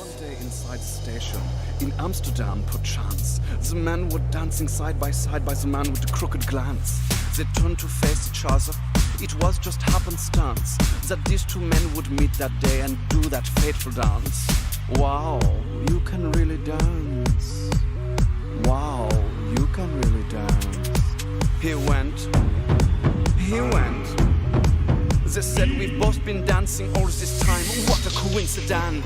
One day inside the station, in Amsterdam perchance, the men were dancing side by the man with the crooked glance. They turned to face each other. It was just happenstance that these two men would meet that day and do that fateful dance. Wow, you can really dance. Wow, you can really dance. He went. They said we've both been dancing all this time. What a coincidence.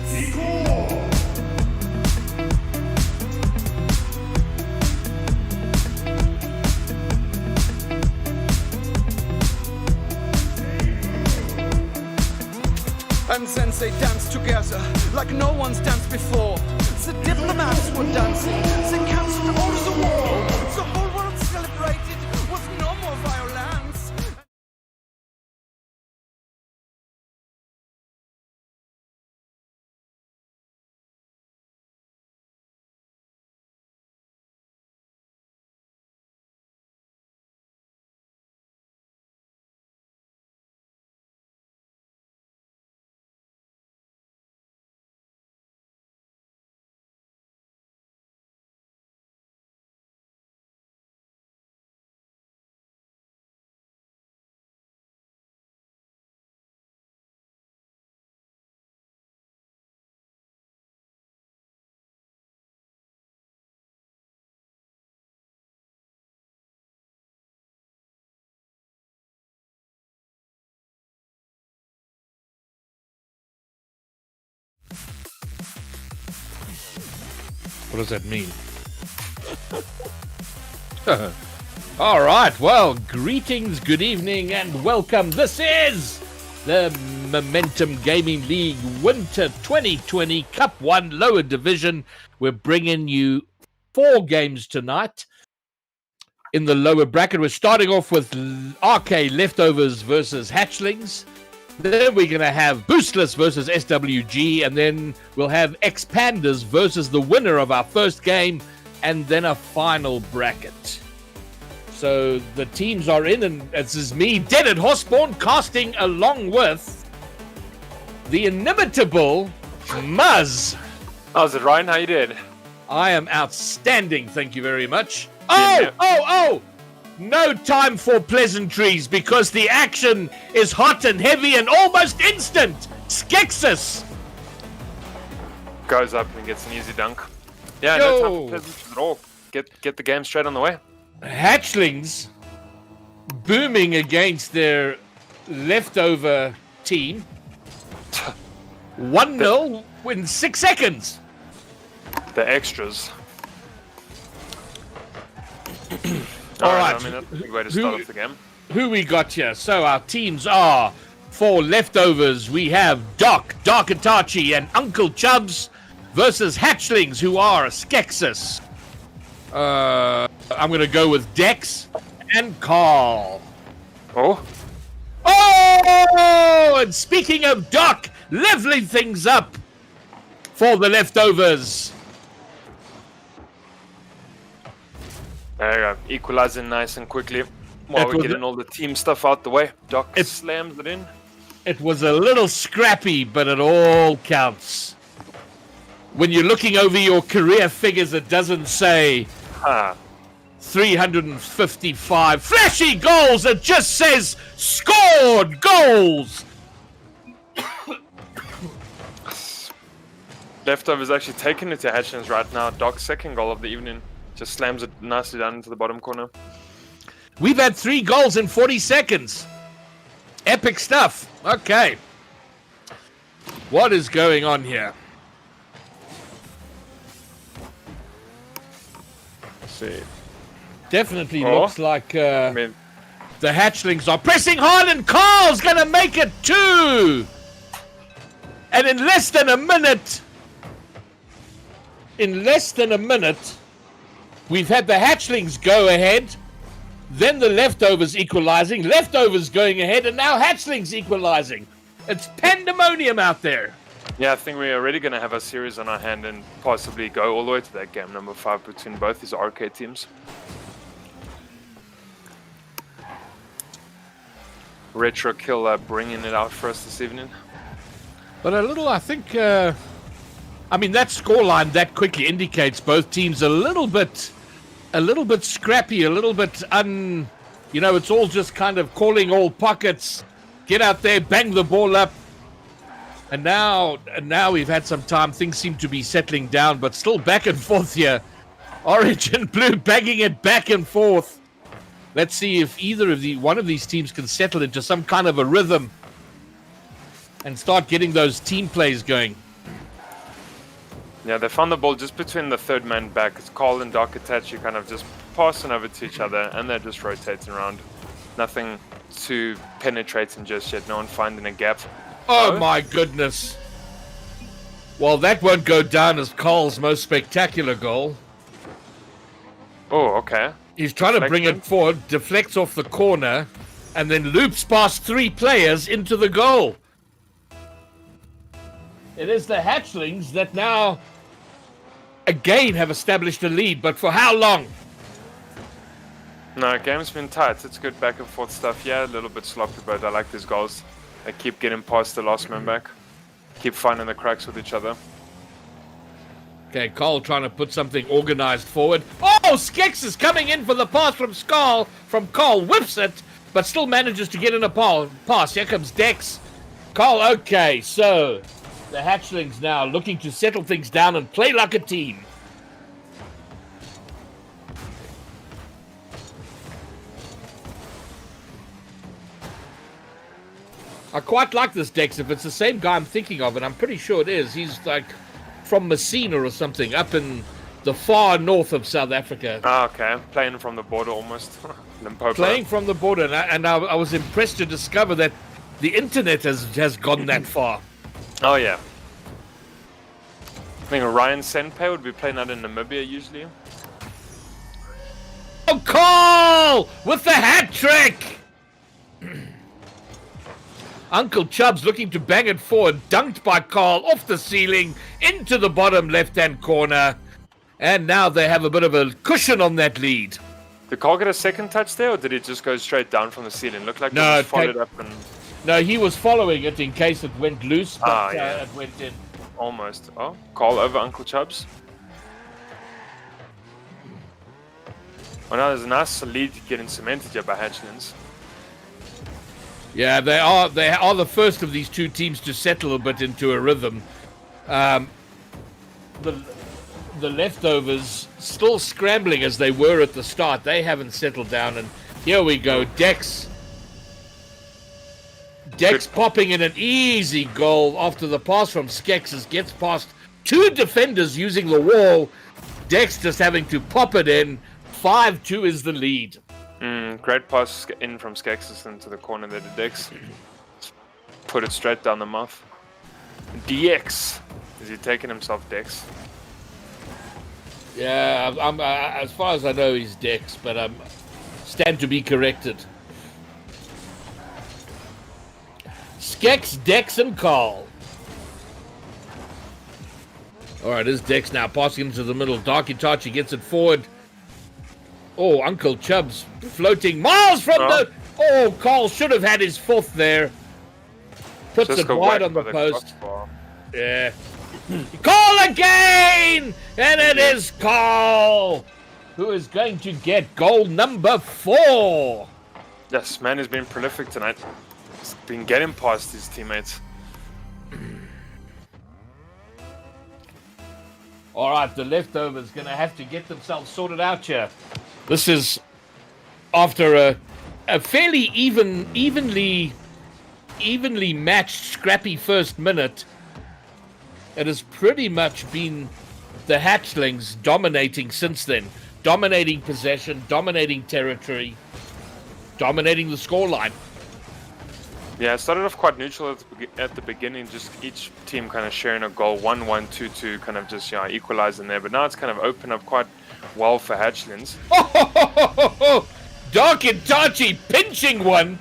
And then they danced together like no one's danced before. The diplomats were dancing. They cancelled all the war. The whole world celebrated with no more violence. What does that mean? All right, well, greetings, good evening, and welcome. This is the Momentum Gaming League Winter 2020 Cup 1 Lower Division. We're bringing you 4 games tonight. In the lower bracket, we're starting off with RK Leftovers versus Hatchlings. Then we're going to have Boostless versus SWG, and then we'll have X-Pandas versus the winner of our first game, and then a final bracket. So the teams are in, and this is me, Dead Horspawn, casting along with the inimitable Muzz. How's it, Ryan? How you did? I am outstanding, thank you very much. Oh! No time for pleasantries because the action is hot and heavy and almost instant. Skeksis goes up and gets an easy dunk. Yeah, no time for pleasantries at all. Get the game straight on the way. Hatchlings booming against their leftover team. 1-0 in 6 seconds. The extras. All right. I mean, that's a good way to start off the game. Who we got here? So our teams are, for leftovers, we have Dark Itachi and Uncle Chubbs versus Hatchlings, who are Skeksis. I'm going to go with Dex and Carl. Oh, and speaking of Doc, leveling things up for the leftovers. there you go. Equalizing nice and quickly. While we're getting all the team stuff out the way, Doc slams it in. It was a little scrappy, but it all counts. When you're looking over your career figures, it doesn't say 355 flashy goals. It just says scored goals. Leftovers actually taking it to Hatchlings right now. Doc's second goal of the evening. Just slams it nicely down into the bottom corner. We've had 3 goals in 40 seconds. Epic stuff. Okay. What is going on here? Let's see. Definitely looks like I the Hatchlings are pressing hard, and Carl's going to make it 2. And in less than a minute, we've had the Hatchlings go ahead, then the leftovers equalizing, leftovers going ahead, and now Hatchlings equalizing. It's pandemonium out there. Yeah, I think we're already going to have a series on our hand and possibly go all the way to that game number 5 between both these arcade teams. Retro Kill bringing it out for us this evening. But a little, I think, I mean, that scoreline that quickly indicates both teams a little bit scrappy, a little bit you know, it's all just kind of calling all pockets, get out there, bang the ball up. And now we've had some time. Things seem to be settling down, but still back and forth here. Orange and blue banging it back and forth. Let's see if one of these teams can settle into some kind of a rhythm and start getting those team plays going. Yeah, they found the ball just between the third man back. It's Carl and Dark Itachi kind of just passing over to each other, and they're just rotating around. Nothing too penetrating just yet. No one finding a gap. Oh my goodness. Well, that won't go down as Carl's most spectacular goal. Oh, okay. He's trying to bring it forward, deflects off the corner, and then loops past 3 players into the goal. It is the Hatchlings that now again have established a lead, but for how long? No, game's been tight. It's good back and forth stuff. Yeah, a little bit sloppy, but I like these goals. They keep getting past the last man back. Keep finding the cracks with each other. Okay, Carl trying to put something organized forward. Oh, Skex is coming in for the pass from Carl, whips it, but still manages to get in a pass. Here comes Dex. Carl, okay, so the Hatchlings now looking to settle things down and play like a team. I quite like this Dex. If it's the same guy I'm thinking of, and I'm pretty sure it is, he's like from Messina or something, up in the far north of South Africa. Ah, okay. Playing from the border almost. Limpopo. Playing from the border, and I was impressed to discover that the internet has gone that far. Oh, yeah. I think Ryan Senpai would be playing out in Namibia usually. Oh, Carl with the hat trick! Uncle Chubbs looking to bang it forward, dunked by Carl off the ceiling into the bottom left-hand corner. And now they have a bit of a cushion on that lead. Did Carl get a second touch there, or did it just go straight down from the ceiling? Looked like No, it just followed up and... No, he was following it in case it went loose, but yeah. it went in. Almost. Oh, Carl over Uncle Chubbs. Oh, now there's a nice lead getting cemented here by Hatchlings. Yeah, they are the first of these two teams to settle a bit into a rhythm. The leftovers still scrambling as they were at the start. They haven't settled down, and here we go. Dex popping in an easy goal after the pass from Skexes gets past 2 defenders using the wall. Dex just having to pop it in. 5-2 is the lead. Great pass in from Skexes into the corner there to Dex. Put it straight down the mouth. DX. Is he taking himself Dex? Yeah, I'm as far as I know, he's Dex, but stand to be corrected. Skex, Dex, and Carl. All right, there's Dex now passing into the middle. Dark Itachi gets it forward. Oh, Uncle Chubbs floating miles from the... Oh, Carl should have had his fourth there. Puts it wide on the post. Yeah. Carl again! And it is Carl who is going to get goal number 4. Yes, man has been prolific tonight. He's been getting past his teammates. All right, the leftovers going to have to get themselves sorted out here. This is after a fairly evenly matched, scrappy first minute. It has pretty much been the Hatchlings dominating since then. Dominating possession, dominating territory, dominating the scoreline. Yeah, it started off quite neutral at the beginning, just each team kind of sharing a goal, 1-1, 2-2, kind of just equalizing there. But now it's kind of opened up quite well for Hatchlings. Dark Itachi pinching one.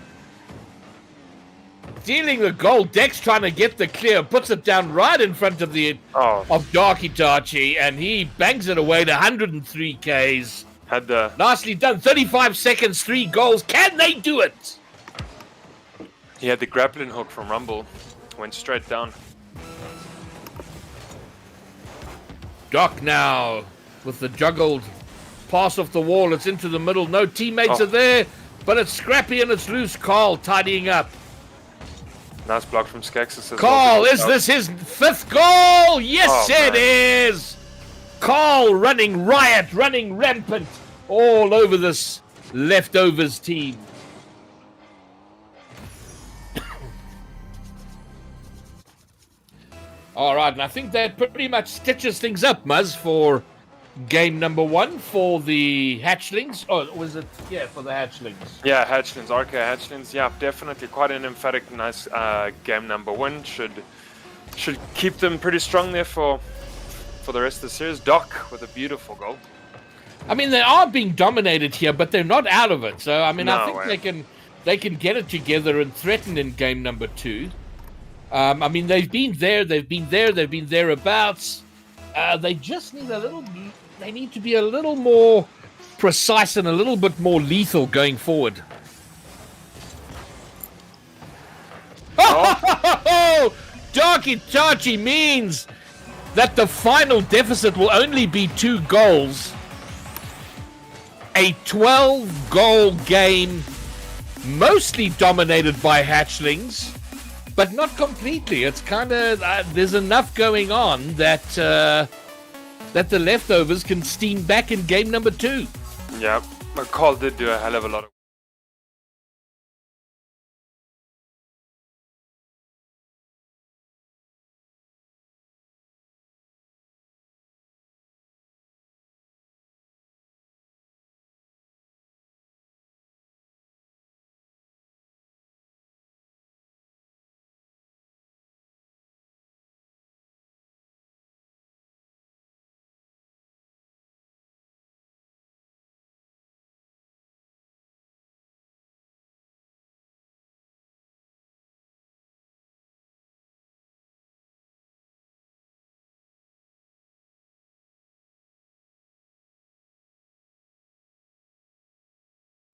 Stealing the goal. Dex trying to get the clear, puts it down right in front of of Dark Itachi, and he bangs it away to 103 Ks. Nicely done. 35 seconds, 3 goals. Can they do it? He had the grappling hook from Rumble. Went straight down. Doc now with the juggled pass off the wall. It's into the middle. No teammates are there, but it's scrappy and it's loose. Carl tidying up. Nice block from Skexis. Carl, is this his 5th goal? Yes, it is. Carl running riot, running rampant all over this Leftovers team. All right, and I think that pretty much stitches things up, Muzz, for game number 1 for the Hatchlings. Oh, was it? Yeah, for the Hatchlings. Yeah, Hatchlings, RK Hatchlings. Yeah, definitely quite an emphatic, nice game number 1. Should keep them pretty strong there for the rest of the series. Doc with a beautiful goal. I mean, they are being dominated here, but they're not out of it. So, I mean, I think they can get it together and threaten in game number 2. I mean, they've been thereabouts. They just need they need to be a little more precise and a little bit more lethal going forward. Oh! Doc Itachi means that the final deficit will only be 2 goals. A 12-goal game, mostly dominated by Hatchlings. But not completely. It's kind of there's enough going on that that the Leftovers can steam back in game number 2. Yeah, but Carl did do a hell of a lot of.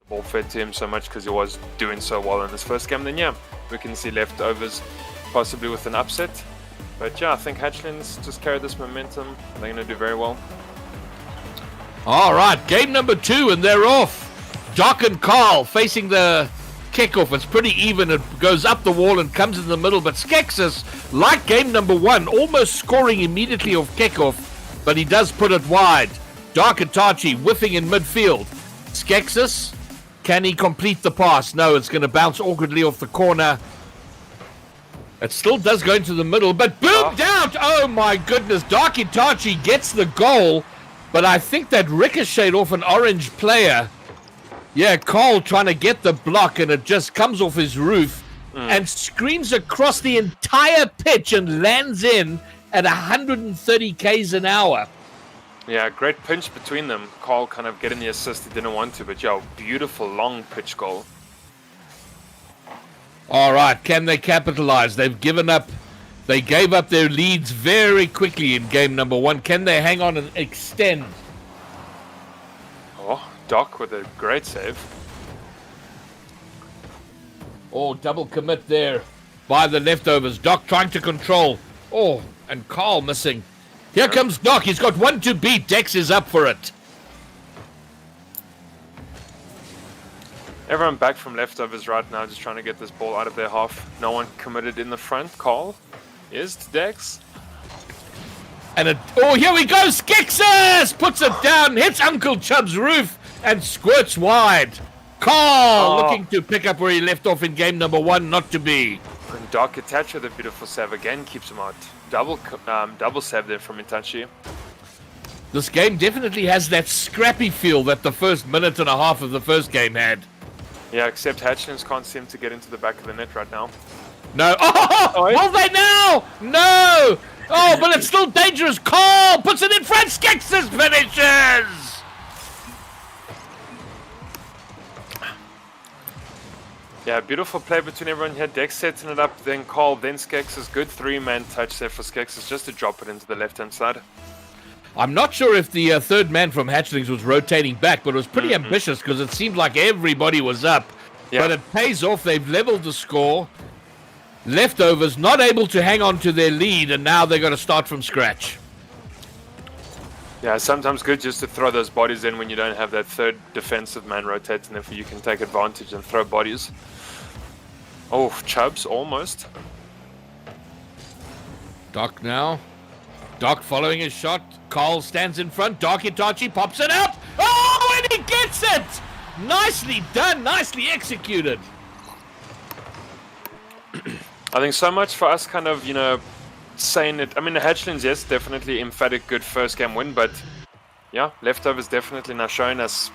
Ball fed to him so much because he was doing so well in his first game. Then yeah, we can see Leftovers possibly with an upset. But yeah, I think Hatchlings just carry this momentum. They're going to do very well. All right, game number 2, and they're off. Doc and Carl facing the kickoff. It's pretty even. It goes up the wall and comes in the middle. But Skexis, like game number 1, almost scoring immediately off kickoff, but he does put it wide. Doc Itachi whiffing in midfield. Skexis, can he complete the pass? No, it's going to bounce awkwardly off the corner. It still does go into the middle, but boomed out! Oh my goodness, Doc Itachi gets the goal, but I think that ricocheted off an orange player. Yeah, Carl trying to get the block, and it just comes off his roof and screams across the entire pitch and lands in at 130 k's an hour. Yeah, great pinch between them. Carl kind of getting the assist he didn't want to, but yo, beautiful long pitch goal. All right, can they capitalize? They've given up. They gave up their leads very quickly in game number 1. Can they hang on and extend? Oh, Doc with a great save. Oh, double commit there by the Leftovers. Doc trying to control. Oh, and Carl missing. Here comes Doc. He's got 1 to beat. Dex is up for it. Everyone back from Leftovers right now, just trying to get this ball out of their half. No one committed in the front. Carl is to Dex. And here we go. Skexis puts it down, hits Uncle Chubb's roof, and squirts wide. Carl looking to pick up where he left off in game number 1, not to be. And Doc Itachi with a beautiful save again keeps him out. Double save there from Itachi. This game definitely has that scrappy feel that the first minute and a half of the first game had. Yeah, except Hatchlings can't seem to get into the back of the net right now. No. Oh, will they now? No. Oh, but it's still dangerous. Carl puts it in front. Skexis finishes. Yeah, beautiful play between everyone here. Dex setting it up, then Carl, then Skexis. Good 3-man touch there for Skexis just to drop it into the left-hand side. I'm not sure if the third man from Hatchlings was rotating back, but it was pretty ambitious because it seemed like everybody was up. Yeah. But it pays off. They've leveled the score. Leftovers not able to hang on to their lead, and now they're going to start from scratch. Yeah, sometimes good just to throw those bodies in when you don't have that third defensive man rotating. If you can take advantage and throw bodies. Oh, Chubbs almost. Doc now. Doc following his shot. Carl stands in front. Doc Itachi pops it up. Oh, and he gets it! Nicely done. Nicely executed. I think so much for us kind of, saying it. I mean, the Hatchlings, yes, definitely emphatic good first game win, but yeah, Leftovers definitely now showing us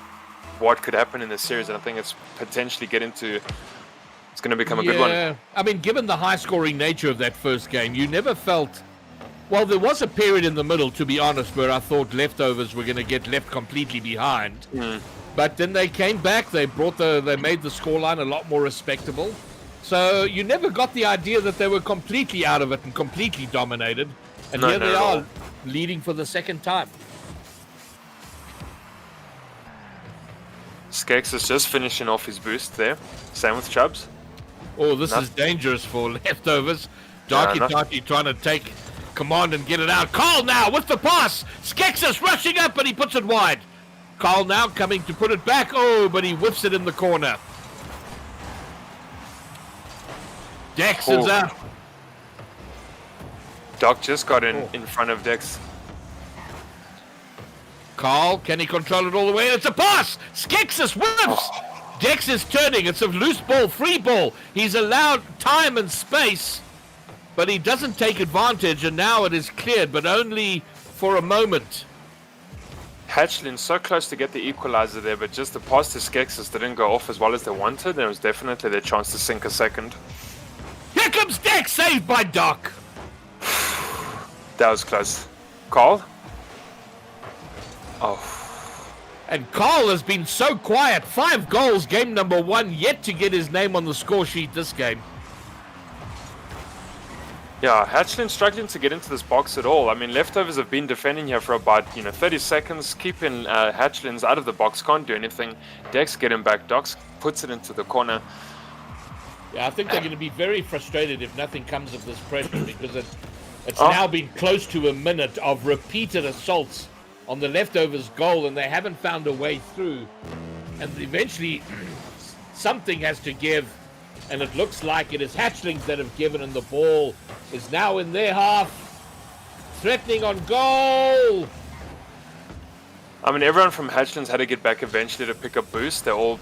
what could happen in this series, and I think it's potentially it's going to become a good one. I mean, given the high-scoring nature of that first game, you never felt... Well, there was a period in the middle, to be honest, where I thought Leftovers were going to get left completely behind. But then they came back. They made the scoreline a lot more respectable. So you never got the idea that they were completely out of it and completely dominated. And here they are, leading for the second time. Skex is just finishing off his boost there. Same with Chubbs. Oh, this is dangerous for Leftovers. Darky Darky trying to take command and get it out. Carl now with the pass. Skexus rushing up, but he puts it wide. Carl now coming to put it back. Oh, but he whips it in the corner. Dex is out. Doc just got in front of Dex. Carl, can he control it all the way? It's a pass! Skexus whips! Dex is turning. It's a loose ball, free ball. He's allowed time and space, but he doesn't take advantage, and now it is cleared, but only for a moment. Hatchling so close to get the equalizer there, but just the pass to Skexus didn't go off as well as they wanted. There was definitely their chance to sink a second. Here comes Dex, saved by Doc. That was close. Carl? Oh. And Carl has been so quiet. 5 goals, game number 1, yet to get his name on the score sheet this game. Yeah, Hatchling struggling to get into this box at all. I mean, Leftovers have been defending here for about, 30 seconds, keeping Hatchlings out of the box, can't do anything. Dex getting back, Docs puts it into the corner. Yeah, I think they're going to be very frustrated if nothing comes of this pressure, because it's now been close to a minute of repeated assaults on the Leftovers goal, and they haven't found a way through. And eventually, something has to give, and it looks like it is Hatchlings that have given, and the ball is now in their half, threatening on goal. I mean, everyone from Hatchlings had to get back eventually to pick up boost. They're all,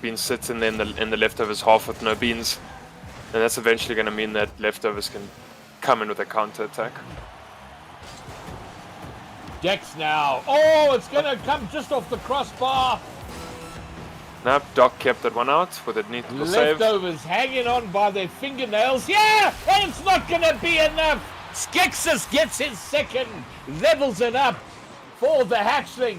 been sitting there in the Leftovers half with no beans. And that's eventually going to mean that Leftovers can come in with a counter-attack. Dex now. Oh, it's going to come just off the crossbar. Nope, Doc kept that one out with a neat little save. Leftovers hanging on by their fingernails. Yeah, and it's not going to be enough. Skexus gets his second, levels it up for the Hatchlings.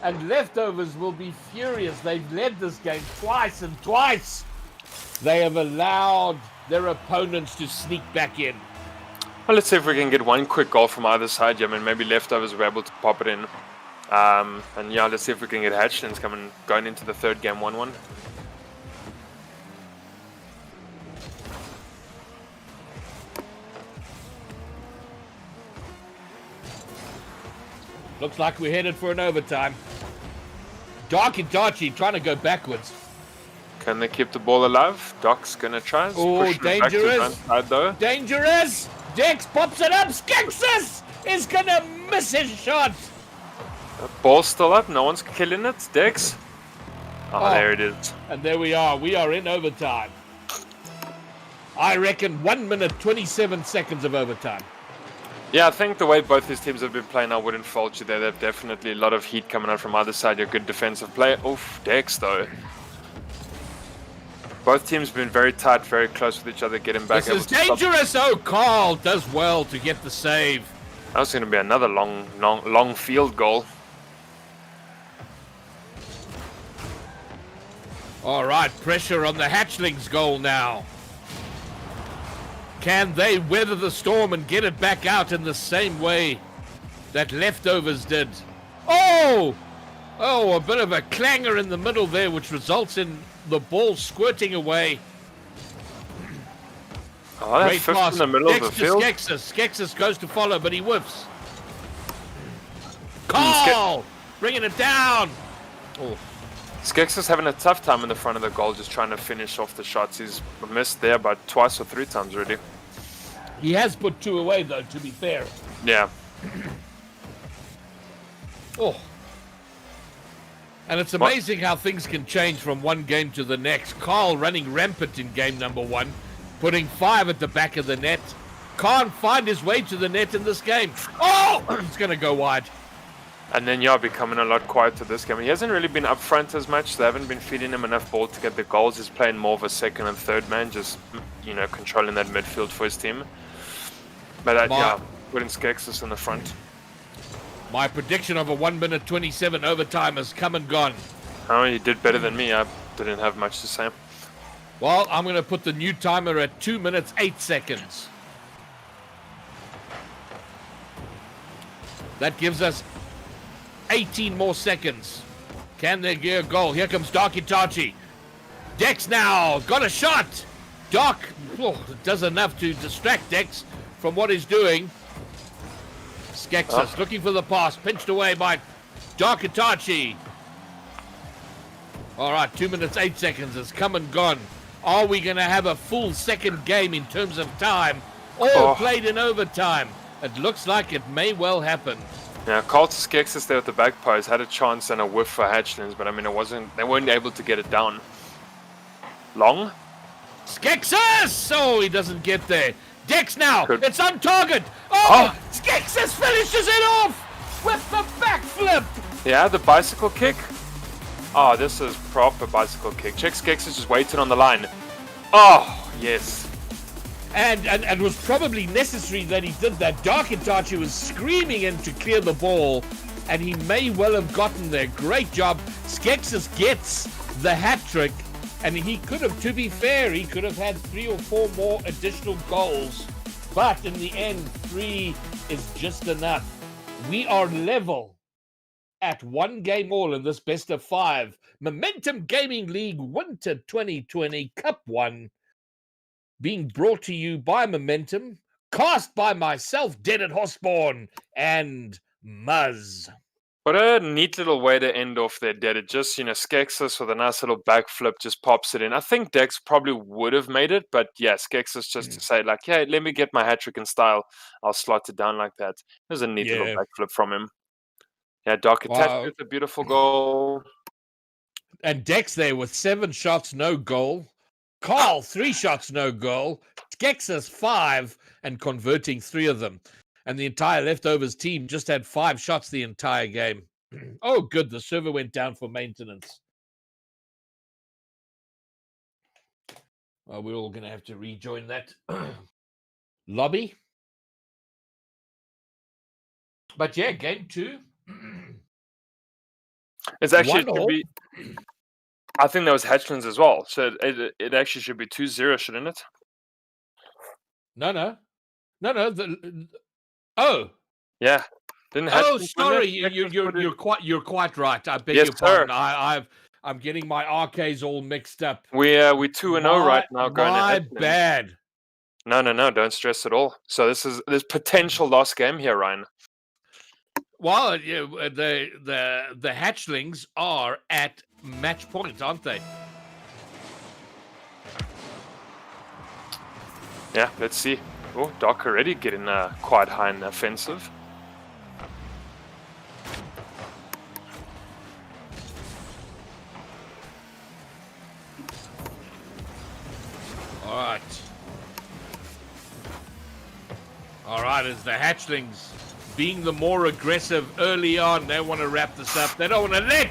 And Leftovers will be furious. They've led this game twice, and twice they have allowed their opponents to sneak back in. Well, let's see if we can get one quick goal from either side. I mean, maybe Leftovers were able to pop it in. And yeah, let's see if we can get Hatchlings going into the third game 1-1. Looks like we're headed for an overtime. Darky Darky trying to go backwards. Can they keep the ball alive? Doc's gonna try. Oh, dangerous! Side, though. Dangerous! Dex pops it up. Skexus is gonna miss his shot. Ball's still up. No one's killing it. Dex. Oh, there it is. And there we are. We are in overtime. I reckon 1 minute 27 seconds of overtime. Yeah, I think the way both these teams have been playing, I wouldn't fault you there. They've definitely a lot of heat coming out from either side. You're a good defensive play. Oof, Dex though. Both teams have been very tight, very close with each other, getting back. This is dangerous. Oh, Carl does well to get the save. That was going to be another long field goal. All right, pressure on the Hatchlings goal now. Can they weather the storm and get it back out in the same way that Leftovers did? Oh, a bit of a clanger in the middle there, which results in the ball squirting away. Oh, that's great pass in the middle of the to field. Skexus. Skexus goes to follow, but he whiffs. Carl! Bringing it down! Oh, Skex is having a tough time in the front of the goal, just trying to finish off the shots. He's missed there about twice or 3 times already. he has put 2 away, though, to be fair. Yeah. Oh. And it's amazing how things can change from one game to the next. Carl running rampant in game number 1, putting 5 at the back of the net. Can't find his way to the net in this game. Oh! It's going to go wide. And then, yeah, becoming a lot quieter this game. He hasn't really been up front as much. They haven't been feeding him enough ball to get the goals. He's playing more of a second and third man, just, you know, controlling that midfield for his team. But, yeah, putting Skexis in the front. My prediction of a 1 minute 27 overtime has come and gone. Oh, he did better than me. I didn't have much to say. Well, I'm going to put the new timer at 2 minutes 8 seconds. That gives us 18 more seconds. Can they get a goal? Here comes Dark Itachi. Dex now got a shot. Dark does enough to distract Dex from what he's doing. Skexis looking for the pass, pinched away by Dark Itachi. All right, 2 minutes 8 seconds has come and gone. Are we going to have a full second game in terms of time, all played in overtime? It looks like it may well happen. Yeah, Carlton Skexis there at the back post had a chance and a whiff for Hatchlings, but I mean, they weren't able to get it down. Long? Skexis! Oh, he doesn't get there. Dex now, it's on target. Oh, Skexis finishes it off with the backflip. Yeah, the bicycle kick. Oh, this is proper bicycle kick. Check Skexis just waiting on the line. Oh, yes. And it was probably necessary that he did that. Dark Itachi was screaming in to clear the ball, and he may well have gotten there. Great job. Skexis gets the hat trick, and he could have, to be fair, he could have had 3 or 4 more additional goals. But in the end, 3 is just enough. We are level at 1 game all in this best of 5 Momentum Gaming League Winter 2020 Cup 1. Being brought to you by Momentum, cast by myself, Deaded Hosborn, and Muzz. What a neat little way to end off their dead. It just, you know, Skexis with a nice little backflip just pops it in. I think Dex probably would have made it, but yeah, Skexis just to say, like, hey, let me get my hat trick in style. I'll slot it down like that. It was a neat little backflip from him. Yeah, Dark Attack with a beautiful goal. And Dex there with 7 shots, no goal. Carl, 3 shots, no goal. Skexis, 5, and converting 3 of them. And the entire leftovers team just had 5 shots the entire game. Oh, good. The server went down for maintenance. Well, we're all going to have to rejoin that lobby. But yeah, game 2. It's actually should be. I think that was Hatchlings as well. So it actually should be 2-0, shouldn't it? No. Yeah. Didn't sorry. You're quite right. I beg your pardon. I'm getting my RKs all mixed up. We're 2-0 right now. My bad. No. Don't stress at all. So there's potential lost game here, Ryan. Well, the Hatchlings are at match point, aren't they? Yeah, let's see. Oh, Doc already getting quite high in offensive. All right, as the Hatchlings being the more aggressive early on, they want to wrap this up. They don't want to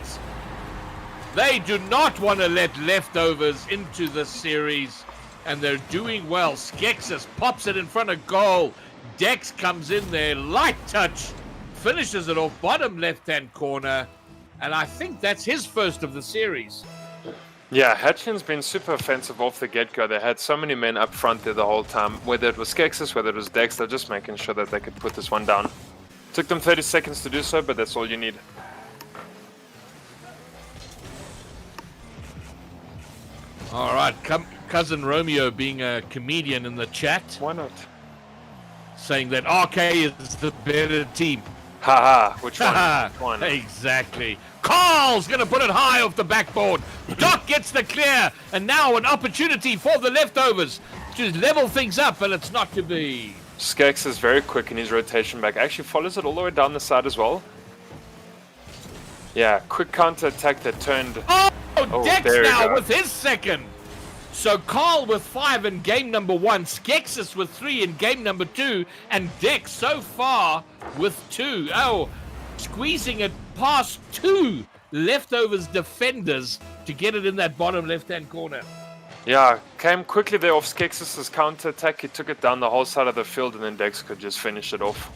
They do not want to let leftovers into this series, and they're doing well. Skexis pops it in front of goal. Dex comes in there, light touch, finishes it off bottom left-hand corner, and I think that's his first of the series. Yeah, Hatchlin's been super offensive off the get-go. They had so many men up front there the whole time, whether it was Skexis, whether it was Dex, they're just making sure that they could put this one down. Took them 30 seconds to do so, but that's all you need. All right, Cousin Romeo being a comedian in the chat. Why not? Saying that RK is the better team. Haha, which one? Which one? Exactly. Carl's going to put it high off the backboard. Doc gets the clear, and now an opportunity for the leftovers to level things up, and it's not to be. Skex is very quick in his rotation back. Actually follows it all the way down the side as well. Yeah, quick counter attack that turned. Oh, Dex there we now go. with his second. So Carl with 5 in game number 1, Skexus with 3 in game number 2, and Dex so far with 2. Oh, squeezing it past 2 leftovers defenders to get it in that bottom left-hand corner. Yeah, came quickly there off Skexus' counter attack. He took it down the whole side of the field, and then Dex could just finish it off.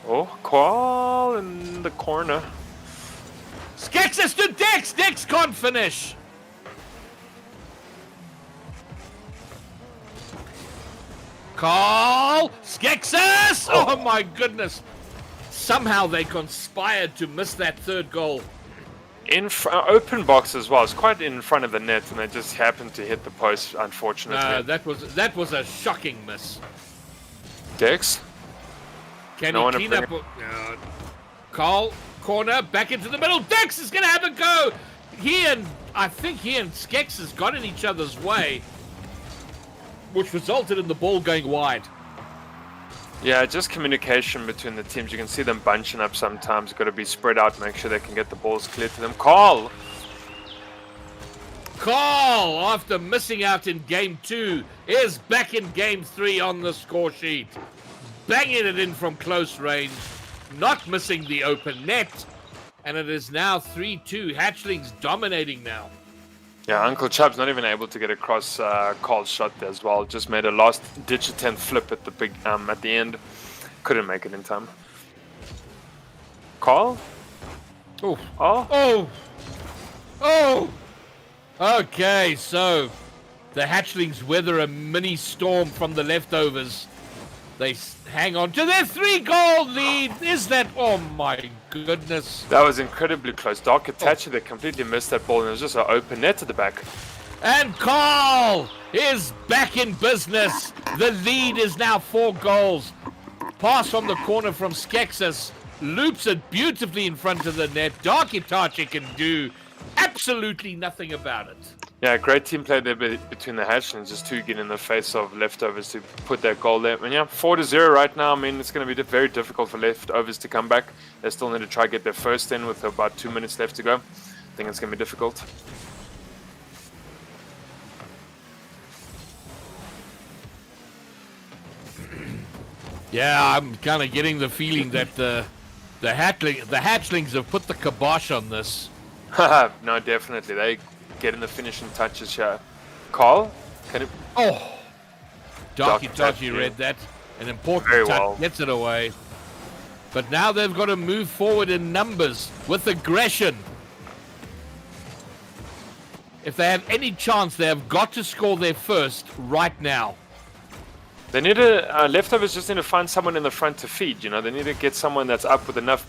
Oh, Qual in the corner. Skexus to Dex! Dex can't finish! Carl! Skexus! Oh my goodness! Somehow they conspired to miss that third goal. In open box as well. It's quite in front of the net, and they just happened to hit the post, unfortunately. That was a shocking miss. Dex? Can No he one to clean bring up? Carl, corner, back into the middle. Dex is going to have a go. I think he and Skexus got in each other's way, which resulted in the ball going wide. Yeah, just communication between the teams. You can see them bunching up sometimes. Got to be spread out, make sure they can get the balls clear to them. Carl! Carl, after missing out in game 2, is back in game 3 on the score sheet. Banging it in from close range, not missing the open net, and it is now 3-2. Hatchlings dominating now. Yeah, Uncle Chubb's not even able to get across Carl's shot there as well. Just made a last-ditch attempt flip at the end. Couldn't make it in time. Carl? Oh. Oh? Oh! Okay, so the Hatchlings weather a mini storm from the leftovers. They hang on to their 3-goal lead. Is that... Oh my goodness. That was incredibly close. Dark Itachi, they completely missed that ball, and it was just an open net at the back. And Carl is back in business. The lead is now 4 goals. Pass from the corner from Skexus. Loops it beautifully in front of the net. Dark Itachi can do absolutely nothing about it. Yeah, great team play there between the Hatchlings, just to get in the face of leftovers to put that goal there. And yeah, 4-0 right now. I mean, it's going to be very difficult for leftovers to come back. They still need to try to get their first in with about 2 minutes left to go. I think it's going to be difficult. Yeah, I'm kind of getting the feeling that the Hatchlings have put the kibosh on this. No, definitely. They getting the finishing touches here. Carl, can it? Oh, Dark Dark Itachi Itachi. read that. An important Very touch, well. gets it away. But now they've got to move forward in numbers with aggression. If they have any chance, they have got to score their first right now. They need to, leftovers just need to find someone in the front to feed, you know. They need to get someone that's up with enough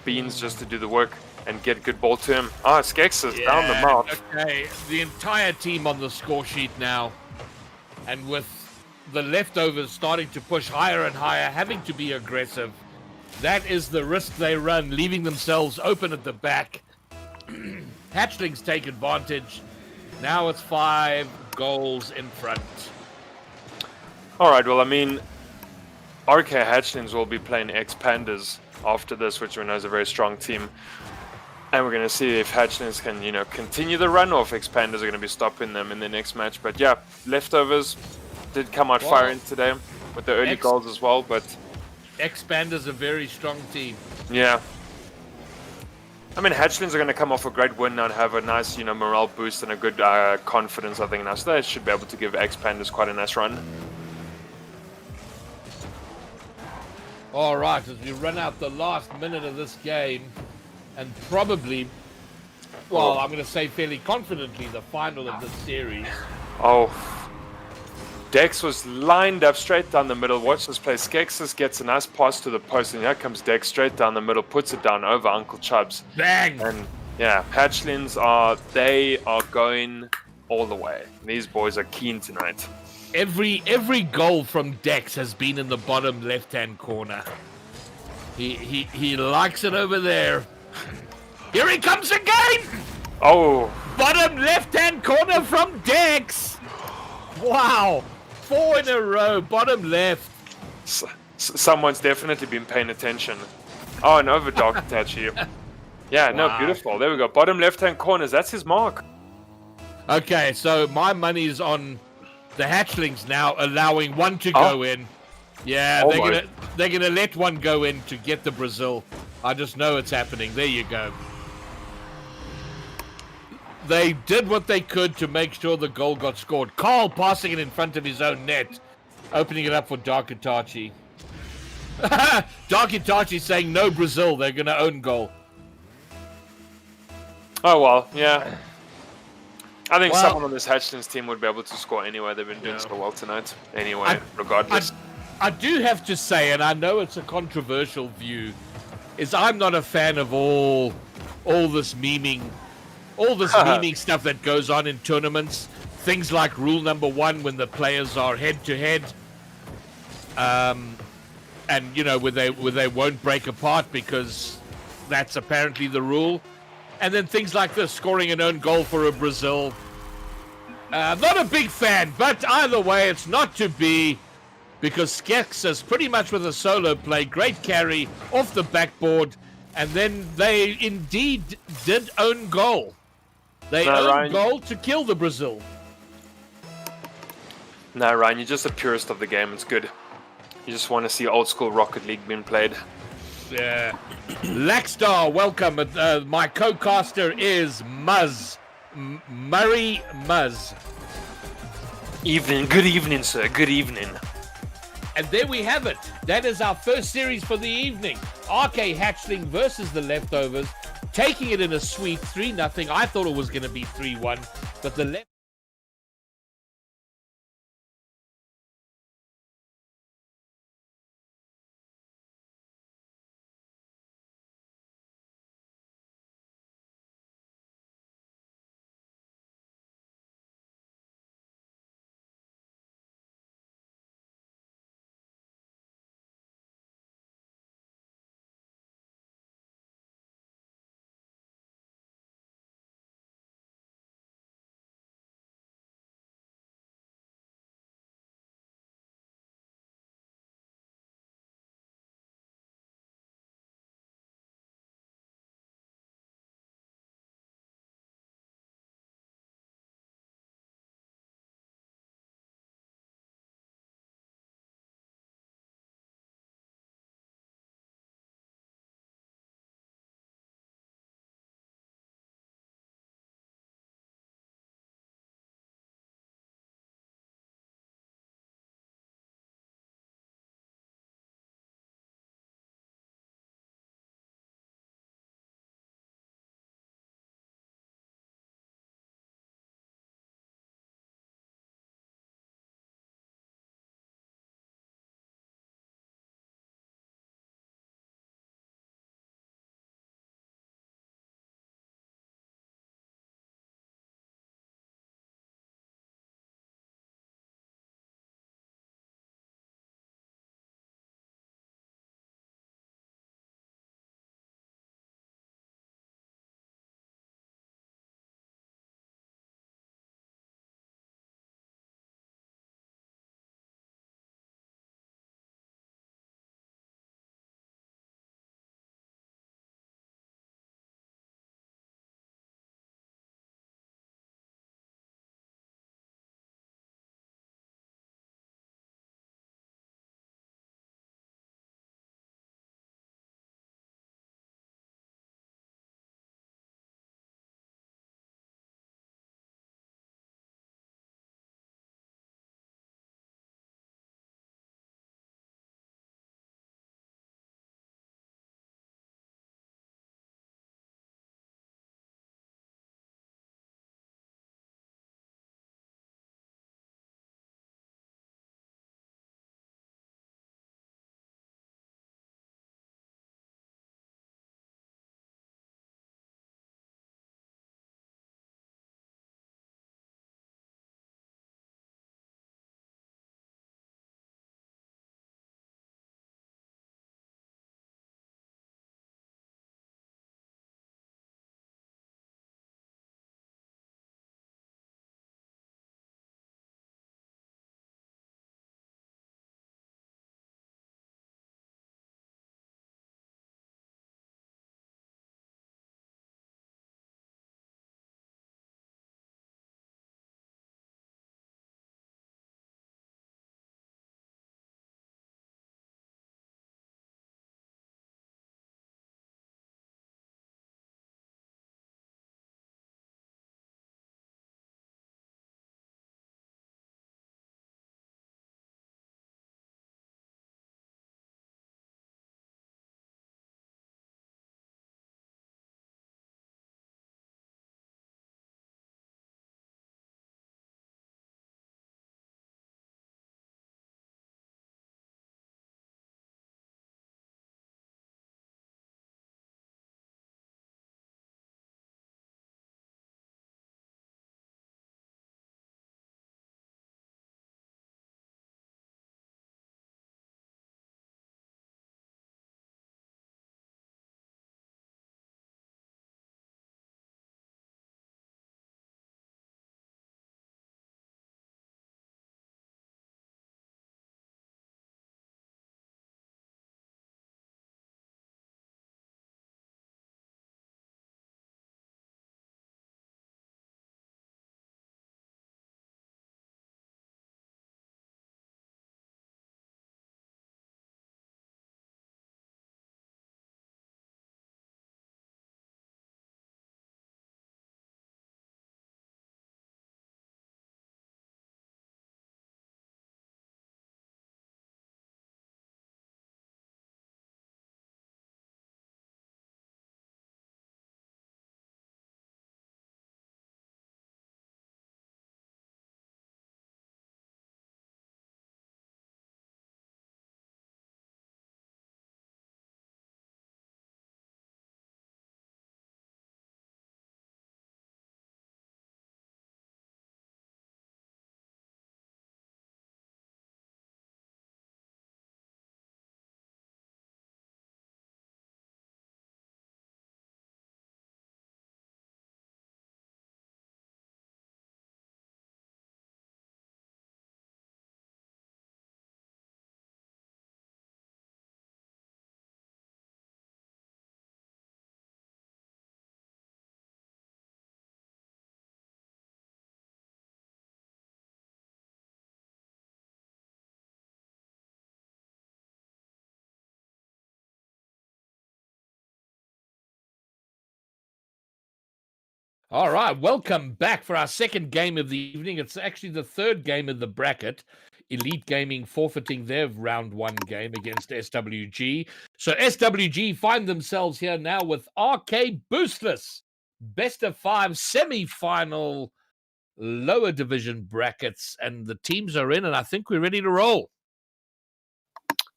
beans just to do the work and get a good ball to him. Ah, Skex is down the mouth. Okay, the entire team on the score sheet now. And with the leftovers starting to push higher and higher, having to be aggressive. That is the risk they run, leaving themselves open at the back. Hatchlings take advantage. Now it's 5 goals in front. All right, well, I mean, RK Hatchlings will be playing X-Pandas after this, which we know is a very strong team. And we're going to see if Hatchlings can, you know, continue the run, or if X-Pandas are going to be stopping them in the next match. But yeah, leftovers did come out firing today with the early goals as well, but... X-Panda's a very strong team. Yeah. I mean, Hatchlings are going to come off a great win now and have a nice, you know, morale boost and a good confidence, I think, now. So they should be able to give X-Pandas quite a nice run. All right, as we run out the last minute of this game, and probably, well, I'm going to say fairly confidently, the final of this series. Oh. Dex was lined up straight down the middle. Watch this play. Skexus gets a nice pass to the post, and here comes Dex straight down the middle, puts it down over Uncle Chubbs. Bang! And yeah, Hatchlings they are going all the way. These boys are keen tonight. Every goal from Dex has been in the bottom left-hand corner. He likes it over there. Here he comes again! Oh, Bottom left-hand corner from Dex! Wow! 4 in a row, bottom left. someone's definitely been paying attention. Oh, and over Dark Itachi. Yeah, no, Wow. beautiful. There we go. Bottom left-hand corners. That's his mark. Okay, so my money's on the hatchlings now, allowing one to Oh. go in. Yeah, Oh they're gonna let one go in to get the Brazil. I just know it's happening. There you go. They did what they could to make sure the goal got scored. Carl passing it in front of his own net, opening it up for Dark Itachi. Dark Itachi saying no Brazil, they're gonna own goal. Oh, well, yeah. I think Well- someone on this Hatchlings team would be able to score anyway. They've been doing so well tonight. Anyway, regardless. I do have to say, and I know it's a controversial view, is I'm not a fan of all this memeing, stuff that goes on in tournaments. Things like rule number 1 when the players are head to head, and where they won't break apart because that's apparently the rule. And then things like this, scoring an own goal for a Brazil. Not a big fan, but either way, it's not to be, because Skexis pretty much with a solo play, great carry off the backboard, and then they indeed did own goal. They No, owned Ryan. goal to kill the Brazil. No, Ryan, you're just a purist of the game. It's good. You just want to see old school Rocket League being played. Yeah. Lackstar, welcome. My co-caster is Muzz. Murray Muzz. Good evening, sir. Good evening. And there we have it. That is our first series for the evening. RK Hatchling versus the Leftovers. Taking it in a sweep, 3-0. I thought it was going to be 3-1, but the All right, welcome back for our second game of the evening. It's actually the third game of the bracket. Elite Gaming forfeiting their round one game against SWG. So SWG find themselves here now with RK Boostless. Best of 5 semi-final lower division brackets. And the teams are in, and I think we're ready to roll.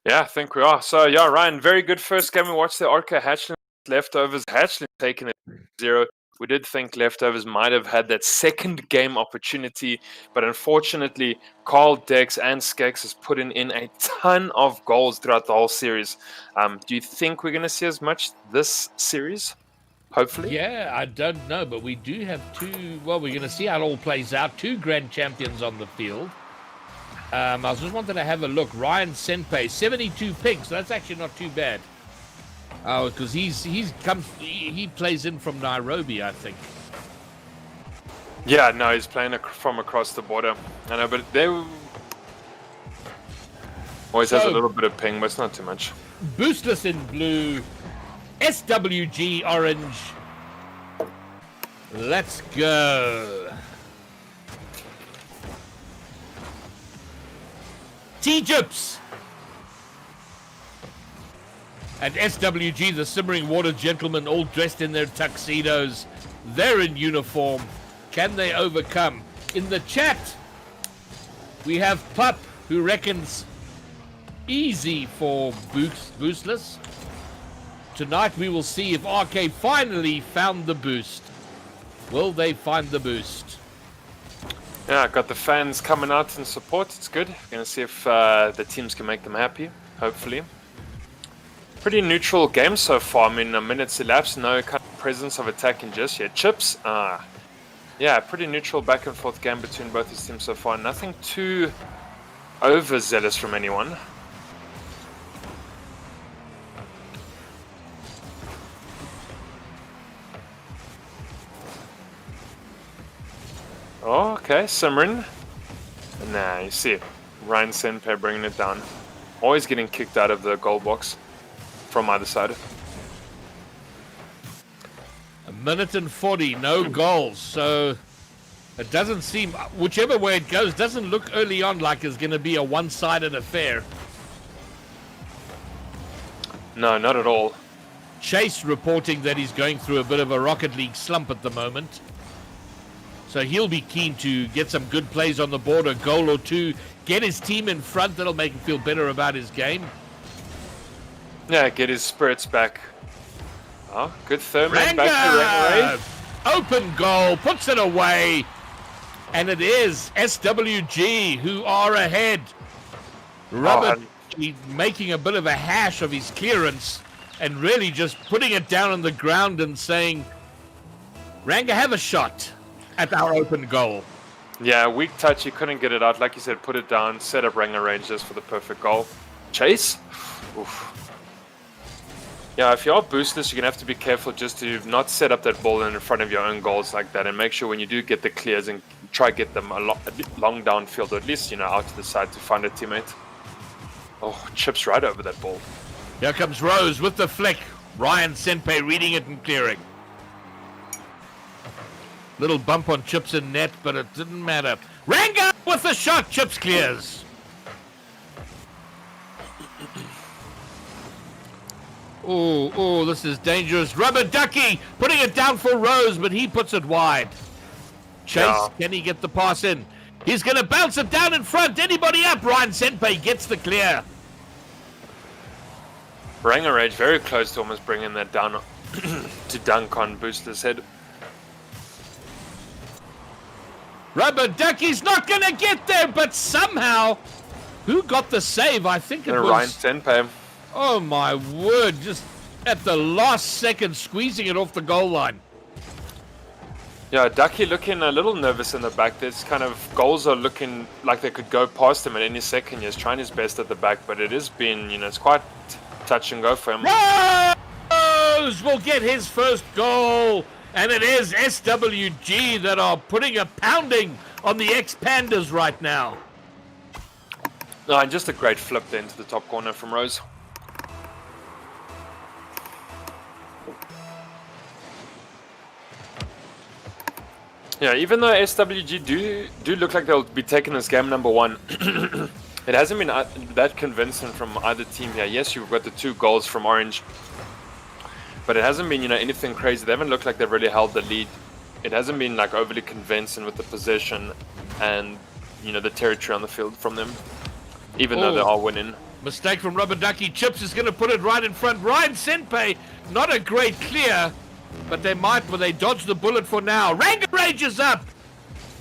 Yeah, I think we are. So, yeah, Ryan, very good first game. We watched the RK Hatchling leftovers. Hatchling taking it 0. We did think leftovers might have had that second game opportunity, but unfortunately, Carl Dex and Skex has put in a ton of goals throughout the whole series. Do you think we're going to see as much this series? Hopefully. Yeah, I don't know, but we do have two. Well, we're going to see how it all plays out. 2 grand champions on the field. I was just wanted to have a look. Ryan Senpei, 72 pings. So that's actually not too bad. Oh, because he plays in from Nairobi, I think. Yeah, no, he's playing from across the border. I know, but they always has a little bit of ping, but it's not too much. Boostless in blue, SWG orange. Let's go. T-Jips. And SWG, the Simmering Water Gentlemen, all dressed in their tuxedos. They're in uniform. Can they overcome? In the chat, we have Pup, who reckons easy for Boostless. Tonight we will see if RK finally found the boost. Will they find the boost? Yeah, got the fans coming out in support. It's good. We're going to see if the teams can make them happy, hopefully. Pretty neutral game so far. I mean, a minute's elapsed, no kind of presence of attacking just yet. Chips, yeah, pretty neutral back and forth game between both these teams so far. Nothing too overzealous from anyone. Oh, okay, Simran. Nah, you see it. Ryan Senpei bringing it down. Always getting kicked out of the goal box from either side. 1:40, no goals. So it doesn't seem, whichever way it goes, doesn't look early on like it's going to be a one-sided affair. No, not at all. Chase reporting that he's going through a bit of a Rocket League slump at the moment. So he'll be keen to get some good plays on the board, a goal or two, get his team in front. That'll make him feel better about his game. Yeah, get his spirits back. Oh, good third man back to Rangarage. Open goal, puts it away. And it is SWG who are ahead. Robert making a bit of a hash of his clearance and really just putting it down on the ground and saying, Ranga, have a shot at our open goal. Yeah, weak touch, he couldn't get it out. Like you said, put it down, set up Rangarage just for the perfect goal. Chase? Oof. Yeah, if you are boostless, you're going to have to be careful just to not set up that ball in front of your own goals like that, and make sure when you do get the clears and try get them a bit long downfield, or at least, out to the side to find a teammate. Oh, chips right over that ball. Here comes Rose with the flick. Ryan Senpei reading it and clearing. Little bump on Chips in net, but it didn't matter. Ranga with the shot. Chips clears. Oh, this is dangerous. Rubber Ducky putting it down for Rose, but he puts it wide. Chase, Can he get the pass in? He's going to bounce it down in front. Anybody up? Ryan Senpei gets the clear. Rangarage very close to almost bringing that down to dunk on Boostler's head. Rubber Ducky's not going to get there, but somehow, who got the save? I think it was Ryan Senpei. Oh my word, just at the last second squeezing it off the goal line. Yeah, Ducky looking a little nervous in the back. There's kind of goals are looking like they could go past him at any second. He's trying his best at the back, but it has been, it's quite touch and go for him. Rose will get his first goal, and it is SWG that are putting a pounding on the X-Pandas right now. No, and just a great flip there into the top corner from Rose. Yeah, even though SWG do look like they'll be taking this game number 1, it hasn't been that convincing from either team here. Yes, you've got the 2 goals from Orange, but it hasn't been, anything crazy. They haven't looked like they've really held the lead. It hasn't been like overly convincing with the possession and the territory on the field from them, even though they are winning. Mistake from Rubber Ducky. Chips is going to put it right in front. Ryan Senpai, not a great clear, but they dodge the bullet for now. Ranger Rage is up.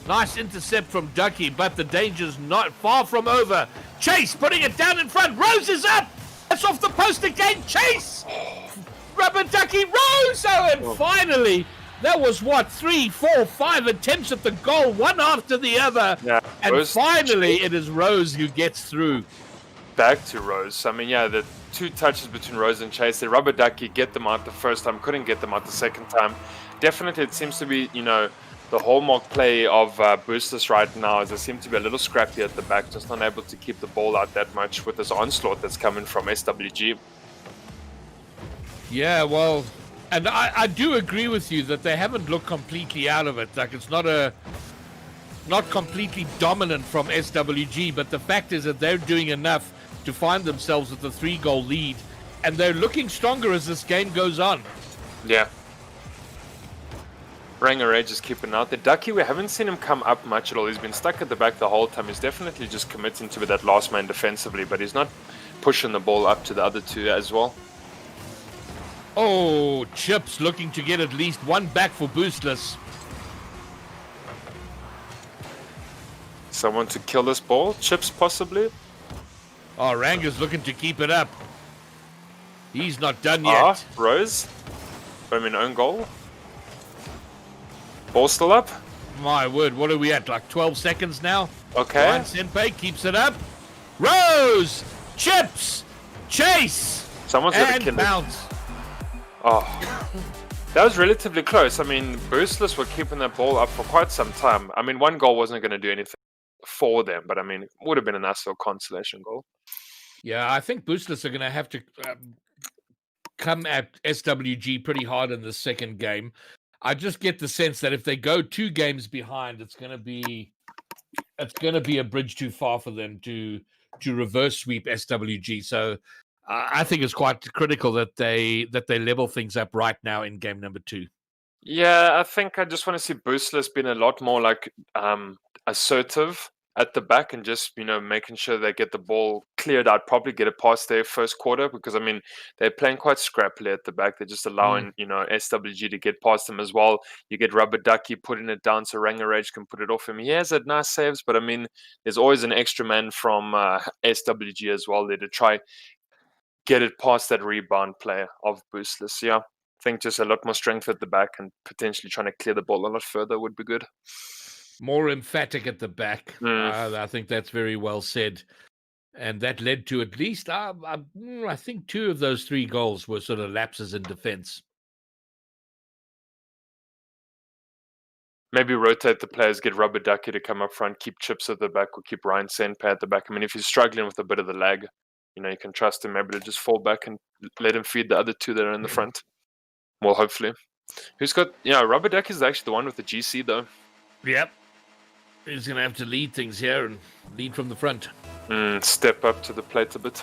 Nice intercept from Ducky, but the danger's not far from over. Chase putting it down in front. Rose is up. That's off the post again. Chase. Rubber Ducky, Rose. Oh, and finally, that was 3, 4, 5 attempts at the goal, one after the other. Yeah, and Rose, finally, it is Rose who gets through. Back to Rose. I mean, yeah, the 2 touches between Rose and Chase. The Rubber Ducky get them out the first time, couldn't get them out the second time. Definitely, it seems to be, the hallmark play of Boostless right now is they seem to be a little scrappy at the back, just not able to keep the ball out that much with this onslaught that's coming from SWG. Yeah, well, and I do agree with you that they haven't looked completely out of it. Like, it's not completely dominant from SWG, but the fact is that they're doing enough to find themselves with a 3-goal lead, and they're looking stronger as this game goes on. Yeah. Ranger Rage is keeping out. The Ducky, we haven't seen him come up much at all. He's been stuck at the back the whole time. He's definitely just committing to be that last man defensively, but he's not pushing the ball up to the other 2 as well. Oh, Chips looking to get at least 1 back for Boostless. Someone to kill this ball? Chips, possibly? Oh, Ranger's looking to keep it up. He's not done yet. Rose. Own goal. Ball still up? My word, what are we at? Like 12 seconds now? Okay. Ryan Senpai keeps it up. Rose! Chips! Chase! Someone's got to And kill bounce. it. Oh. That was relatively close. I mean, Boostless were keeping that ball up for quite some time. I mean, 1 goal wasn't going to do anything for them, but I mean, it would have been a nice little consolation goal. Yeah, I think Boostless are going to have to come at SWG pretty hard in the second game. I just get the sense that if they go 2 games behind, it's going to be a bridge too far for them to reverse sweep SWG. So I think it's quite critical that they level things up right now in game number 2. Yeah, I think I just want to see Boostless being a lot more like assertive at the back and just, making sure they get the ball cleared out properly, get it past their first quarter, because, I mean, they're playing quite scrappily at the back. They're just allowing, SWG to get past them as well. You get Rubber Ducky putting it down so Ranger Rage can put it off him. He has had nice saves, but, I mean, there's always an extra man from SWG as well there to try get it past that rebound player of Boostless. Yeah, I think just a lot more strength at the back and potentially trying to clear the ball a lot further would be good. More emphatic at the back. I think that's very well said. And that led to at least, I think 2 of those 3 goals were sort of lapses in defense. Maybe rotate the players, get Rubber Ducky to come up front, keep Chips at the back, or keep Ryan Senpai at the back. I mean, if he's struggling with a bit of the lag, you can trust him maybe to just fall back and let him feed the other 2 that are in the front. Well, hopefully. Who's got... Yeah, Rubber Ducky is actually the one with the GC, though. Yep. He's going to have to lead things here and lead from the front. Step up to the plate a bit.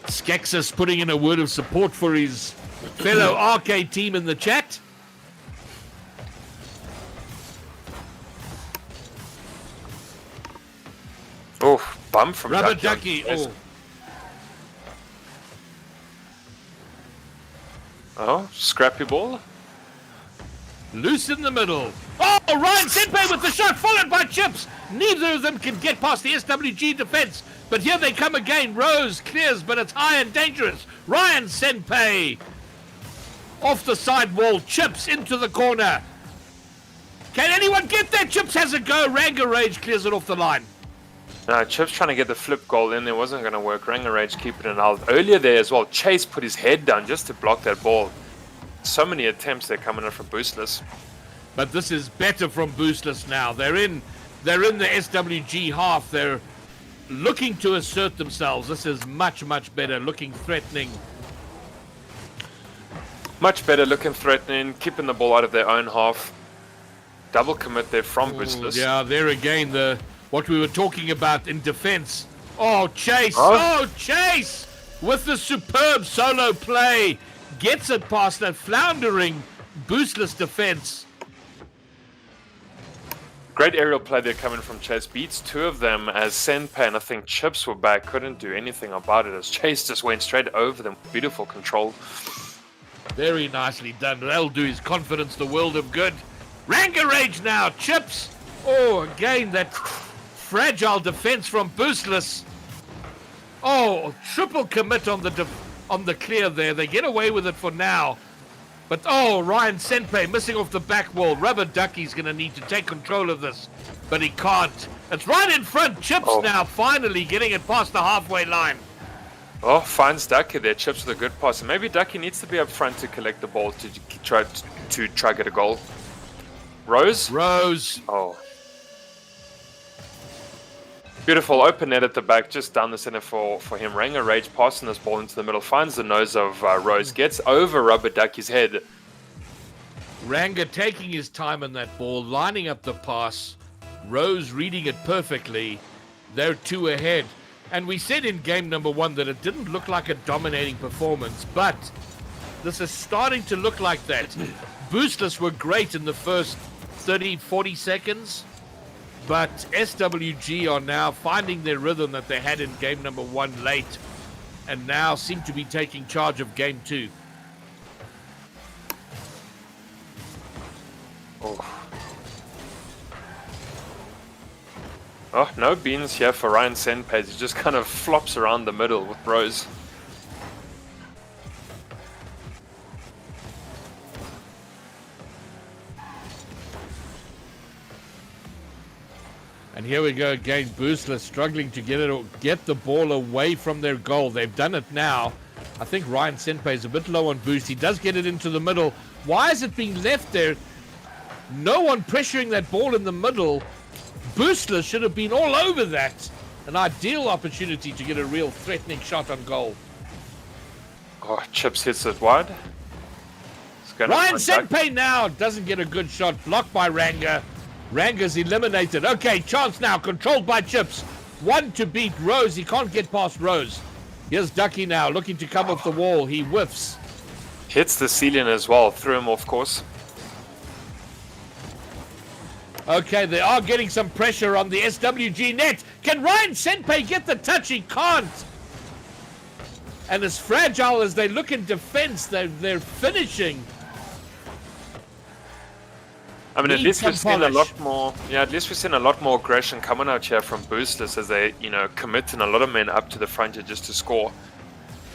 Skexus putting in a word of support for his fellow arcade team in the chat. Oh, bump from Rubber Ducky. Ducky. Oh, scrappy ball. Loose in the middle. Oh, Ryan Senpai with the shot, followed by Chips. Neither of them can get past the SWG defense. But here they come again. Rose clears, but it's high and dangerous. Ryan Senpai off the side wall. Chips into the corner. Can anyone get that? Chips has a go. Ranger Rage clears it off the line. No, Chips trying to get the flip goal in. It wasn't going to work. Ranger Rage keeping it out. Earlier there as well, Chase put his head down just to block that ball. So many attempts they're coming in from Boostless. But this is better from Boostless now. They're in the SWG half. They're looking to assert themselves. This is much, much better. Looking threatening. Much better, looking threatening, keeping the ball out of their own half. Double commit there from Boostless. Yeah, there again, what we were talking about in defense. Oh, Chase! Oh. Oh, Chase! With the superb solo play. Gets it past that floundering Boostless defense. Great aerial play there coming from Chase. Beats two of them as Senpai and I think Chips were back. Couldn't do anything about it as Chase just went straight over them. Beautiful control. Very nicely done. That'll do his confidence the world of good. Ranga Rage now. Chips. Oh, again, that fragile defense from Boostless. Oh, triple commit on the clear there. They get away with it for now. But, oh, Ryan Senpai missing off the back wall. Rubber Ducky's going to need to take control of this. But he can't. It's right in front. Chips now finally getting it past the halfway line. Oh, finds Ducky there. Chips with a good pass. And maybe Ducky needs to be up front to collect the ball to try get a goal. Rose? Rose. Oh. Beautiful open net at the back, just down the center for him. Ranga Rage passing this ball into the middle, finds the nose of Rose, gets over Rubber Ducky's head. Ranga taking his time on that ball, lining up the pass. Rose reading it perfectly. They're two ahead. And we said in game number one that it didn't look like a dominating performance, but this is starting to look like that. Boostless were great in the first 30, 40 seconds. But SWG are now finding their rhythm that they had in game number one late, and now seem to be taking charge of game two. Oh, no beans here for Ryan Senpai. He just kind of flops around the middle with Rose. And here we go again, Boostless struggling to get the ball away from their goal. They've done it now. I think Ryan Senpai is a bit low on boost. He does get it into the middle. Why is it being left there? No one pressuring that ball in the middle. Boostless should have been all over that. An ideal opportunity to get a real threatening shot on goal. Oh, Chips hits it wide. Ryan Senpai now doesn't get a good shot. Blocked by Ranga. Ranga's eliminated. Okay, chance now. Controlled by Chips. One to beat Rose. He can't get past Rose. Here's Ducky now, looking to come off the wall. He whiffs. Hits the ceiling as well. Threw him off course. Okay, they are getting some pressure on the SWG net. Can Ryan Senpai get the touch? He can't. And as fragile as they look in defense, they're finishing. I mean, at least we've seen a lot more. Yeah, at least we've seen a lot more aggression coming out here from Boostless as they, committing a lot of men up to the front here just to score,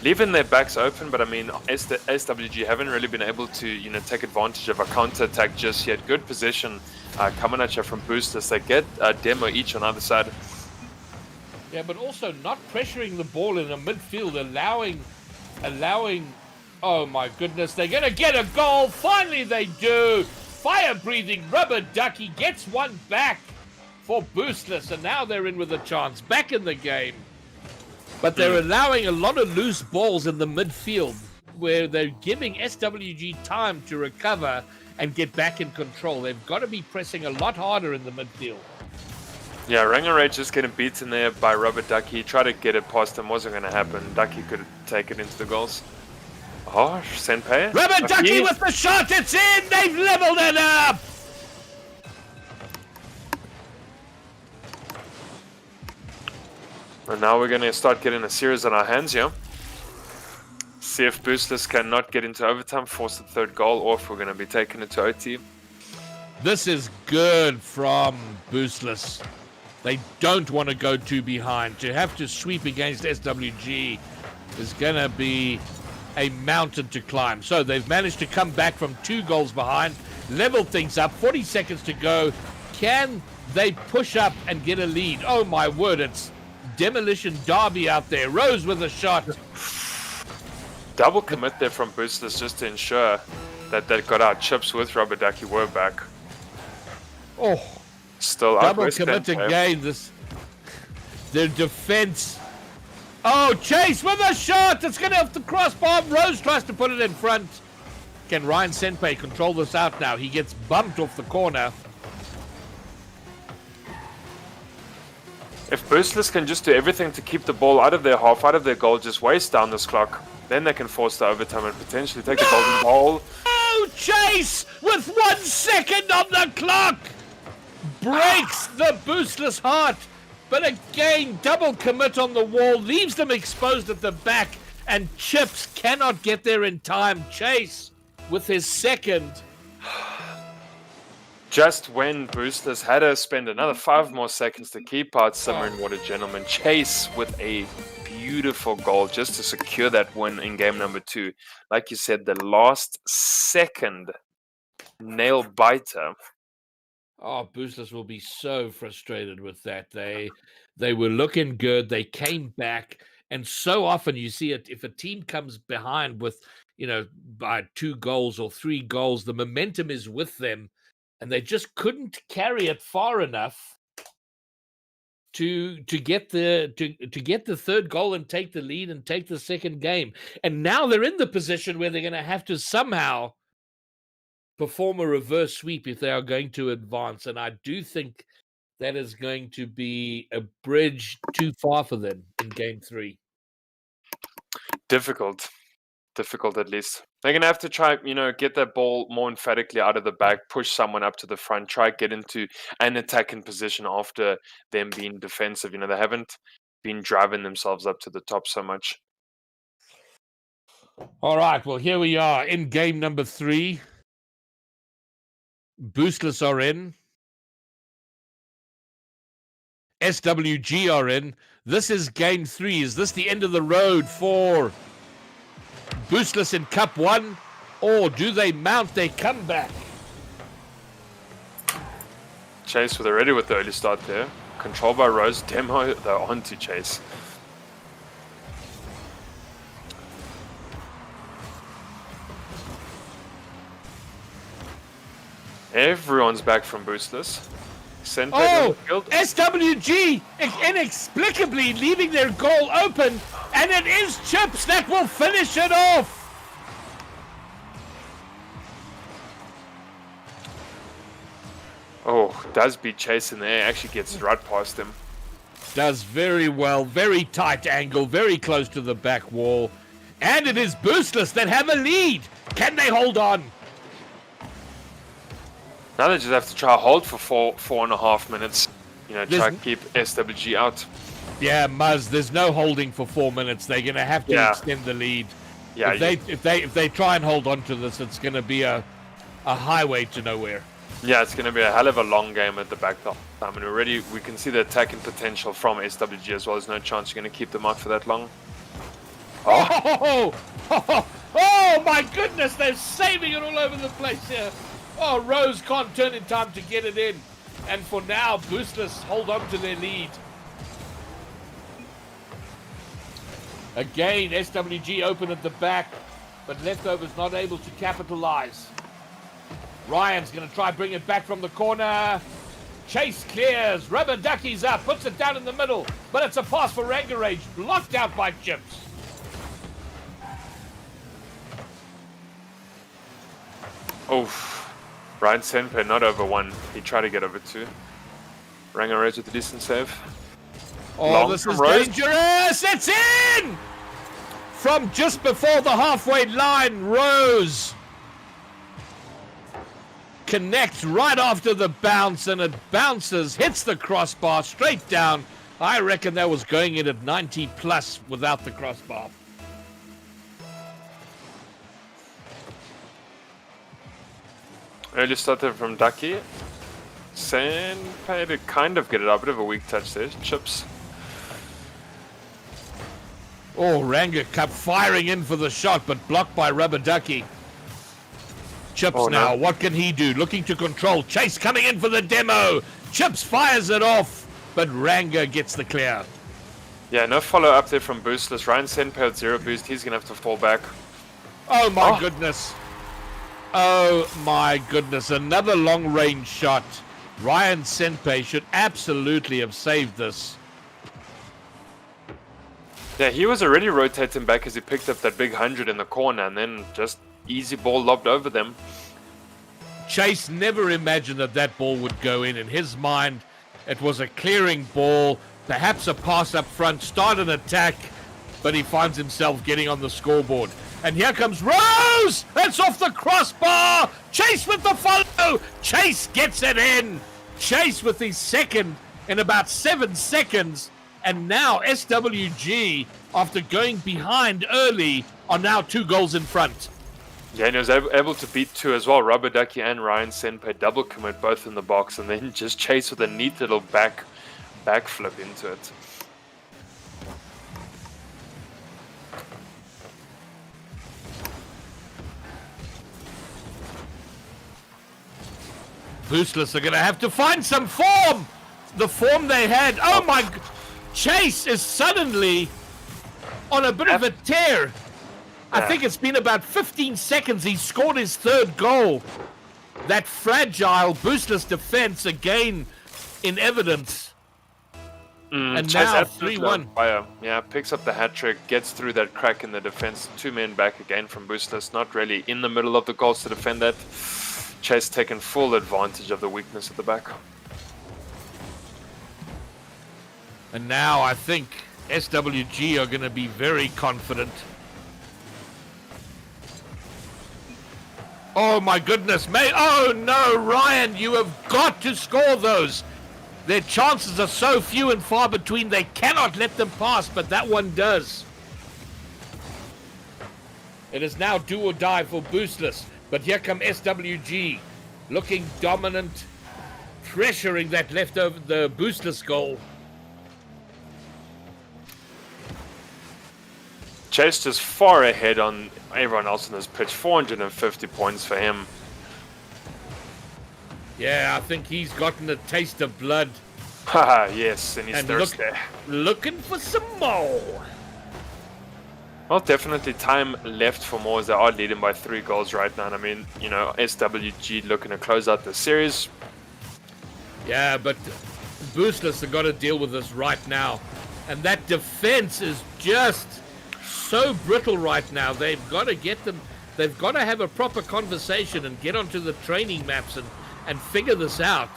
leaving their backs open. But I mean, SWG haven't really been able to, take advantage of a counter attack just yet. Good position coming out here from Boostless. They get a demo each on either side. Yeah, but also not pressuring the ball in the midfield, allowing. Oh my goodness, they're gonna get a goal. Finally, they do. Fire-breathing Rubber Ducky gets one back for Boostless, and now they're in with a chance. Back in the game. But they're allowing a lot of loose balls in the midfield, where they're giving SWG time to recover and get back in control. They've got to be pressing a lot harder in the midfield. Yeah, Ranga Rage just getting beaten there by Rubber Ducky. He tried to get it past him, wasn't going to happen. Ducky could take it into the goals. Oh, Senpai. Rubber Ducky with the shot, it's in! They've leveled it up! And now we're going to start getting a series on our hands here. See if Boostless cannot get into overtime, force the third goal, or if we're going to be taking it to OT. This is good from Boostless. They don't want to go too behind. To have to sweep against SWG is going to be a mountain to climb. So they've managed to come back from 2 goals behind, level things up, 40 seconds to go. Can they push up and get a lead? Oh my word, it's Demolition Derby out there. Rose with a shot. Double commit there from Boostless just to ensure that they got our Chips with Rubber Ducky were back. Oh, still double commit again. Their defense. Oh, Chase with a shot. It's going to have the crossbar. Rose tries to put it in front. Can Ryan Senpei control this out now? He gets bumped off the corner. If Boostless can just do everything to keep the ball out of their half, out of their goal, just waste down this clock, then they can force the overtime and potentially take the golden goal. Oh, Chase with 1 second on the clock breaks the Boostless heart. But again, double commit on the wall, leaves them exposed at the back, and Chips cannot get there in time. Chase with his second. Just when Boostless had to spend another 5 more seconds to keep out Submarine Water Gentlemen, Chase with a beautiful goal just to secure that win in game number 2. Like you said, the last second nail biter. Oh, Boostless will be so frustrated with that. They were looking good. They came back, and so often you see it. If a team comes behind with, by 2 goals or 3 goals, the momentum is with them, and they just couldn't carry it far enough to get the third goal and take the lead and take the second game. And now they're in the position where they're going to have to somehow perform a reverse sweep if they are going to advance. And I do think that is going to be a bridge too far for them in game 3. Difficult at least. They're going to have to try, get that ball more emphatically out of the back, push someone up to the front, try get into an attacking position after them being defensive. They haven't been driving themselves up to the top so much. All right, well, here we are in game number 3. Boostless are in. SWG are in. This is game 3. Is this the end of the road for Boostless in Cup 1? Or do they mount their comeback? Chase already with the early start there. Controlled by Rose. Demo, they're on to Chase. Everyone's back from Boostless. SWG inexplicably leaving their goal open, and it is Chips that will finish it off. Oh, does beat Chase in there. Actually gets right past him. Does very well. Very tight angle. Very close to the back wall. And it is Boostless that have a lead. Can they hold on? Now they just have to try hold for 4.5 minutes. Try to keep SWG out. Yeah, Muzz, there's no holding for 4 minutes. They're going to have to extend the lead. Yeah, if they try and hold on to this, it's going to be a highway to nowhere. Yeah, it's going to be a hell of a long game at the back the whole time. And already we can see the attacking potential from SWG as well. There's no chance you're going to keep them out for that long. Oh my goodness, they're saving it all over the place here. Oh, Rose can't turn in time to get it in. And for now, Boostless hold on to their lead. Again, SWG open at the back, but Leftovers not able to capitalize. Ryan's going to try bring it back from the corner. Chase clears. Rubber Ducky's up, puts it down in the middle, but it's a pass for Rangarage, blocked out by Chips. Oh. Ryan Senpei not over 1. He tried to get over 2. Rangarage with the decent save. Oh, long this is Rose. Dangerous! It's in! From just before the halfway line, Rose connects right after the bounce, and it bounces, hits the crossbar straight down. I reckon that was going in at 90 plus without the crossbar. Early starter from Ducky. Senpei to kind of get it up. Bit of a weak touch there. Chips. Oh, Ranga Cup firing in for the shot, but blocked by Rubber Ducky. Chips now, what can he do? Looking to control. Chase coming in for the demo. Chips fires it off, but Ranga gets the clear. Yeah, no follow up there from Boostless. Ryan Senpei with 0 boost. He's going to have to fall back. Oh my goodness. Oh my goodness, another long range shot. Ryan Senpei should absolutely have saved this. Yeah, he was already rotating back as he picked up that big 100 in the corner and then just easy ball lobbed over them. Chase never imagined that that ball would go in. In his mind, it was a clearing ball, perhaps a pass up front, start an attack, but he finds himself getting on the scoreboard. And here comes Rose! That's off the crossbar! Chase with the follow! Chase gets it in! Chase with his second in about 7 seconds. And now SWG, after going behind early, are now 2 goals in front. Yeah, and he was able to beat 2 as well. Rubber Ducky and Ryan Senpai double commit both in the box, and then just Chase with a neat little backflip into it. Boostless are going to have to find some form. The form they had. Oh my! Chase is suddenly on a bit of a tear. I think it's been about 15 seconds. He scored his 3rd goal. That fragile, boostless defense again in evidence. And Chase now absolutely 3-1. on fire. Yeah, picks up the hat trick, gets through that crack in the defense. 2 men back again from Boostless, not really in the middle of the goals to defend that. Chase taking full advantage of the weakness at the back. And now I think SWG are going to be very confident. Oh my goodness, mate. Oh no, Ryan, you have got to score those. Their chances are so few and far between, they cannot let them pass, but that one does. It is now do or die for Boostless, but here come SWG, looking dominant, pressuring that leftover, the Boostless goal. Chase just far ahead on everyone else in this pitch. 450 points for him. Yeah, I think he's gotten a taste of blood. Haha, yes, and he's And thirsty. looking for some more. Well, definitely time left for more as they are leading by 3 goals right now. And I mean, you know, SWG looking to close out the series. Yeah, but Boostless have got to deal with this right now. And that defense is just so brittle right now. They've got to get them, they've got to have a proper conversation and get onto the training maps and figure this out.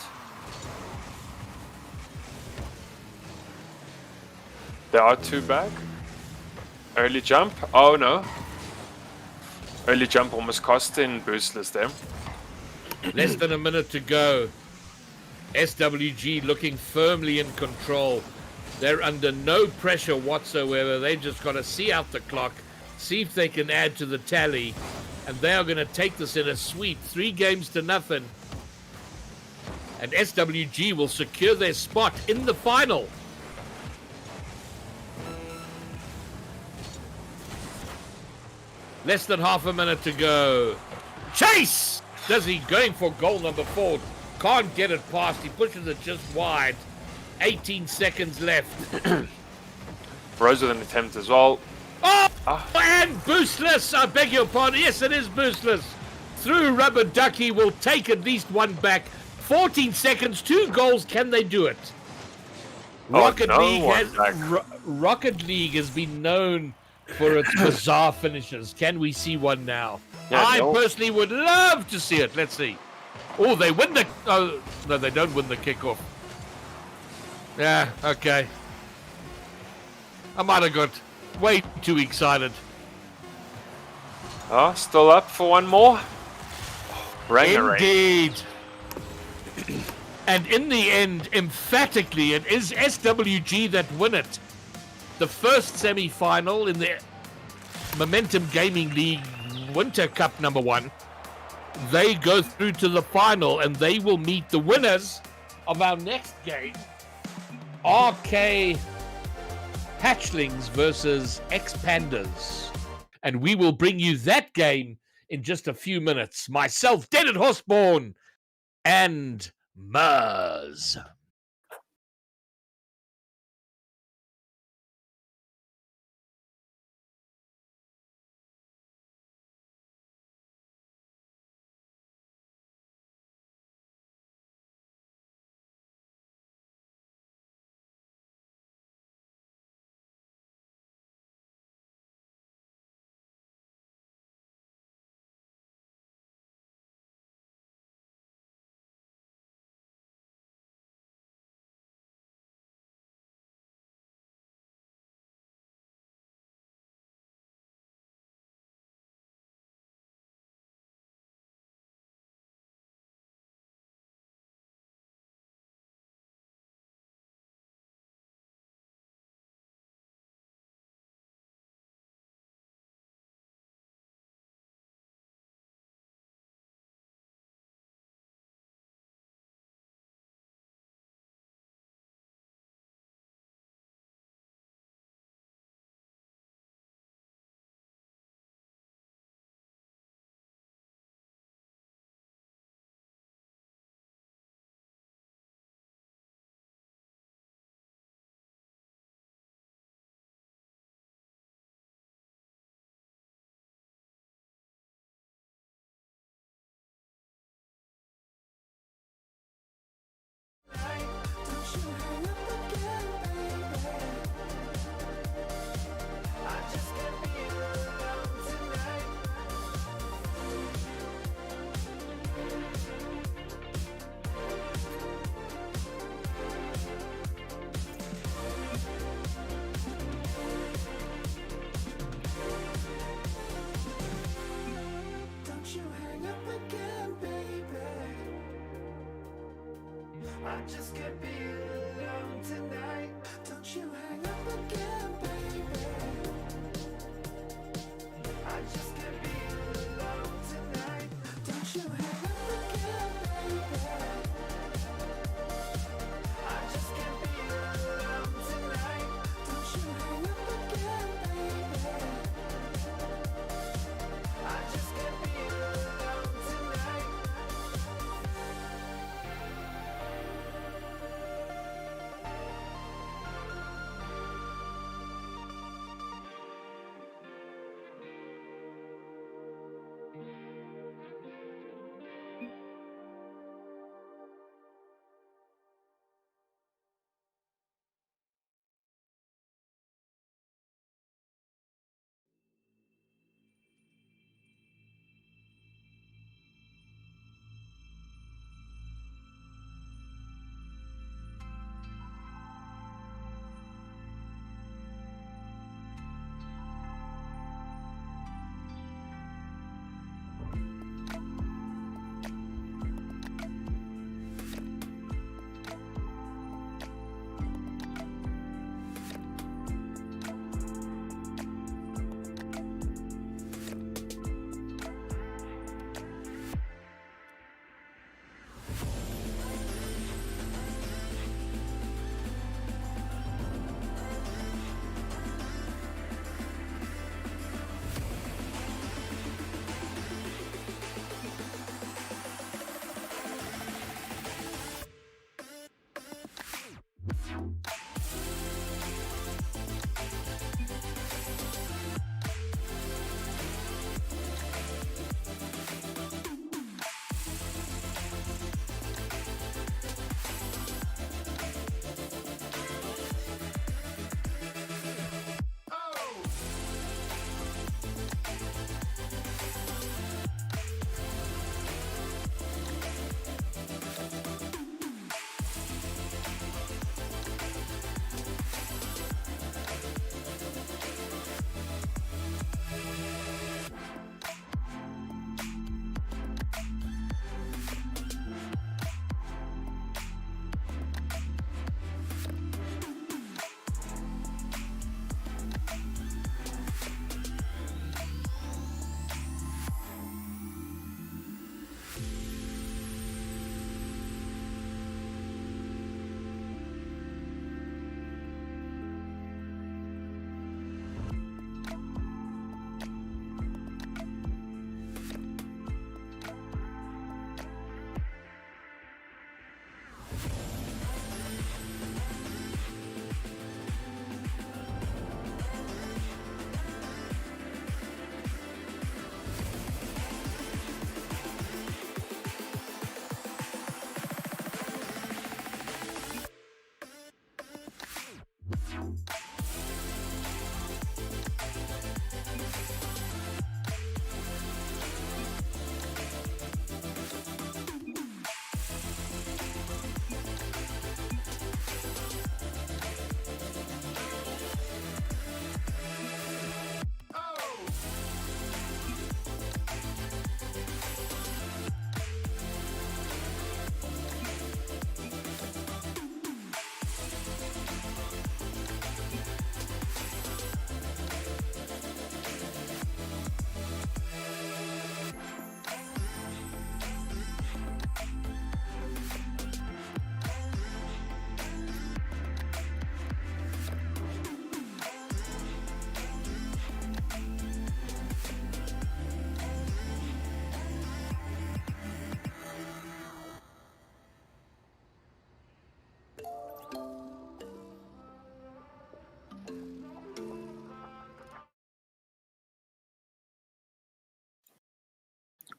There are 2 back. Early jump. Oh no. Early jump almost costing Boostless there. Less than a minute to go. SWG looking firmly in control. They're under no pressure whatsoever. They just got to see out the clock, see if they can add to the tally, and they are going to take this in a sweep, 3-0. And SWG will secure their spot in the final. Less than half a minute to go. Chase! Does he going for goal number 4? Can't get it past. He pushes it just wide. 18 seconds left. Rose with an attempt as well. Oh! And Boostless! I beg your pardon. Yes, it is Boostless. Through Rubber Ducky will take at least 1 back. 14 seconds, 2 goals. Can they do it? Rocket League has been known for its bizarre finishes. Can we see one now? Yeah, I no. personally would love to see it. Let's see. Oh, they win the... Oh, no, they don't win the kickoff. Yeah, okay. I might have got way too excited. Oh, still up for 1 more. Rangarang. Indeed. And in the end, emphatically, it is SWG that win it. The first semi-final in the Momentum Gaming League Winter Cup number 1. They go through to the final, and they will meet the winners of our next game. RK Hatchlings versus X-Pandas. And we will bring you that game in just a few minutes. Myself, Dead at Horseborn, and Mars. I just can't be alone tonight. Don't you hang up again, baby. I just can't be alone tonight. Don't you hang up again, baby. I just can't be alone tonight. Don't you hang up again, baby. I just can't be alone tonight.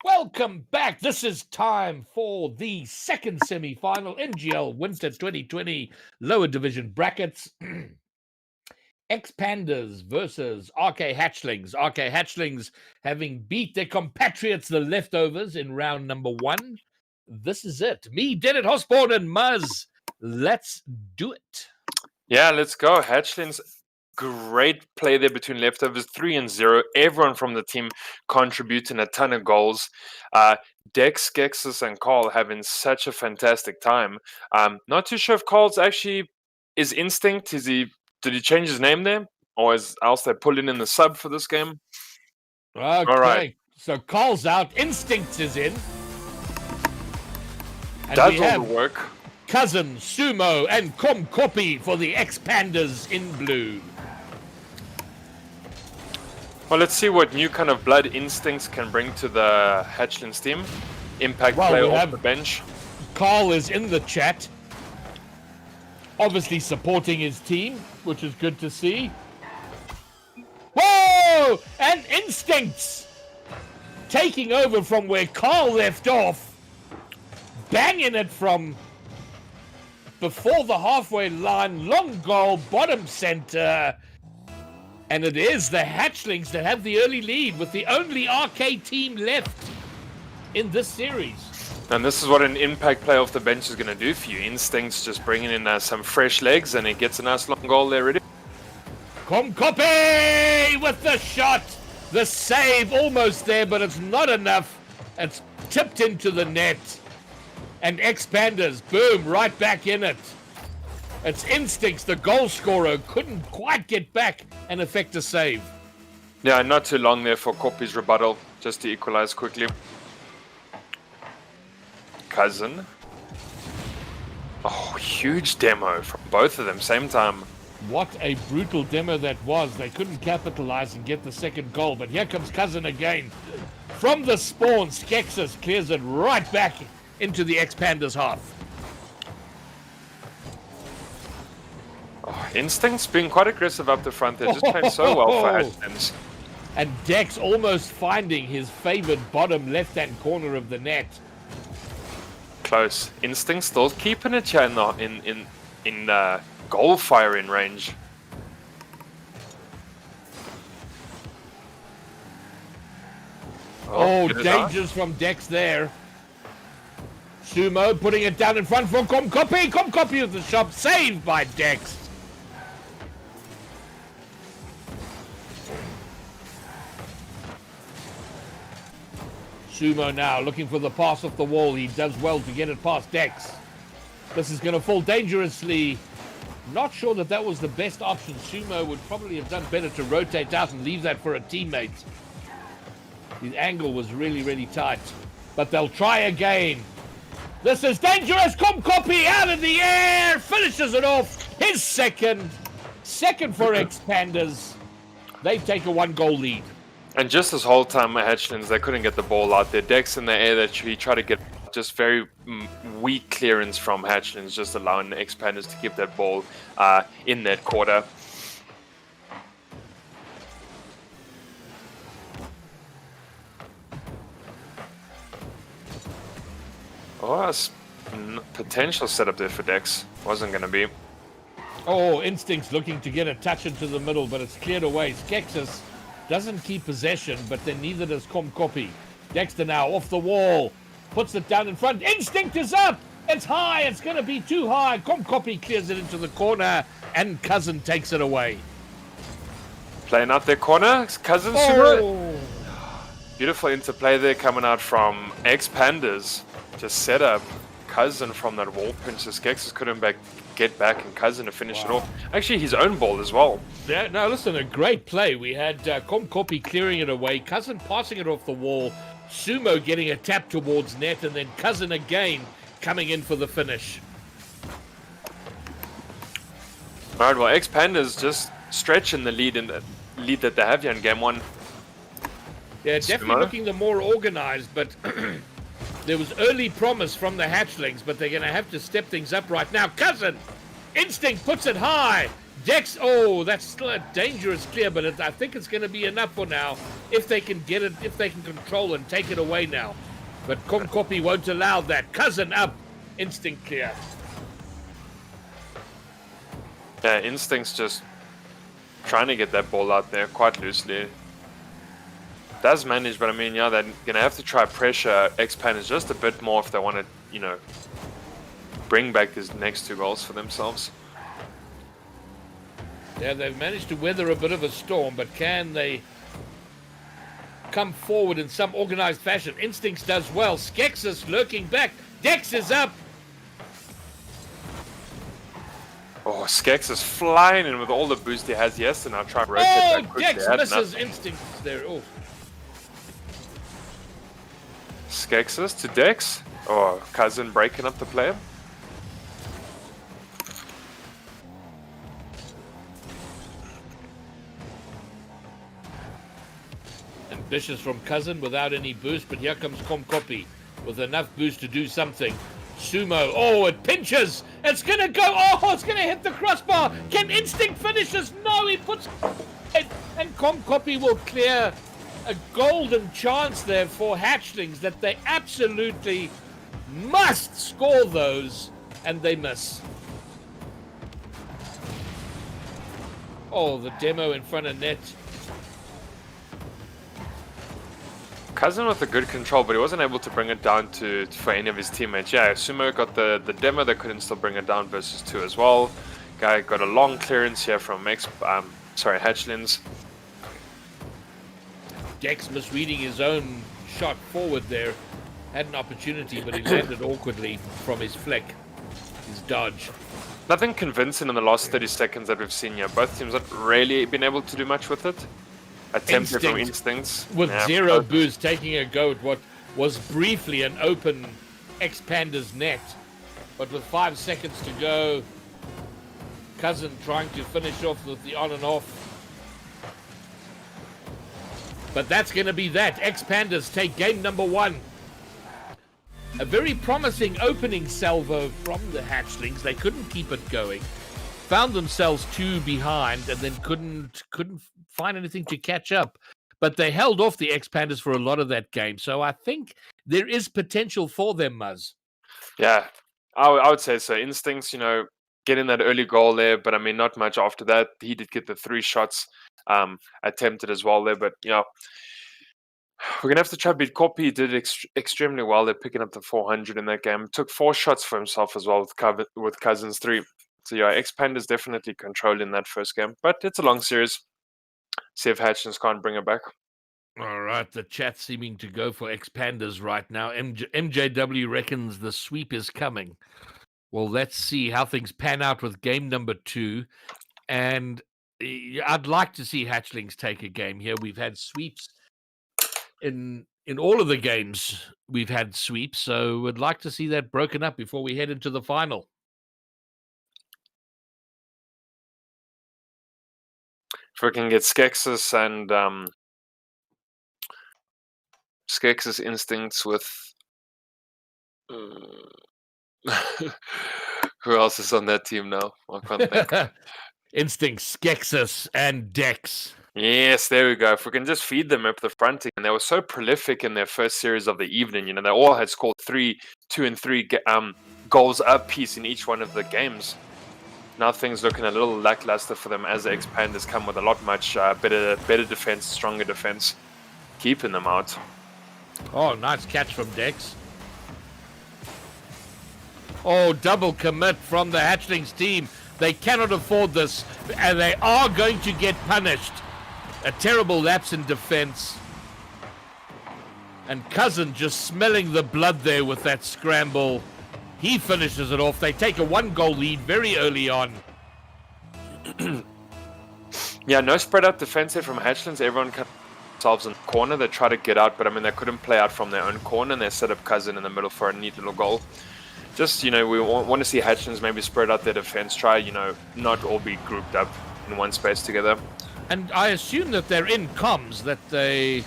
Welcome back. This is time for the second semi-final NGL Winter 2020 lower division brackets. X-Pandas versus RK Hatchlings. RK Hatchlings having beat their compatriots, the Leftovers, in round number 1. This is it. Me, Dennet Hosborn, and Muzz. Let's do it. Yeah, let's go. Hatchlings great play there between leftovers, 3-0. Everyone from the team contributing a ton of goals. Dex, Skexus, and Carl having such a fantastic time. Not too sure if Carl's actually is Instinct. Did he change his name there? Or else they pulled in the sub for this game? Okay. right. So Carl's out. Instinct is in. And Does we all the have work. Cousin, Sumo, and Komkopi for the X-Pandas in blue. Well, let's see what new kind of blood instincts can bring to the Hatchlings team. Impact Well, player we off have- the bench. Carl is in the chat, obviously supporting his team, which is good to see. Whoa! And Instincts taking over from where Carl left off, banging it from before the halfway line, long goal, bottom center. And it is the Hatchlings that have the early lead with the only RK team left in this series. And this is what an impact play off the bench is going to do for you. Instincts just bringing in some fresh legs, and he gets a nice long goal there ready. Komkopi with the shot. The save almost there, but it's not enough. It's tipped into the net. And X-Pandas, boom, right back in it. It's Instincts, the goal scorer, couldn't quite get back and effect a save. Yeah, not too long there for Kopi's rebuttal, just to equalize quickly. Cousin. Oh, huge demo from both of them, same time. What a brutal demo that was. They couldn't capitalize and get the second goal, but here comes Cousin again. From the spawn, Skexus clears it right back into the X-Pandas half. Oh, Instinct's being quite aggressive up the front there, just playing so well for Hatchlings. And Dex almost finding his favored bottom left-hand corner of the net. Close. Instinct still keeping it here in goal firing range. Oh, get it out. dangers from Dex there. Sumo putting it down in front for Komkopi. Komkopi with the shot, saved by Dex. Sumo now looking for the pass off the wall. He does well to get it past Dex. This is going to fall dangerously. Not sure that that was the best option. Sumo would probably have done better to rotate out and leave that for a teammate. His angle was really, really tight. But they'll try again. This is dangerous. Komkopi out in the air. Finishes it off. His second. Second for X-Pandas. They take a 1-goal lead. And just this whole time, Hatchlings, they couldn't get the ball out there. Dex in the air that he tried to get just very weak clearance from Hatchlings, just allowing the X-Pandas to keep that ball in that quarter. Oh, that's potential setup there for Dex. Wasn't going to be. Oh, Instinct's looking to get a touch into the middle, but it's cleared away. Skexus doesn't keep possession, but then neither does Komkopi. Dexter now off the wall. Puts it down in front. Instinct is up. It's high. It's going to be too high. Komkopi clears it into the corner, and Cousin takes it away. Playing out their corner. Cousin Sumo. Oh, Beautiful interplay there coming out from X-Pandas. Just set up Cousin from that wall pinch. Skexus couldn't get back, and Cousin to finish it off. Actually, his own ball as well. yeah, no, listen, a great play. We had Komkopi clearing it away, Cousin passing it off the wall, Sumo getting a tap towards net, and then Cousin again coming in for the finish. All right, well, X-Pandas just stretching the lead that they have here in game one. Yeah, definitely Sumo. looking the more organized, but there was early promise from the Hatchlings, but they're going to have to step things up right now. Cousin! Instinct puts it high! Dex, oh, that's still a dangerous clear, but I think it's going to be enough for now if they can get it, if they can control and take it away now. But Komkopi won't allow that. Cousin up! Instinct clear. Yeah, Instinct's just trying to get that ball out there quite loosely. Does manage, but I mean, yeah, they're going to have to try pressure X-Pandas just a bit more if they want to, bring back these next 2 goals for themselves. Yeah, they've managed to weather a bit of a storm, but can they come forward in some organized fashion? Instincts does well. Skexus lurking back. Dex is up. Oh, Skex is flying in with all the boost he has. Yes, and I'll try and rotate Oh, back quickly. Dex Had misses nothing. Instincts there. Oh, Skexus to Dex. Oh, Cousin breaking up the player. ambitious from Cousin without any boost, but here comes Komkopi with enough boost to do something. Sumo, oh, it pinches. It's going to go. Oh, it's going to hit the crossbar. Can Instinct finish this? No, he puts it. And Komkopi will clear a golden chance there for Hatchlings that they absolutely must score those, and they miss. Oh, the demo in front of net. Cousin with a good control, but he wasn't able to bring it down for any of his teammates. Yeah, Sumo got the demo, they couldn't still bring it down versus 2 as well. Guy got a long clearance here from Hatchlings. Dex misreading his own shot forward there. Had an opportunity, but he landed awkwardly from his flick, his dodge. Nothing convincing in the last 30 seconds that we've seen here. Both teams not really been able to do much with it. Attempted from Instincts. With Yeah, zero both- boost, taking a go at what was briefly an open X-Panda's net. But with 5 seconds to go, Cousin trying to finish off with the on and off. But that's going to be that. X-Pandas take game number 1. A very promising opening salvo from the Hatchlings. They couldn't keep it going. Found themselves 2 behind and then couldn't find anything to catch up. But they held off the X-Pandas for a lot of that game. So I think there is potential for them, Muzz. Yeah, I would say so. Instincts, getting that early goal there, but I mean, not much after that. He did get the 3 shots attempted as well there, but we're gonna have to try to beat Kopi. He did extremely well. They're picking up the 400 in that game. Took 4 shots for himself as well with Cousins 3. So yeah, X-Panda's definitely controlling that first game, but it's a long series. See if Hatchins can't bring it back. All right, the chat seeming to go for X-Pandas right now. MJW reckons the sweep is coming. Well, let's see how things pan out with game number 2. And I'd like to see Hatchlings take a game here. We've had sweeps in all of the games. We've had sweeps, so we'd like to see that broken up before we head into the final. If we can get Skexus and Skexus Instincts with who else is on that team now? I can't think. Instinct, Skexus, and Dex. Yes, there we go. If we can just feed them up the front, and they were so prolific in their first series of the evening. They all had scored 2 and 3 goals apiece in each one of the games. Now things looking a little lackluster for them as the X-Pandas come with a lot much better defense, stronger defense, keeping them out. Oh, nice catch from Dex. Oh, double commit from the Hatchlings team. They cannot afford this, and they are going to get punished. A terrible lapse in defense. And Cousin just smelling the blood there with that scramble. He finishes it off. They take a 1-goal lead very early on. Yeah, no spread out defense here from Hatchlings. Everyone cut themselves in the corner. They try to get out, but I mean, they couldn't play out from their own corner, and they set up Cousin in the middle for a neat little goal. Just, we want to see Hatchlings maybe spread out their defense, try, not all be grouped up in one space together. And I assume that they're in comms, that they...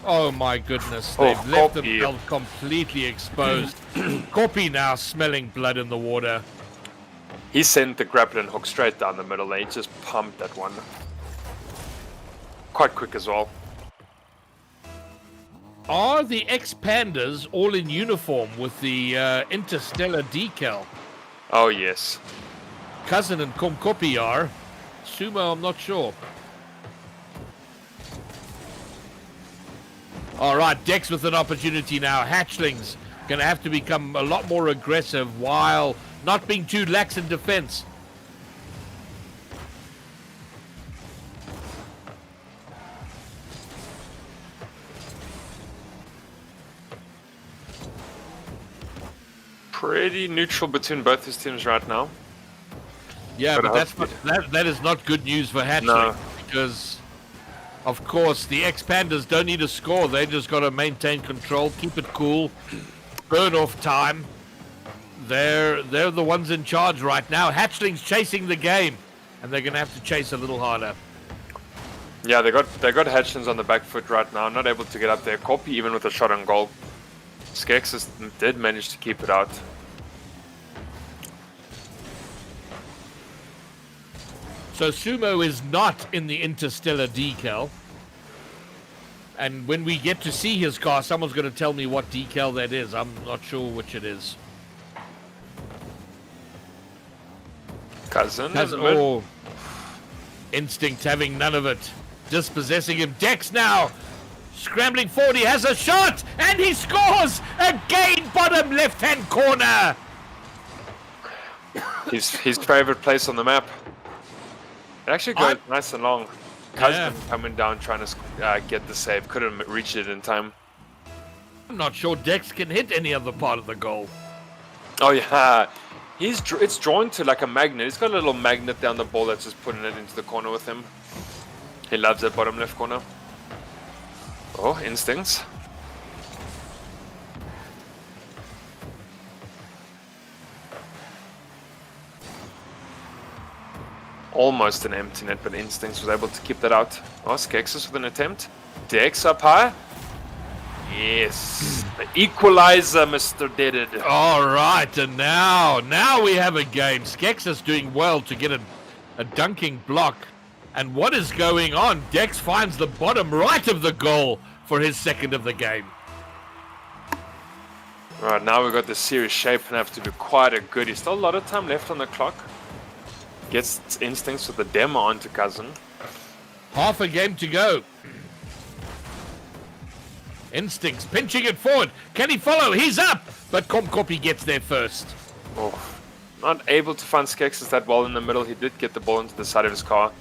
Oh my goodness, Oh, they've left Kopi. themselves completely exposed. Kopi now smelling blood in the water. He sent the grappling hook straight down the middle, and he just pumped that one. Quite quick as well. Are the X-Pandas all in uniform with the Interstellar decal? Oh, yes. Cousin and Komkopi are. Sumo, I'm not sure. All right, Dex with an opportunity now. Hatchlings going to have to become a lot more aggressive while not being too lax in defense. pretty neutral between both his teams right now. Yeah, But but I that's hope- not, that is not good news for Hatchling. No. Because, of course, the Expanders don't need to score. They just got to maintain control, keep it cool, burn off time. They're the ones in charge right now. Hatchling's chasing the game, and they're going to have to chase a little harder. Yeah, they got Hatchlings on the back foot right now, not able to get up there. Copy even with a shot on goal. Skeksis did manage to keep it out. So Sumo is not in the Interstellar decal. And when we get to see his car, someone's going to tell me what decal that is. I'm not sure which it is. Cousin Has in mid. all Instinct having none of it. Dispossessing him. Dex now scrambling forward. He has a shot and he scores again. Bottom left hand corner. His favorite place on the map. It actually goes I'm- nice and long. Cousin Yeah. coming down trying to get the save. Couldn't reach it in time. I'm not sure Dex can hit any other part of the goal. Oh yeah, it's drawn to like a magnet. He's got a little magnet down the ball that's just putting it into the corner with him. He loves that bottom left corner. Oh, instincts. Almost an empty net, but Instincts was able to keep that out. Oh, Skeksis with an attempt. Dex up high. Yes. The equalizer, Mr. Deaded. All right, and now we have a game. Skeksis doing well to get a dunking block. And what is going on? Dex finds the bottom right of the goal for his second of the game. Alright, now we've got the series shaping up to be quite a goodie. Still a lot of time left on the clock. Gets its Instincts with the demo onto Cousin. Half a game to go. Instincts pinching it forward. Can he follow? He's up! But Komkopi gets there first. Oh, not able to find Skeksis that well in the middle. He did get the ball into the side of his car.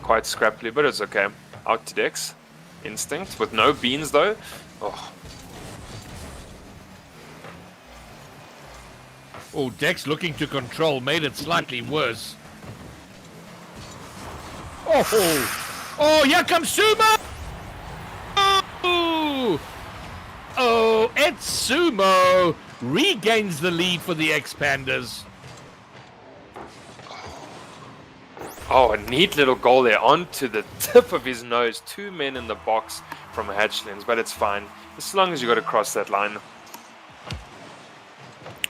Quite scrappily, but it's okay. Out to Dex. Instinct with no beans though. Oh, Oh, Dex looking to control made it slightly worse. Oh, here comes Sumo! Oh, it's Sumo regains the lead for the Expanders. oh, a neat little goal there onto the tip of his nose. 2 men in the box from Hatchlings, but it's fine. As long as you got to cross that line.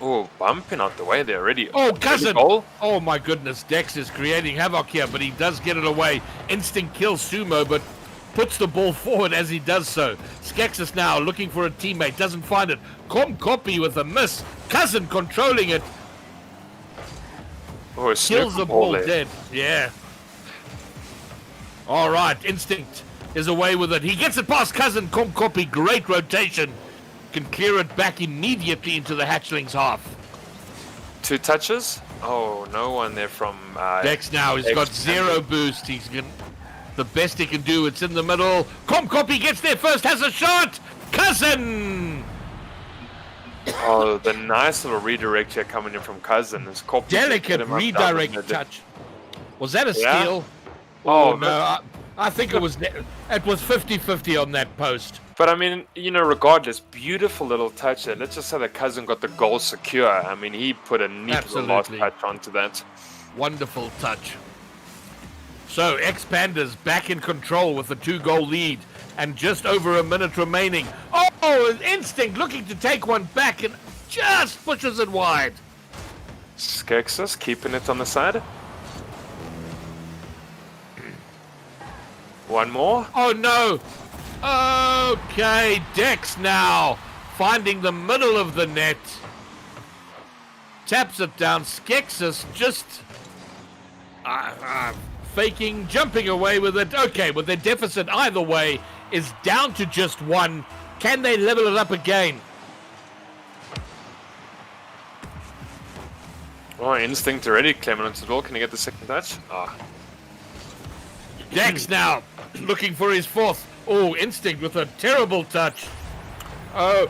Oh, bumping out the way there already. Oh, Cousin! Goal. Oh my goodness, Dex is creating havoc here, but he does get it away. Instinct kills Sumo, but puts the ball forward as he does so. Skeksis now looking for a teammate, doesn't find it. Komkopi with a miss. Cousin controlling it, Oh, a kills snooker the ball there. dead. Yeah. All right, Instinct is away with it. He gets it past Cousin. Komkopi, great rotation. Can clear it back immediately into the Hatchlings half. 2 touches. Oh, no one there from Dex now, he's got Dex. 0 boost. He's going the best he can do. It's in the middle. Komkopi gets there first, has a shot. Cousin! Oh, the nice little redirect here coming in from Cousin. His copy Delicate redirect touch. Was that a Yeah. steal? Oh, no. I think it was 50-50 on that post. But I mean, you know, regardless, beautiful little touch there. Let's just say that Cousin got the goal secure. I mean, he put a neat little last Absolutely. touch onto that. Wonderful touch. So, Expanders back in control with a 2-goal lead and just over a minute remaining. Oh, Instinct looking to take one back and just pushes it wide. Skeksis keeping it on the side. One more. Oh no! Okay, Dex now finding the middle of the net. Taps it down. Skeksis just faking, jumping away with it. Okay, with their deficit either way is down to just 1. Can they level it up again? Oh, Instinct already claiming onto the ball. Can he get the second touch? Ah, Dex now looking for his 4th. Oh, Instinct with a terrible touch. Oh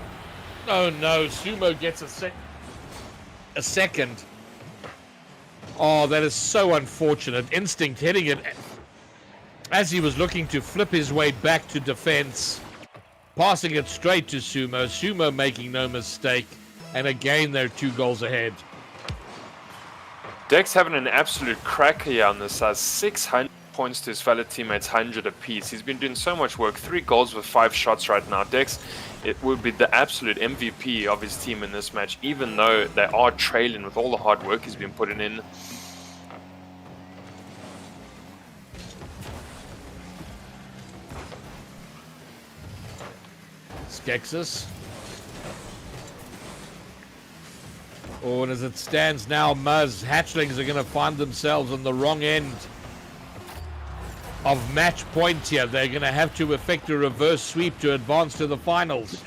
no, Sumo gets a a second. Oh, that is so unfortunate. Instinct hitting it as he was looking to flip his way back to defense, passing it straight to Sumo. Sumo making no mistake, and again they're 2 goals ahead. Dex having an absolute cracker here on this side. 600 points to his fellow teammates, 100 apiece. He's been doing so much work. 3 goals with 5 shots right now. Dex, it will be the absolute MVP of his team in this match, even though they are trailing with all the hard work he's been putting in. Skeksis. Oh, and as it stands now, Muzz, Hatchlings are going to find themselves on the wrong end of match point here. They're going to have to effect a reverse sweep to advance to the finals.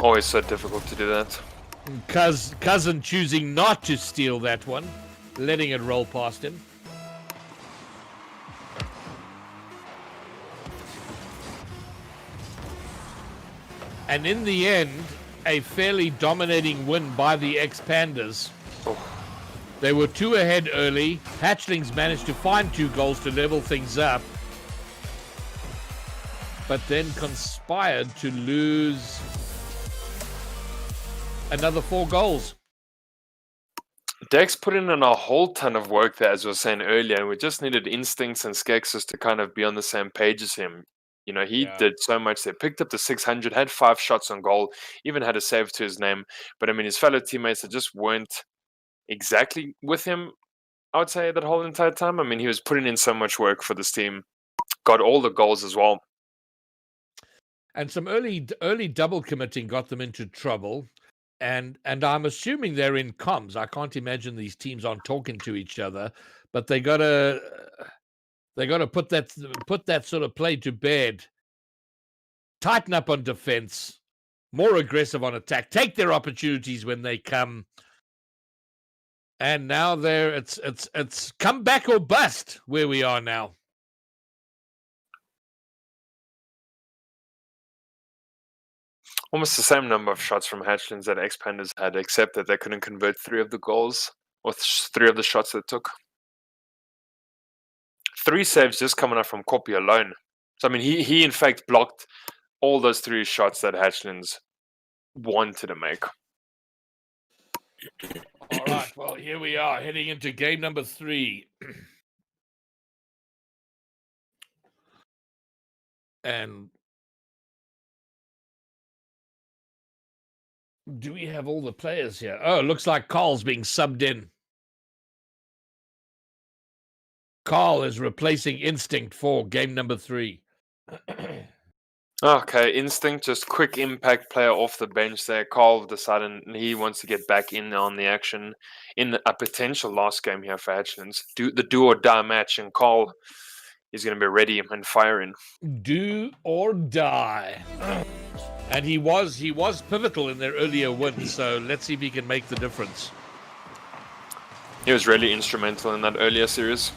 Always so difficult to do that. Cousin choosing not to steal that one, letting it roll past him. And in the end, a fairly dominating win by the X-Pandas. They were 2 ahead early. Hatchlings managed to find 2 goals to level things up, but then conspired to lose another 4 goals. Dex put in a whole ton of work there, as I was saying earlier, and we just needed Instincts and Skeksis to kind of be on the same page as him. You know, he did so much there. Picked up the 600, had 5 shots on goal, even had a save to his name. But I mean, his fellow teammates that just weren't exactly with him, I would say, that whole entire time. I mean, he was putting in so much work for this team. Got all the goals as well. And some early double committing got them into trouble. And I'm assuming they're in comms. I can't imagine these teams aren't talking to each other, but they gotta put that sort of play to bed. Tighten up on defense, more aggressive on attack, take their opportunities when they come. And now it's come back or bust where we are now. Almost the same number of shots from Hatchlings that X-Pandas had, except that they couldn't convert 3 of the goals, or 3 of the shots they took. 3 saves just coming up from Kopi alone. So, I mean, he in fact blocked all those 3 shots that Hatchlings wanted to make. All right, well, here we are, heading into game number 3. And do we have all the players here? Oh, it looks like Carl's being subbed in. Carl is replacing Instinct for game number 3. Okay, Instinct, just quick impact player off the bench there. Carl decided he wants to get back in on the action in a potential last game here for Hatchlings. The do or die match, and Carl is going to be ready and firing. Do or die. And he was pivotal in their earlier win, so let's see if he can make the difference. He was really instrumental in that earlier series.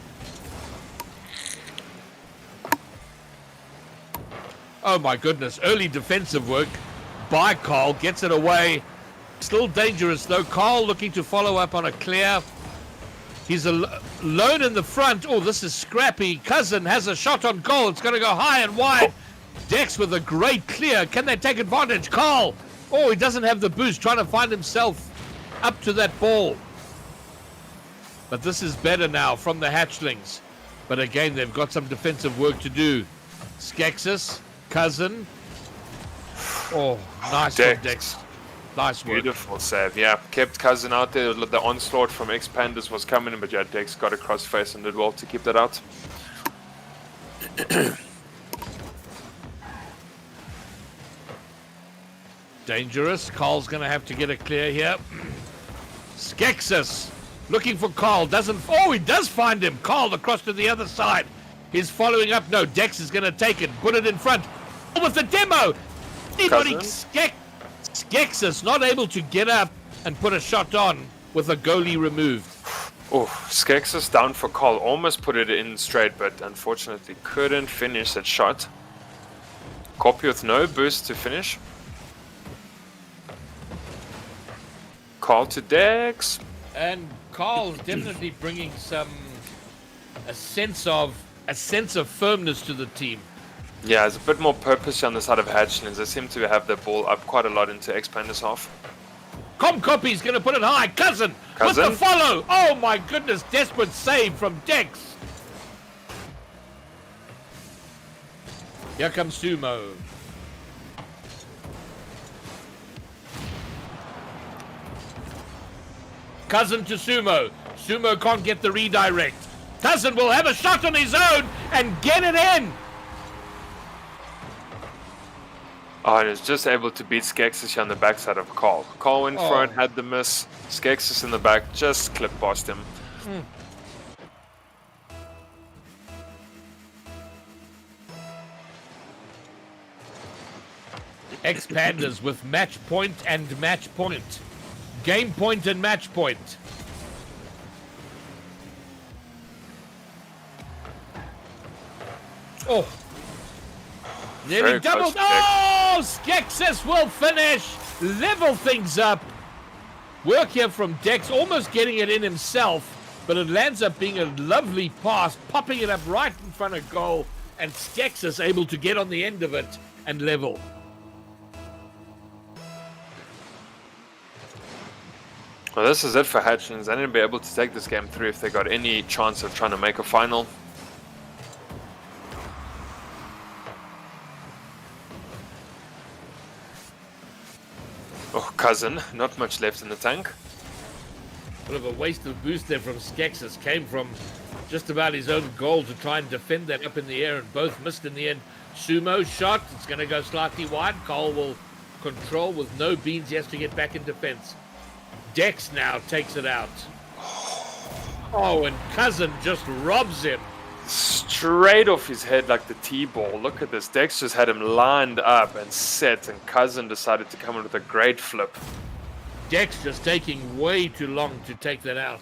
Oh my goodness, early defensive work by Carl, gets it away. Still dangerous though. Carl looking to follow up on a clear. He's alone in the front. Oh, this is scrappy. Cousin has a shot on goal. It's going to go high and wide. Dex with a great clear. Can they take advantage? Carl. Oh, he doesn't have the boost. Trying to find himself up to that ball. But this is better now from the Hatchlings. But again, they've got some defensive work to do. Skeksis, Cousin. Oh, nice from Dex. Nice work. Beautiful save, yeah. Kept Cousin out there. The onslaught from X-Pandas was coming, but yeah, Dex got a crossface and did well to keep that out. Dangerous. Carl's going to have to get a clear here. Skeksis looking for Carl. Doesn't. Oh, he does find him. Carl across to the other side. He's following up. No, Dex is going to take it. Put it in front. Oh, with the demo. Anybody. Skeksis not able to get up and put a shot on with a goalie removed. Oh, Skeksis down for Carl. Almost put it in straight, but unfortunately couldn't finish that shot. Kopi with no boost to finish. Call to Dex. And Carl's definitely bringing a sense of firmness to the team. Yeah, there's a bit more purpose on the side of Hatchlings. They seem to have the ball up quite a lot into Expanders half. Comcopy's going to put it high. Cousin with the Cousin? follow. Oh my goodness, desperate save from Dex. Here comes Sumo. Cousin to Sumo. Sumo can't get the redirect. Cousin will have a shot on his own and get it in. Oh, and is just able to beat Skexis here on the backside of Carl. Carl went for it, Oh. had the miss. Skexis in the back, just clipped past him. Expander's with match point and match point. Game point and match point. Oh. Nearly Very close doubled. to Dex. Oh! Skexis will finish. Level things up. Work here from Dex, almost getting it in himself, but it lands up being a lovely pass, popping it up right in front of goal, and Skexis able to get on the end of it and level. Well, this is it for Hatchlings. They need to be able to take this game through if they got any chance of trying to make a final. Oh, Cousin, not much left in the tank. Bit of a waste of boost there from Skexis. Came from just about his own goal to try and defend that up in the air, and both missed in the end. Sumo shot. It's going to go slightly wide. Cole will control with no beans. He has to get back in defense. Dex now takes it out. Oh, and Cousin just robs him. Straight off his head like the T-ball. Look at this. Dex just had him lined up and set, and Cousin decided to come in with a great flip. Dex just taking way too long to take that out.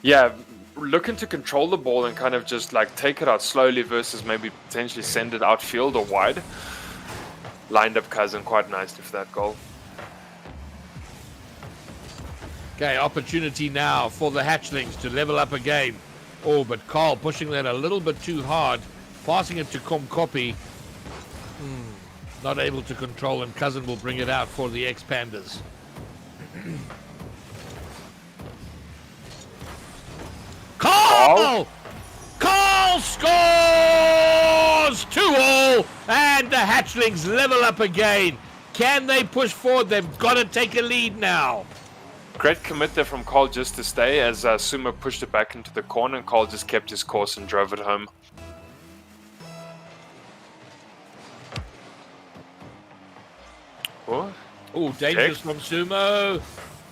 Yeah, looking to control the ball and kind of just like take it out slowly versus maybe potentially send it outfield or wide. Lined up Cousin quite nicely for that goal. Okay, opportunity now for the Hatchlings to level up again. Oh, but Carl pushing that a little bit too hard. Passing it to Comcopy. Not able to control, and Cousin will bring it out for the Expanders. Carl! Carl scores! 2-2, and the Hatchlings level up again. Can they push forward? They've got to take a lead now. Great commit there from Carl just to stay as Sumo pushed it back into the corner, and Carl just kept his course and drove it home. Oh, Oh, dangerous from Sumo.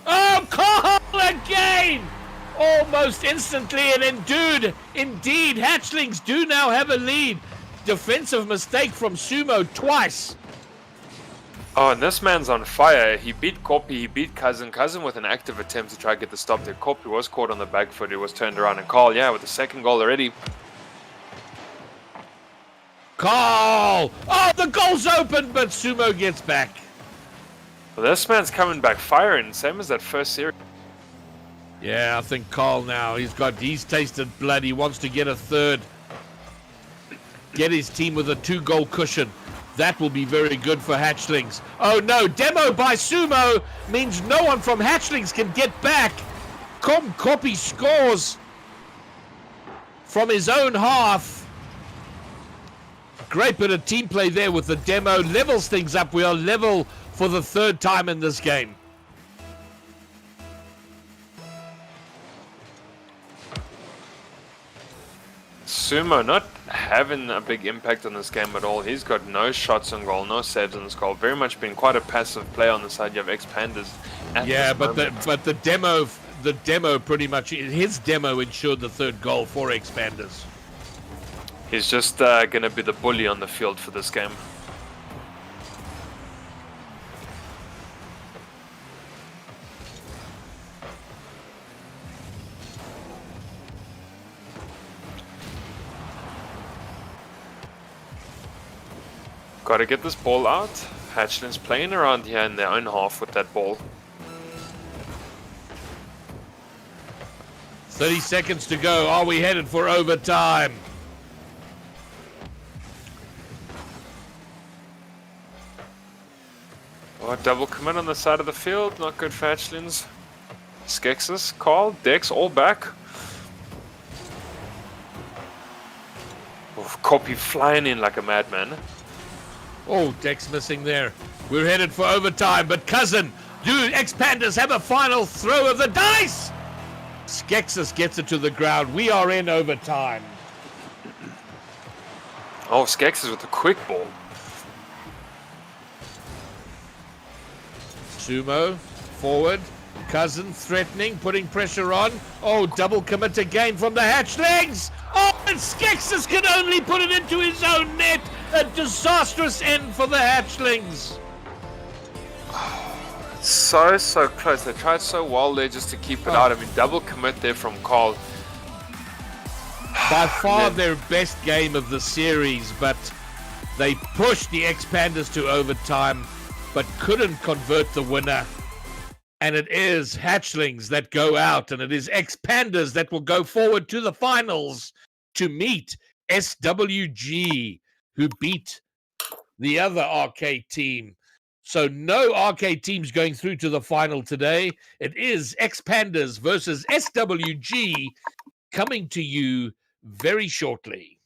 Oh, Carl again! Almost instantly, and indeed, Hatchlings do now have a lead. Defensive mistake from Sumo twice. oh, and this man's on fire. He beat Kopi, he beat Cousin. Cousin with an active attempt to try to get the stop there. Kopi was caught on the back foot, he was turned around, and Carl, yeah, with the second goal already. Carl! Oh, the goal's open, but Sumo gets back. Well, this man's coming back firing, same as that first series. Yeah, I think Carl now, he's tasted blood. He wants to get a third. Get his team with a 2-goal cushion. That will be very good for Hatchlings. Oh no, demo by Sumo means no one from Hatchlings can get back. Comcopy scores from his own half. Great bit of team play there with the demo. Levels things up. We are level for the third time in this game. Sumo not having a big impact on this game at all. He's got no shots on goal, no saves on this goal. Very much been quite a passive player on the side. You have Expanders. Yeah, but the demo pretty much, his demo ensured the third goal for Expanders. He's just going to be the bully on the field for this game. Got to get this ball out. Hatchlings playing around here in their own half with that ball. 30 seconds to go. Are we headed for overtime? Oh, double commit on the side of the field. Not good for Hatchlings. Skexus, Carl, Dex, all back. Oh, Copy flying in like a madman. Oh, Dex missing there. We're headed for overtime, but cousin, do X-Pandas have a final throw of the dice? Skexus gets it to the ground. We are in overtime. Oh, Skexus with a quick ball. Sumo, forward. Cousin threatening, putting pressure on. Oh, double commit again from the Hatchlings. Oh, and Skexus can only put it into his own net. A disastrous end for the Hatchlings. So close. They tried so well there just to keep it out. I mean, double commit there from Carl. By far their best game of the series, but they pushed the X-Pandas to overtime, but couldn't convert the winner. And it is Hatchlings that go out, and it is X-Pandas that will go forward to the finals to meet SWG, who beat the other arcade team. So no arcade teams going through to the final today. It is X-Pandas versus SWG coming to you very shortly.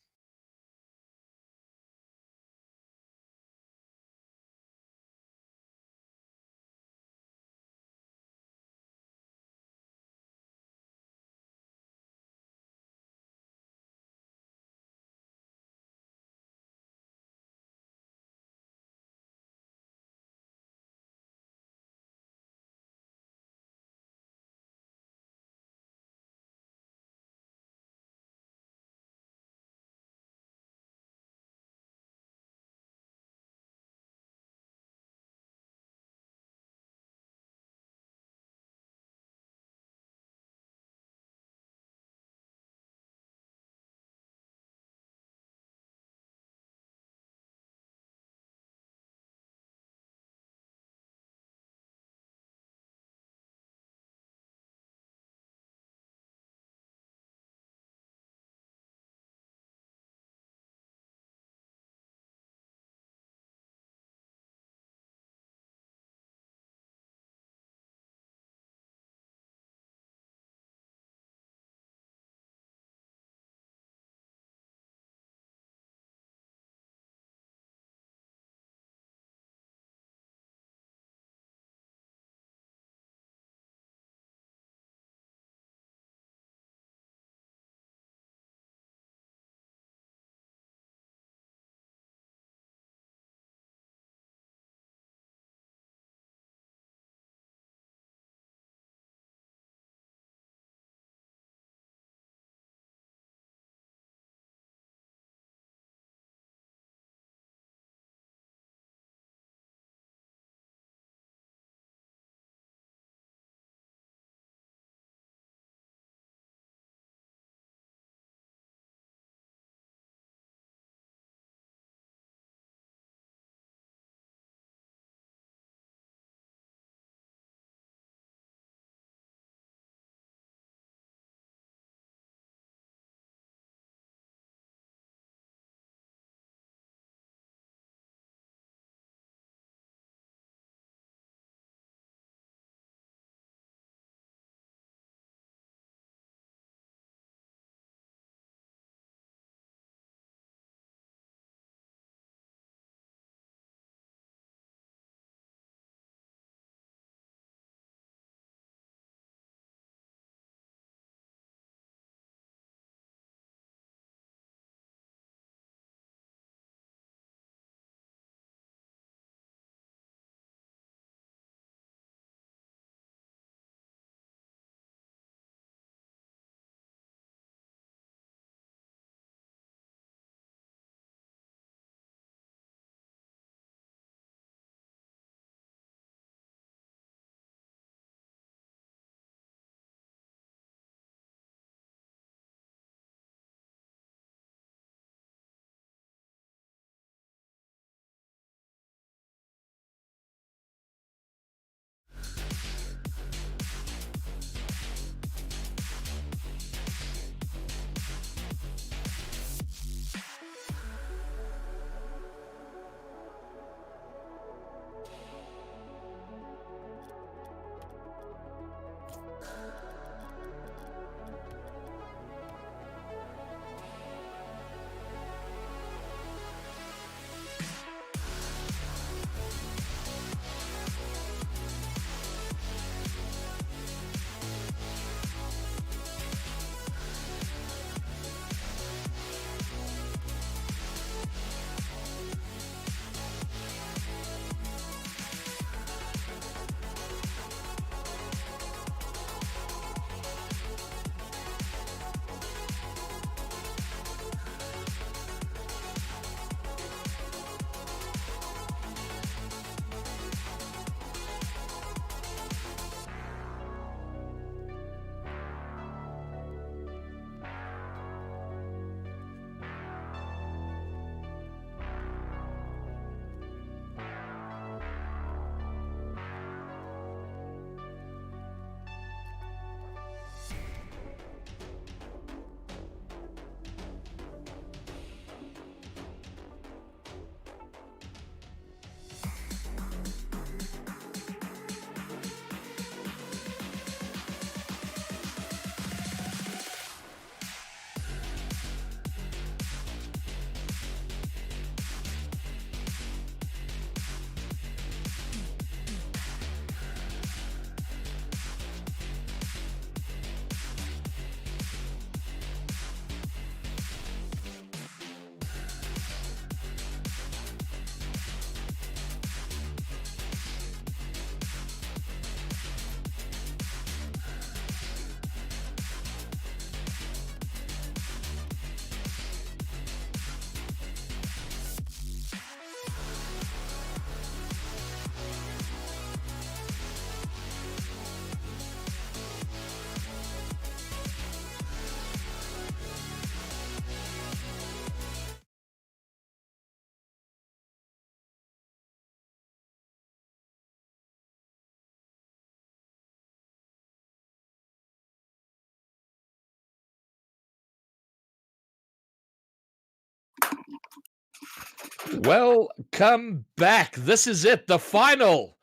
Welcome back. This is it, the final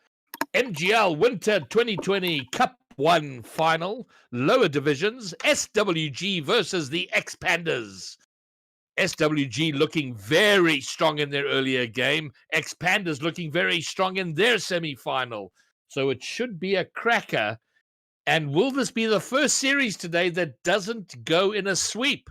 MGL Winter 2020 Cup 1 final. Lower divisions, SWG versus the X-Pandas. SWG looking very strong in their earlier game. X-Pandas looking very strong in their semi-final. So it should be a cracker. And will this be the first series today that doesn't go in a sweep?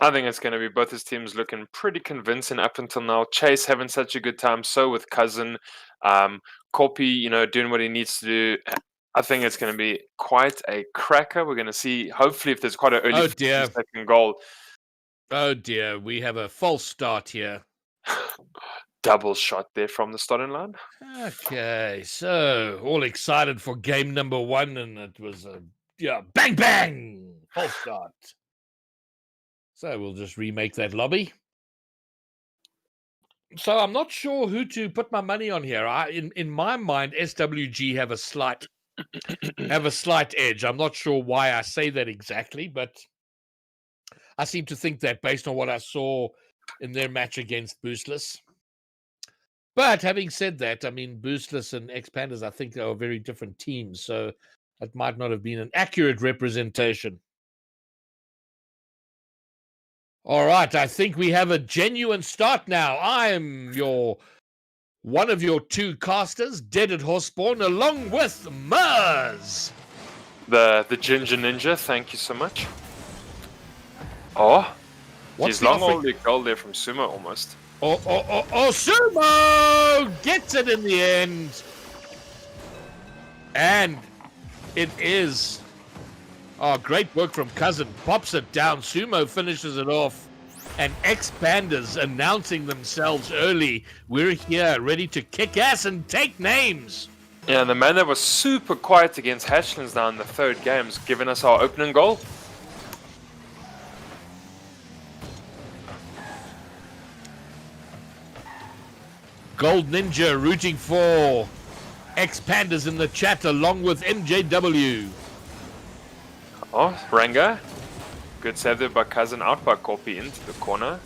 I think it's going to be both his teams looking pretty convincing up until now. Chase having such a good time, so with Cousin. Corpy, doing what he needs to do. I think it's going to be quite a cracker. We're going to see, hopefully, if there's quite an early 15-second goal. Oh dear, we have a false start here. Double shot there from the starting line. Okay, so all excited for game number 1, and it was a bang bang false start. So we'll just remake that lobby. So I'm not sure who to put my money on here. In my mind, SWG have a slight edge. I'm not sure why I say that exactly, but I seem to think that based on what I saw in their match against Boostless. But having said that, I mean, Boostless and X-Pandas, I think, are very different teams, so it might not have been an accurate representation. All right, I think we have a genuine start now. I'm one of your 2 casters, Dead at Horseborn, along with Mers. The Ginger Ninja, thank you so much. Oh, he's long all the goal there from Sumo almost. Oh, Sumo gets it in the end. And it is... Oh, great work from Cousin. Pops it down. Sumo finishes it off. And X-Pandas announcing themselves early. We're here, ready to kick ass and take names. Yeah, the man that was super quiet against Hatchlands now in the 3rd game is giving us our opening goal. Gold Ninja rooting for X-Pandas in the chat along with MJW. Oh, Ranga. Good save there by Cousin, out by Corpy into the corner.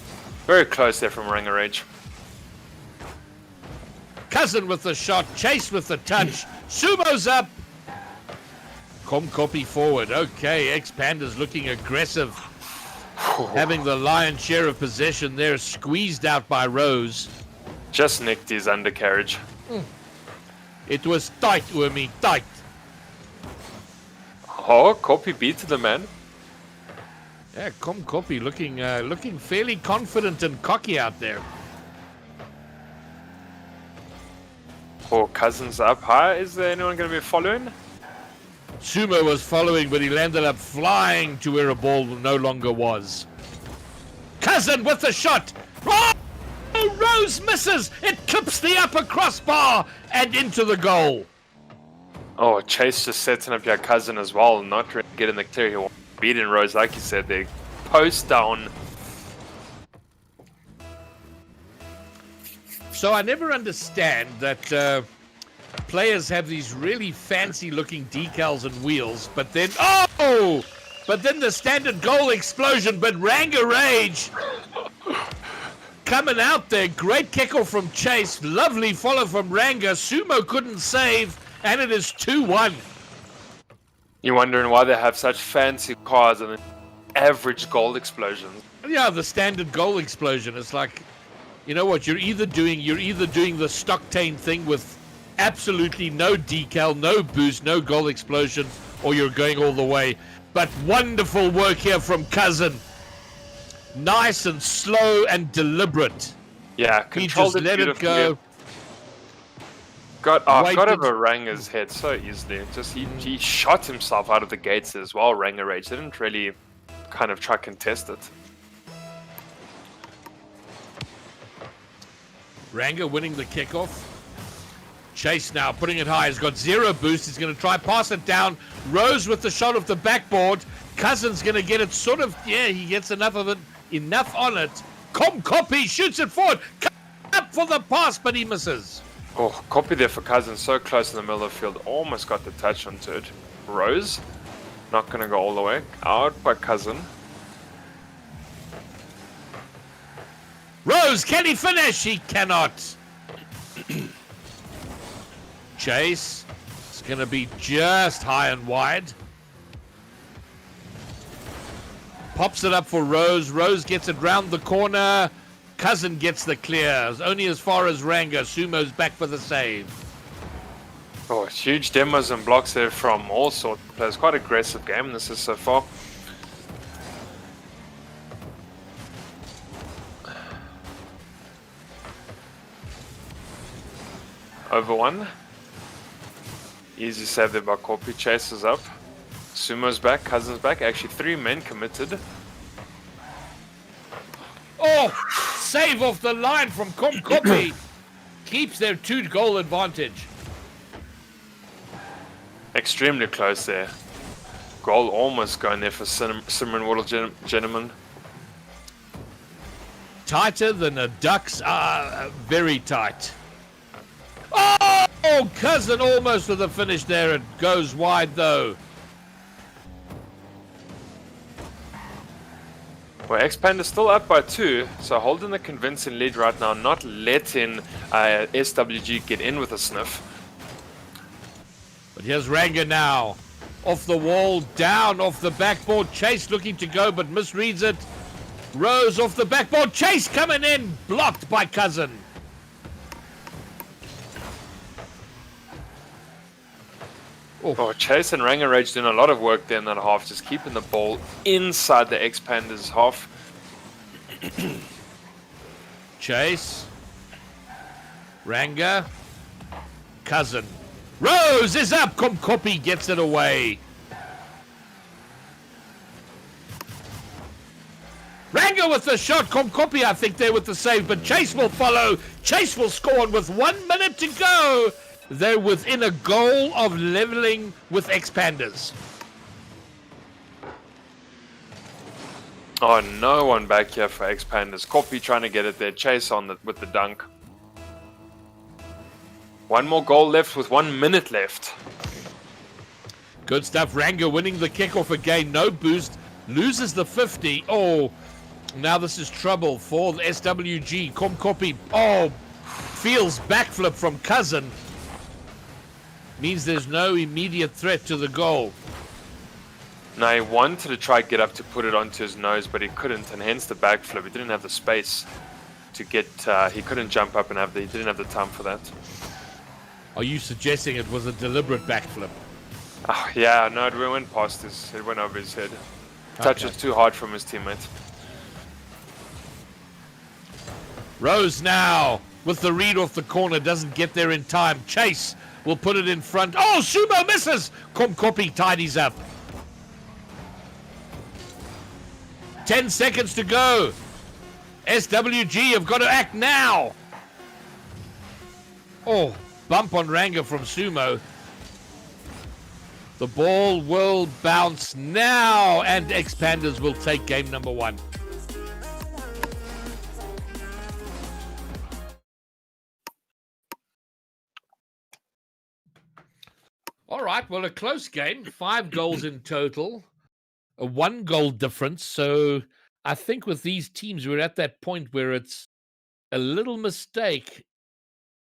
Very close there from Ranga Rage. Cousin with the shot, Chase with the touch. Sumo's up. Corpy forward. Okay, X-Pandas looking aggressive. Having the lion's share of possession there, squeezed out by Rose. Just nicked his undercarriage. It was tight, Urmi, tight. Oh, Corpy beat the man. Yeah, Corpy looking fairly confident and cocky out there. Oh, Cousin's up high. Is there anyone going to be following? Sumo was following, but he landed up flying to where a ball no longer was. Cousin with the shot. Oh, Rose misses. It clips the upper crossbar and into the goal. Oh, Chase just setting up your Cousin as well. Not really getting the clear. He won't beat in Rose, like you said. They post down. So I never understand that players have these really fancy-looking decals and wheels, but then the standard goal explosion. But Ranga Rage coming out there, great kickoff from Chase, lovely follow from Ranga. Sumo couldn't save, and it is 2-1. You're wondering why they have such fancy cars and average goal explosions. Yeah, the standard goal explosion. It's like, you know what? You're either doing the Stocktane thing with absolutely no decal, no boost, no goal explosion, or you're going all the way. But wonderful work here from Cousin. Nice and slow and deliberate. Yeah, He controlled just let it beautifully. go. Got Waited. over Ranga's head so easily. Just he shot himself out of the gates as well. Ranga Rage didn't really kind of try contest it. Ranga winning the kickoff. Chase now putting it high. He's got 0 boost. He's going to try pass it down. Rose with the shot of the backboard. Cousin's going to get it sort of, he gets enough of it, enough on it. Corpy shoots it forward. Up for the pass, but he misses. Oh, copy there for Cousin, so close in the middle of the field. Almost got the touch onto it. Rose, not going to go all the way. Out by Cousin. Rose, can he finish? He cannot. Chase. It's going to be just high and wide. Pops it up for Rose. Rose gets it round the corner. Cousin gets the clear. It's only as far as Ranga. Sumo's back for the save. Oh, huge demos and blocks there from all sorts of players. Quite aggressive game this is so far. Over one. Easy save there by Corpy. Chases up. Sumo's back. Cousin's back. Actually, 3 men committed. Oh, save off the line from Komkopi. Keeps their 2-goal advantage. Extremely close there. Goal almost going there for Simran Waddle Gentlemen. Tighter than the Ducks are very tight. Oh, Cousin almost with the finish there. It goes wide though. Well, X-Pand is still up by 2, so holding the convincing lead right now, not letting SWG get in with a sniff. But here's Ranga now. Off the wall, down off the backboard. Chase looking to go, but misreads it. Rose off the backboard. Chase coming in, blocked by Cousin. Oh, Chase and Ranga Rage doing a lot of work there in that half, just keeping the ball inside the X-Panda's half. Chase. Ranga. Cousin. Rose is up. Komkopi gets it away. Ranga with the shot. Komkopi, I think, there with the save, but Chase will follow. Chase will score, and with 1 minute to go, they're within a goal of leveling with X-Pandas. Oh, no one back here for X-Pandas. Copy trying to get it there. Chase on with the dunk. 1 more goal left with 1 minute left. Good stuff. Ranga winning the kickoff again. No boost. Loses the 50. Oh, now this is trouble for the SWG. Komkopi. Oh, feels backflip from Cousin. Means there's no immediate threat to the goal. Now he wanted to try get up to put it onto his nose, but he couldn't, and hence the backflip. He didn't have the space to get. He couldn't jump up and he didn't have the time for that. Are you suggesting it was a deliberate backflip? Oh, yeah, no, it went past his. It went over his head. Touches too hard from his teammate. Rose now with the read off the corner, doesn't get there in time. Chase will put it in front. Oh, Sumo misses. Komkopi tidies up. 10 seconds to go. SWG have got to act now. Oh, bump on Ranga from Sumo. The ball will bounce now, and X-Pandas will take game number 1. All right, well, a close game. 5 goals in total. A 1-goal difference. So I think with these teams, we're at that point where it's a little mistake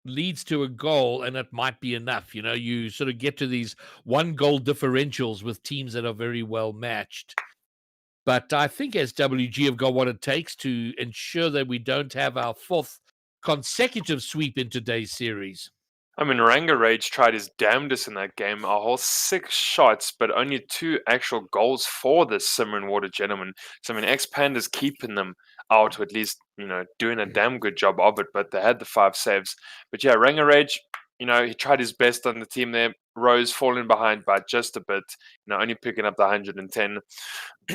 leads to a goal, and it might be enough. You know, you sort of get to these 1-goal differentials with teams that are very well matched. But I think SWG have got what it takes to ensure that we don't have our 4th consecutive sweep in today's series. I mean, Ranga Rage tried his damnedest in that game. A whole 6 shots, but only 2 actual goals for the Simran Water Gentlemen. So, I mean, X-Panda's keeping them out, or at least, you know, doing a damn good job of it, but they had the 5 saves. But yeah, Ranga Rage, you know, he tried his best on the team there. Rose falling behind by just a bit, you know, only picking up the 110.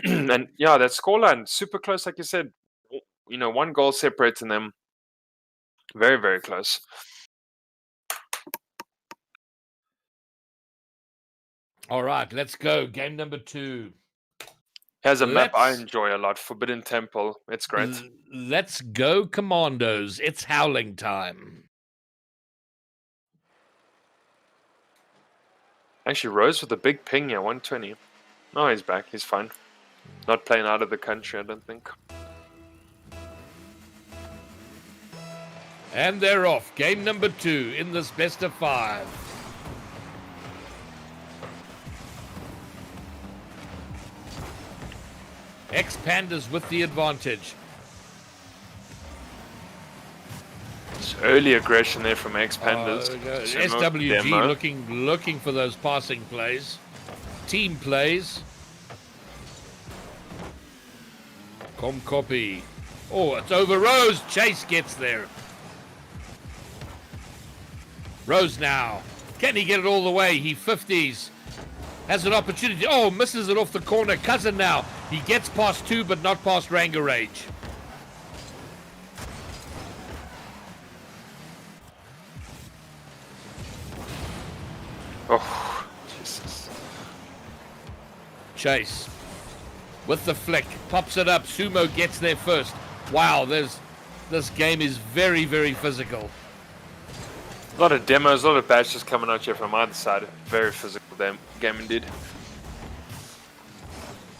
And yeah, that scoreline, super close, like you said. You know, 1 goal separating them. Very, very close. All right, let's go. Game number 2. Has a map I Let's- enjoy a lot, Forbidden Temple. It's great. Let's go, Commandos. It's howling time. Actually, Rose with a big ping here, 120. No, he's back. He's fine. Not playing out of the country, I don't think. And they're off. Game number 2 in this best of 5. X-Pandas with the advantage. It's early aggression there from X-Pandas. Sumo, SWG Demo. looking for those passing plays. Team plays. Copy. Oh, it's over Rose. Chase gets there. Rose now. Can he get it all the way? He 50s. Has an opportunity. Oh, misses it off the corner. Cousin now. He gets past 2, but not past Ranga Rage. Oh, Jesus. Chase with the flick. Pops it up. Sumo gets there first. Wow, this game is very, very physical. A lot of demos, a lot of batches coming out here from either side. Very physical game indeed.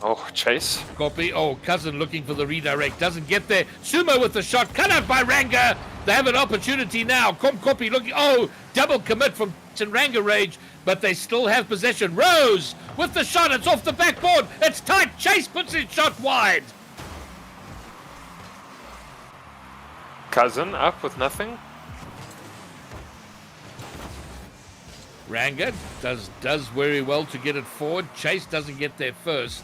Oh, Chase. Copy. Oh, Cousin looking for the redirect. Doesn't get there. Sumo with the shot. Cut out by Ranga. They have an opportunity now. Copy looking. Oh, double commit from Ranga Rage, but they still have possession. Rose with the shot. It's off the backboard. It's tight. Chase puts his shot wide. Cousin up with nothing. Ranga does very well to get it forward. Chase doesn't get there first,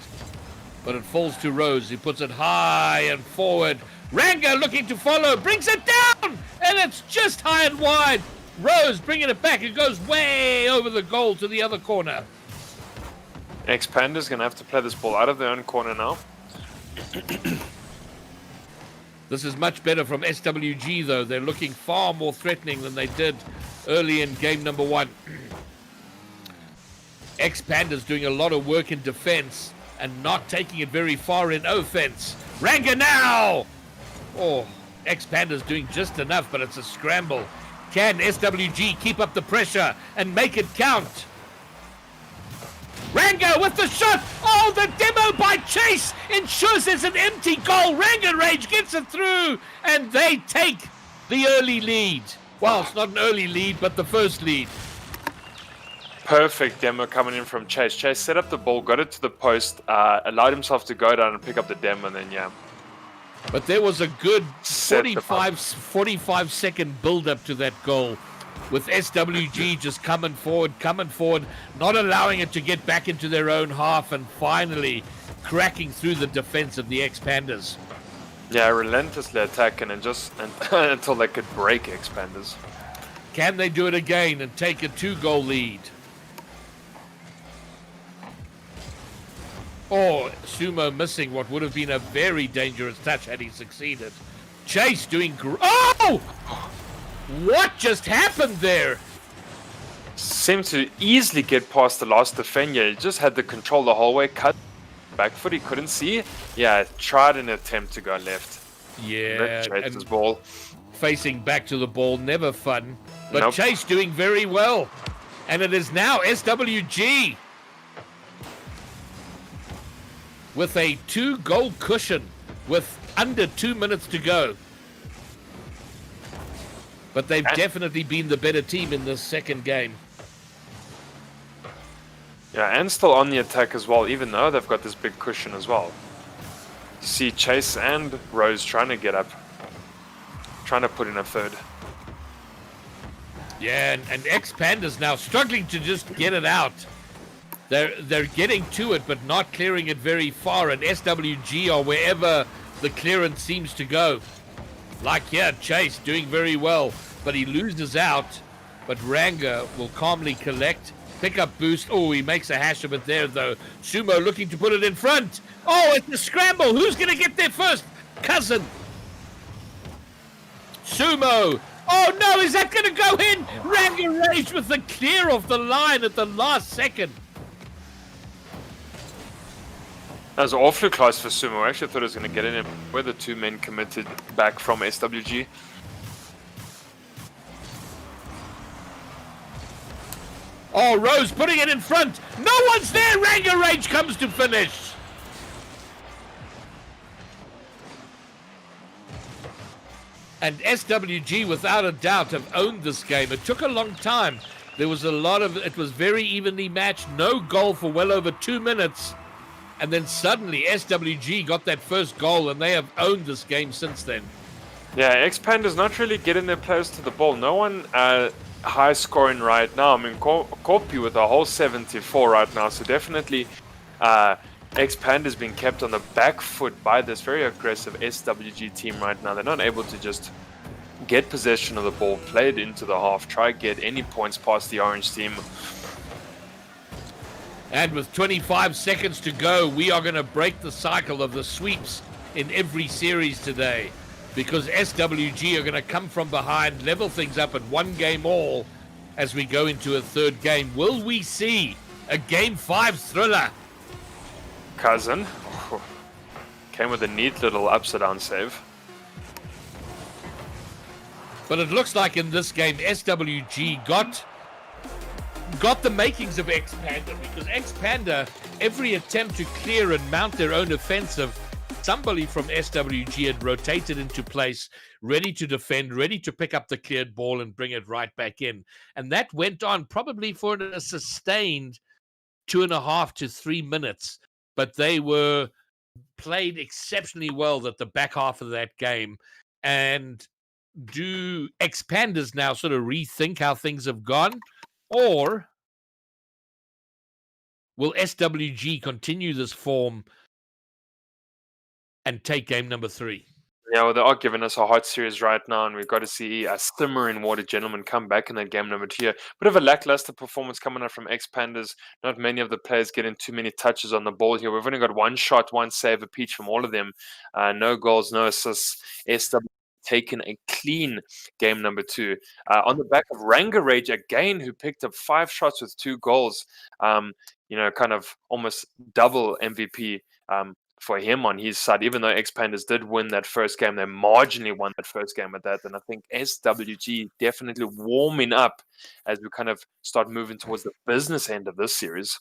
but it falls to Rose. He puts it high and forward. Ranga looking to follow, brings it down, and it's just high and wide. Rose bringing it back. It goes way over the goal to the other corner. X-Panda's going to have to play this ball out of their own corner now. This is much better from SWG, though. They're looking far more threatening than they did early in game number 1. X-Panda's doing a lot of work in defense and not taking it very far in offense. Ranga now! Oh, X-Panda's doing just enough, but it's a scramble. Can SWG keep up the pressure and make it count? Ranga with the shot! Oh, the demo by Chase ensures there's an empty goal. Ranga Rage gets it through, and they take the early lead. Well, it's not an early lead, but the first lead. Perfect demo coming in from Chase. Chase set up the ball, got it to the post, allowed himself to go down and pick up the demo, and then, yeah. But there was a good Set them up. 45 second build up to that goal, with SWG just coming forward, not allowing it to get back into their own half, and finally cracking through the defense of the X-Pandas. Yeah, relentlessly attacking and just until they could break X-Pandas. Can they do it again and take a 2-goal lead? Or Sumo missing what would have been a very dangerous touch had he succeeded. Chase doing oh! What just happened there? Seemed to easily get past the last defender. He just had the control the whole way, cut back foot, he couldn't see. Yeah, tried an attempt to go left. Yeah, Chase's and ball. facing back to the ball, never fun. But Nope. Chase doing very well. And it is now SWG with a 2-goal cushion with under 2 minutes to go. But they've definitely been the better team in this second game. Yeah, and still on the attack as well, even though they've got this big cushion as well. You see Chase and Rose trying to get up, trying to put in a third. Yeah, and X-Panda's now struggling to just get it out. They're getting to it, but not clearing it very far, and SWG are wherever the clearance seems to go. Like here, Chase doing very well, but he loses out. But Ranga will calmly collect, pick up boost. Oh, he makes a hash of it there, though. Sumo looking to put it in front. Oh, it's a scramble. Who's going to get there first? Cousin. Sumo. Oh, no, is that going to go in? Ranga Rage with the clear off the line at the last second. That was awfully close for Sumo. I actually thought it was going to get in where the 2 men committed back from SWG. Oh, Rose putting it in front. No one's there. Ranga Rage comes to finish. And SWG, without a doubt, have owned this game. It took a long time. There was it was very evenly matched. No goal for well over 2 minutes. And then suddenly SWG got that first goal, and they have owned this game since then. Yeah, X-Panda's not really getting their players to the ball. No one high scoring right now. I mean, Corpi with a whole 74 right now. So definitely X-Panda's being kept on the back foot by this very aggressive SWG team right now. They're not able to just get possession of the ball, play it into the half, try get any points past the orange team. And with 25 seconds to go, we are going to break the cycle of the sweeps in every series today, because SWG are going to come from behind, level things up at 1 game all as we go into a third game. Will we see a Game 5 thriller? Cousin came with a neat little upside down save. But it looks like in this game, SWG got the makings of X-Panda, because X-Panda, every attempt to clear and mount their own offensive, somebody from SWG had rotated into place, ready to defend, ready to pick up the cleared ball and bring it right back in. And that went on probably for a sustained 2.5 to 3 minutes. But they were played exceptionally well at the back half of that game. And do X-Pandas now sort of rethink how things have gone? Or will SWG continue this form and take game number 3? Yeah, well, they are giving us a hot series right now, and we've got to see a simmering water gentleman come back in that game number 2 here. Bit of a lackluster performance coming out from X-Pandas. Not many of the players getting too many touches on the ball here. We've only got 1 shot, 1 save apiece from all of them. No goals, no assists. SW taken a clean game number 2. On the back of Ranga Rage again, who picked up 5 shots with 2 goals. Kind of almost double MVP for him on his side. Even though X-Pandas did win that first game, they marginally won that first game at that. And I think SWG definitely warming up as we kind of start moving towards the business end of this series.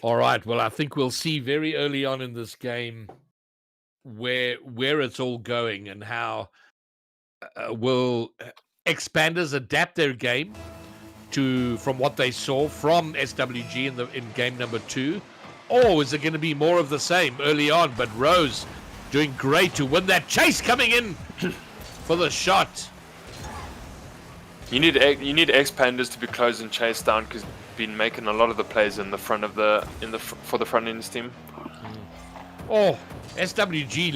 All right. Well, I think we'll see very early on in this game where it's all going, and how will X-Pandas adapt their game from what they saw from SWG in game number 2, or is it going to be more of the same early on? But Rose doing great to win that chase, coming in for the shot. You need X-Pandas to be closing chase down, because been making a lot of the plays in the front of for the front end team. Oh, SWG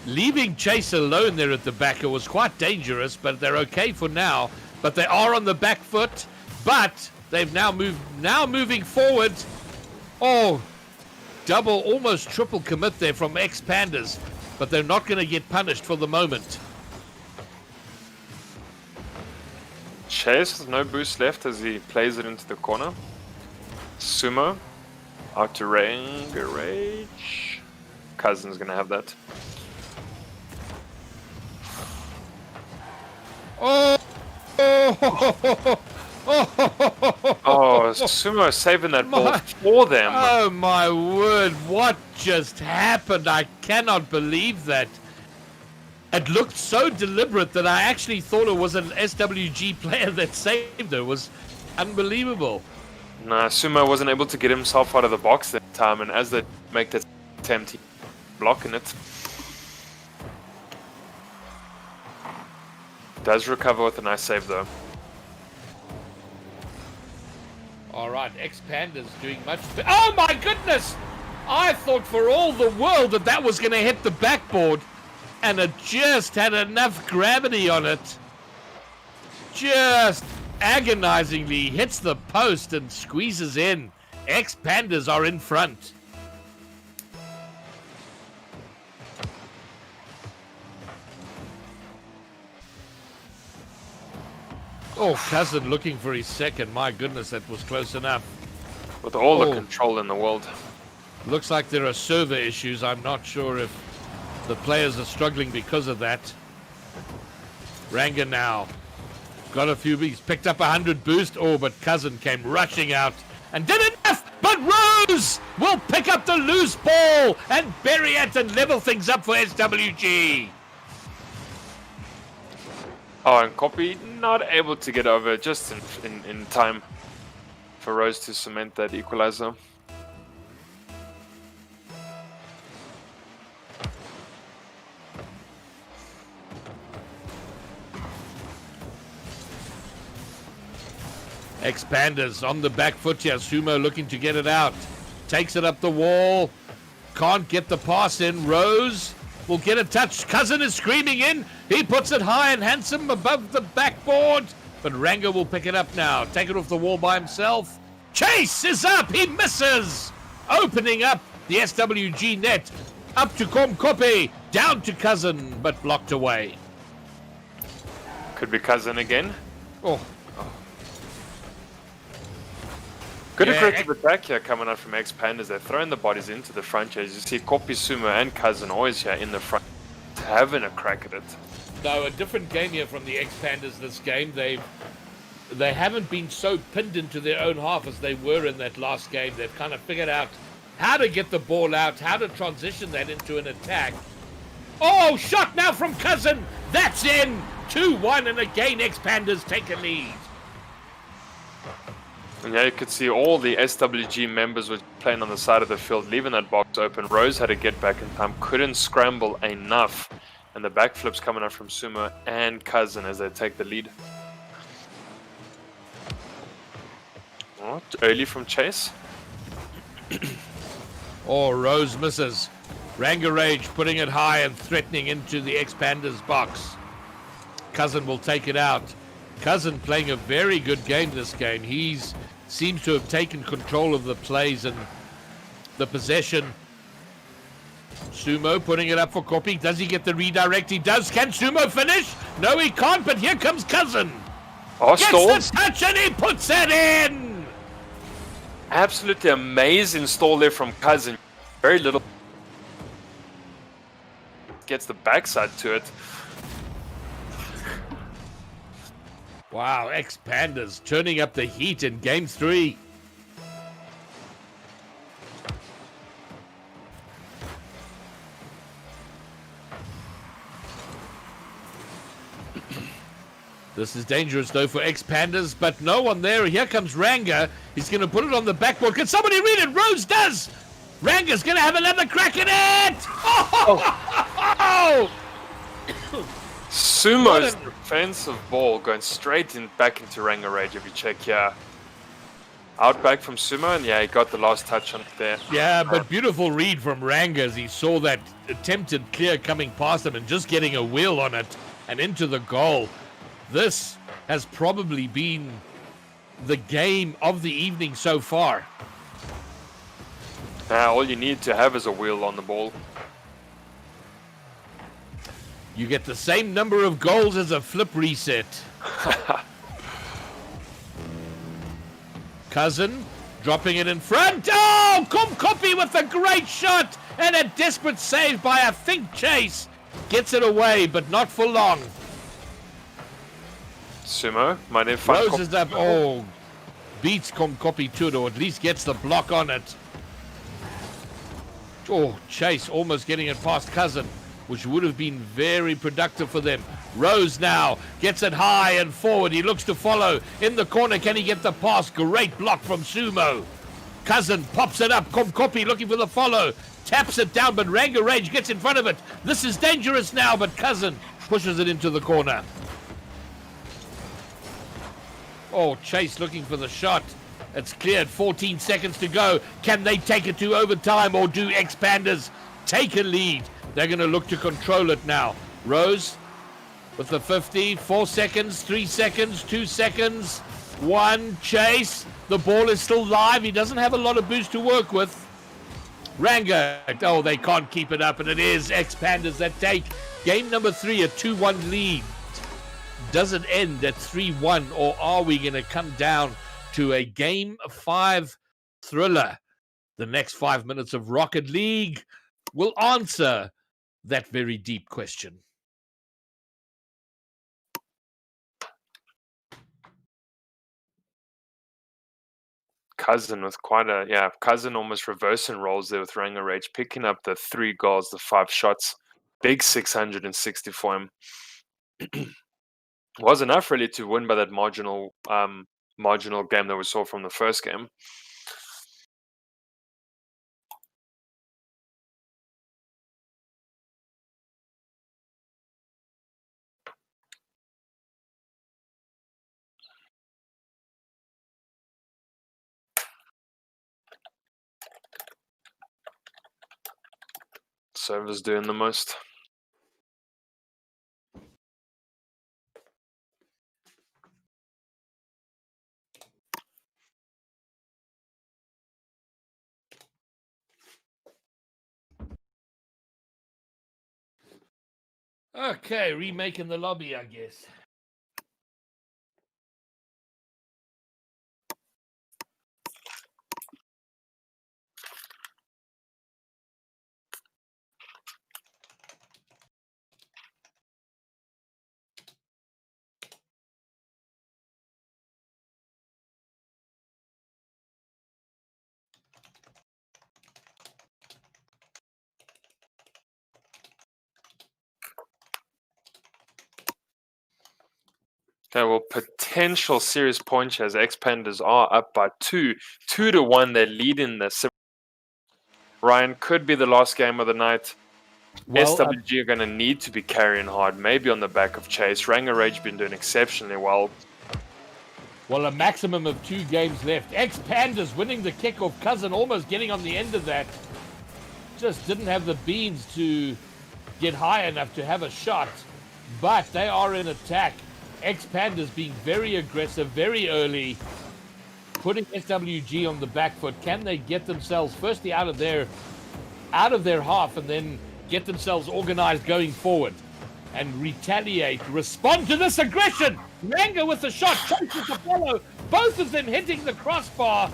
leaving Chase alone there at the back. It was quite dangerous, but they're okay for now. But they are on the back foot. But they've now moving forward. Oh, double, almost triple commit there from X-Pandas. But they're not going to get punished for the moment. Chase with no boost left as he plays it into the corner. Sumo out to Rage. Cousin's gonna have that. Oh! Oh, Sumo saving that ball for them. Oh my word, what just happened? I cannot believe that. It looked so deliberate that I actually thought it was an SWG player that saved it. It was unbelievable. Nah, Sumo wasn't able to get himself out of the box that time, and as they make that attempt, he's blocking it. Does recover with a nice save though. All right, X-Panda's doing much better. Oh my goodness! I thought for all the world that was going to hit the backboard, and it just had enough gravity on it. Just agonizingly hits the post and squeezes in. X-Pandas are in front. Oh, Cousin looking for his second. My goodness, that was close enough. With all the control in the world. Looks like there are server issues. I'm not sure if the players are struggling because of that. Ranga now got a few beats, picked up 100 boost. Oh, but Cousin came rushing out and did enough. But Rose will pick up the loose ball and bury it and level things up for SWG. Oh, and Copy not able to get over just in time for Rose to cement that equalizer. Expanders on the back foot here. Sumo looking to get it out. Takes it up the wall. Can't get the pass in. Rose will get a touch. Cousin is screaming in. He puts it high and handsome above the backboard. But Ranga will pick it up now. Take it off the wall by himself. Chase is up. He misses. Opening up the SWG net. Up to Komkopi. Down to Cousin, but blocked away. Could be Cousin again. Oh, Good Yeah, aggressive attack here coming out from Expanders. They're throwing the bodies into the front here. As you see, Copy, Sumo, and Cousin always here in the front, having a crack at it. no, a different game here from the Expanders this game. They haven't been so pinned into their own half as they were in that last game. They've kind of figured out how to get the ball out, how to transition that into an attack. Oh, shot now from Cousin. That's in. 2-1, and again Expanders take a lead. And yeah, you could see all the SWG members were playing on the side of the field, leaving that box open. Rose had to get back in time, couldn't scramble enough. And the backflips coming up from Sumo and Cousin as they take the lead. Oh, early from Chase. Oh, Rose misses. Ranga Rage putting it high and threatening into the Expanders box. Cousin will take it out. Cousin playing a very good game this game. He's seems to have taken control of the plays and the possession. Sumo putting it up for Copy. Does he get the redirect? He does. Can Sumo finish? No, he can't, but here comes Cousin. Oh, Gets stalls. the touch and he puts it in. Absolutely amazing stall there from Cousin. Very little. Gets the backside to it. Wow, Expanders turning up the heat in game 3. This is dangerous though for Expanders, but no one there. Here comes Ranga. He's going to put it on the backboard. Can somebody read it? Rose does. Ranga's going to have another crack at it. Oh! Sumo's defensive ball going straight back into Ranga Rage if you check here. Out back from Sumo, and yeah, he got the last touch on it there. Yeah, but beautiful read from Ranga as he saw that attempted clear coming past him and just getting a wheel on it and into the goal. This has probably been the game of the evening so far. All you need to have is a wheel on the ball. You get the same number of goals as a flip reset. Cousin dropping it in front. Oh, Komkopi with a great shot and a desperate save by a Think Chase. Gets it away, but not for long. Sumo might have fun. Rose is up. Oh, beats Komkopi to it, or at least gets the block on it. Oh, Chase almost getting it past Cousin, which would have been very productive for them. Rose now gets it high and forward. He looks to follow in the corner. Can he get the pass? Great block from Sumo. Cousin pops it up. Komkopi looking for the follow. Taps it down, but Ranga Rage gets in front of it. This is dangerous now, but Cousin pushes it into the corner. Oh, Chase looking for the shot. It's cleared. 14 seconds to go. Can they take it to overtime, or do Expanders take a lead? They're going to look to control it now. Rose with the 50. 4 seconds, 3 seconds, 2 seconds. 1. Chase. The ball is still live. He doesn't have a lot of boost to work with. Ranga. Oh, they can't keep it up, and it is Expanders that take game number 3, a 2-1 lead. Does it end at 3-1, or are we going to come down to a game 5 thriller? The next 5 minutes of Rocket League will answer that very deep question. Cousin with quite a, Cousin almost reversing roles there with Ranga Rage, picking up the 3 goals, the 5 shots. Big 660 for him. Was enough really to win by that marginal game that we saw from the first game. Server's doing the most. Okay, remaking the lobby, I guess. Okay, well, potential serious point shares. X-Pandas are up by 2-1. They're leading the. Ryan, could be the last game of the night. Well, SWG are going to need to be carrying hard, maybe on the back of Chase. Ranger Rage been doing exceptionally well. a maximum of 2 games left. X-Pandas winning the kickoff. Cousin almost getting on the end of that. Just didn't have the beans to get high enough to have a shot. But they are in attack. X-Pandas being very aggressive, very early. Putting SWG on the back foot. Can they get themselves firstly out of their half and then get themselves organized going forward and retaliate, respond to this aggression? Ranga with the shot, Chase with the follow, both of them hitting the crossbar.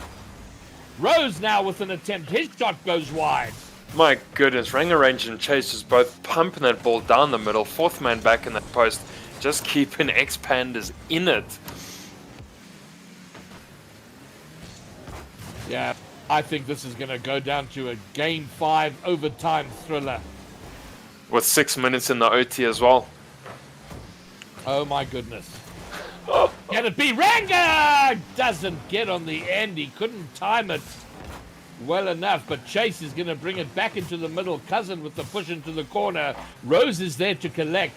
Rose now with an attempt, his shot goes wide. My goodness, Ranger Range and Chase is both pumping that ball down the middle. Fourth man back in that post, just keeping X-Pandas in it. Yeah, I think this is going to go down to a Game 5 overtime thriller. With 6 minutes in the OT as well. Oh my goodness. Can it be? Ranga doesn't get on the end. He couldn't time it well enough, but Chase is going to bring it back into the middle. Cousin with the push into the corner. Rose is there to collect,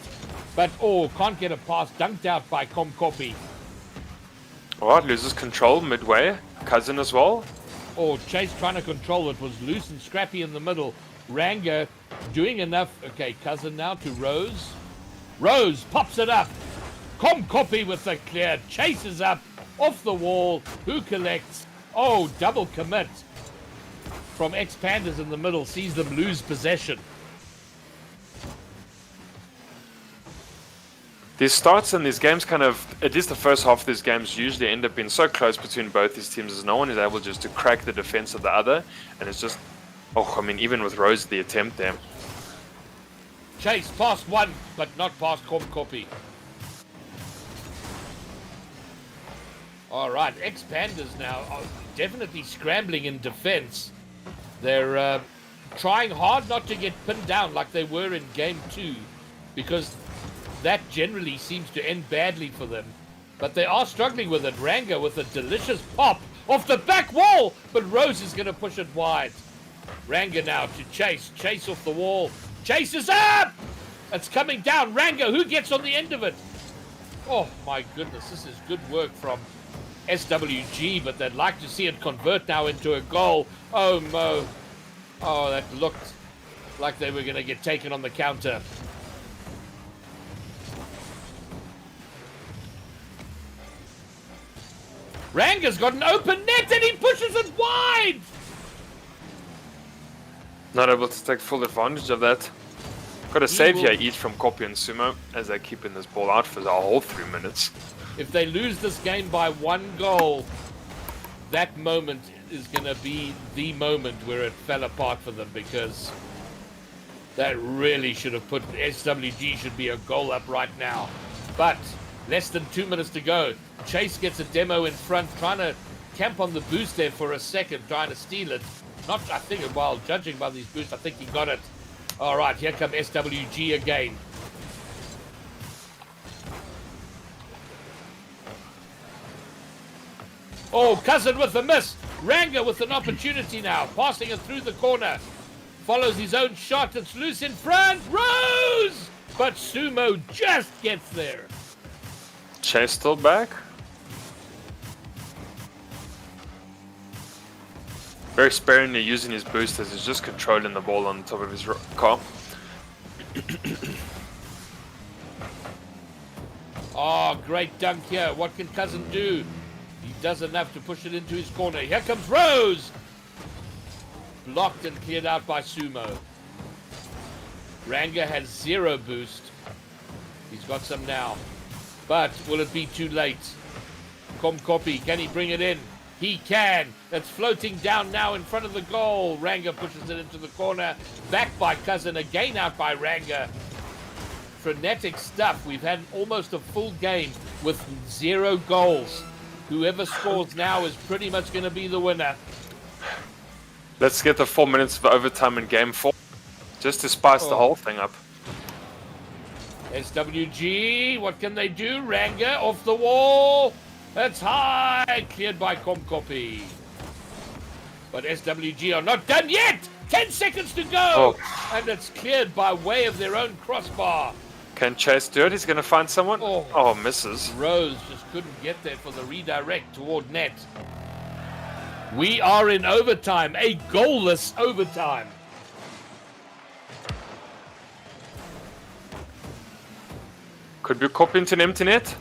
but can't get a pass. Dunked out by Komkopi. Alright, loses control midway. Cousin as well. Chase trying to control it, was loose and scrappy in the middle. Ranga doing enough. Okay, Cousin now to Rose. Rose pops it up. Komkopi with the clear. Chases up off the wall. Who collects? Double commit from X-Pandas in the middle. Sees them lose possession. These starts in these games kind of, at least the first half of these games, usually end up being so close between both these teams as no one is able just to crack the defense of the other. And it's just, even with Rose, the attempt there. Chase past one, but not past Komkopi. All right, X-Pandas now are definitely scrambling in defense. They're trying hard not to get pinned down like they were in Game 2, because that generally seems to end badly for them. But they are struggling with it. Ranga with a delicious pop off the back wall, but Rose is going to push it wide. Ranga now to Chase. Chase off the wall. Chase is up! It's coming down. Ranga, who gets on the end of it? Oh my goodness, this is good work from SWG, but they'd like to see it convert now into a goal. Oh, Mo. Oh, that looked like they were going to get taken on the counter. Ranga's got an open net and he pushes it wide! Not able to take full advantage of that. Got a save here each from Kopi and Sumo as they're keeping this ball out for the whole 3 minutes. If they lose this game by 1 goal, that moment is going to be the moment where it fell apart for them, because that really should have put SWG should be a goal up right now. But less than 2 minutes to go. Chase gets a demo in front, trying to camp on the boost there for a second, trying to steal it. Not, I think, while judging by these boosts, I think he got it. All right, here come SWG again. Oh, Cousin with the miss. Ranga with an opportunity now. Passing it through the corner. Follows his own shot. It's loose in front. Rose! But Sumo just gets there. Chase still back. Very sparingly using his boosters. He's just controlling the ball on top of his car. Oh, great dunk here. What can Cousin do? He does enough to push it into his corner. Here comes Rose! Blocked and cleared out by Sumo. Ranga has 0 boost. He's got some now. But will it be too late? Komkopi, can he bring it in? He can. It's floating down now in front of the goal. Ranga pushes it into the corner. Back by Cousin. Again out by Ranga. Frenetic stuff. We've had almost a full game with 0 goals. Whoever scores now is pretty much going to be the winner. Let's get the 4 minutes of overtime in game 4. Just to spice the whole thing up. SWG, what can they do? Ranga off the wall. That's high. Cleared by Komkopi. But SWG are not done yet. 10 seconds to go. Oh. And it's cleared by way of their own crossbar. Can Chase do it? He's going to find someone. Oh, misses. Rose just couldn't get there for the redirect toward net. We are in overtime. A goalless overtime. Could be copy into an empty net.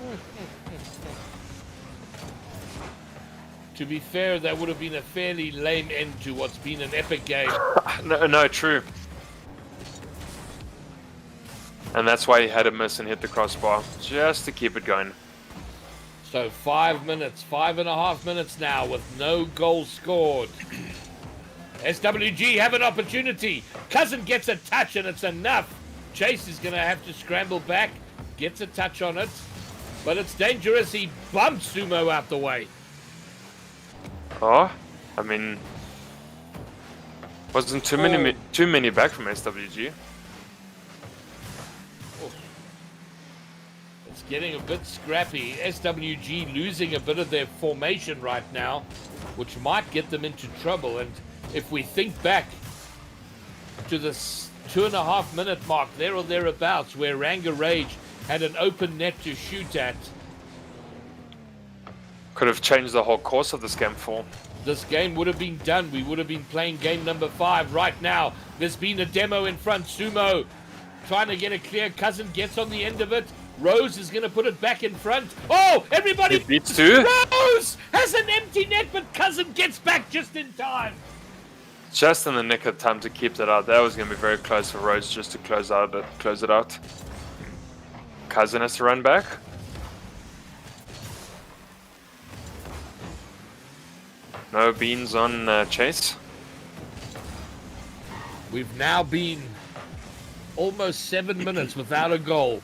To be fair, that would have been a fairly lame end to what's been an epic game. No, true. And that's why he had a miss and hit the crossbar. Just to keep it going. So 5 minutes, 5.5 minutes now with no goal scored. SWG have an opportunity. Cousin gets a touch and it's enough. Chase is going to have to scramble back. Gets a touch on it. But it's dangerous. He bumps Sumo out the way. Oh, I mean, wasn't too many back from SWG. It's getting a bit scrappy. SWG losing a bit of their formation right now, which might get them into trouble. And if we think back to this 2.5 minute mark, there or thereabouts, where Ranga Rage had an open net to shoot at, Could have changed the whole course of this game 4. this game would have been done. We would have been playing game number 5 right now. There's been a demo in front. Sumo trying to get a clear. Cousin gets on the end of it. Rose is going to put it back in front. Oh, everybody! It beats 2. Rose has an empty net, but Cousin gets back just in time. Just in the nick of time to keep that out. That was going to be very close for Rose just to close it out. Cousin has to run back. No beans on Chase. We've now been almost 7 minutes without a goal.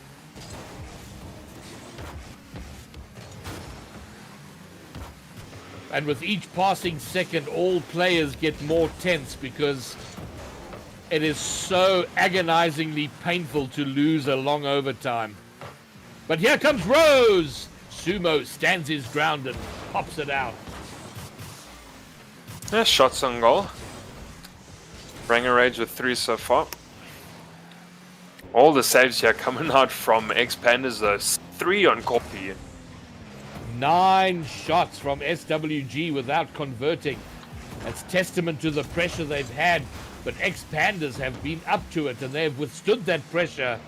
And with each passing second, all players get more tense because it is so agonizingly painful to lose a long overtime. But here comes Rose! Sumo stands his ground and pops it out. Yeah, shots on goal. Ranga Rage with 3 so far. All the saves here coming out from X-Pandas though. 3 on copy. 9 shots from SWG without converting. That's testament to the pressure they've had. But X-Pandas have been up to it and they've withstood that pressure.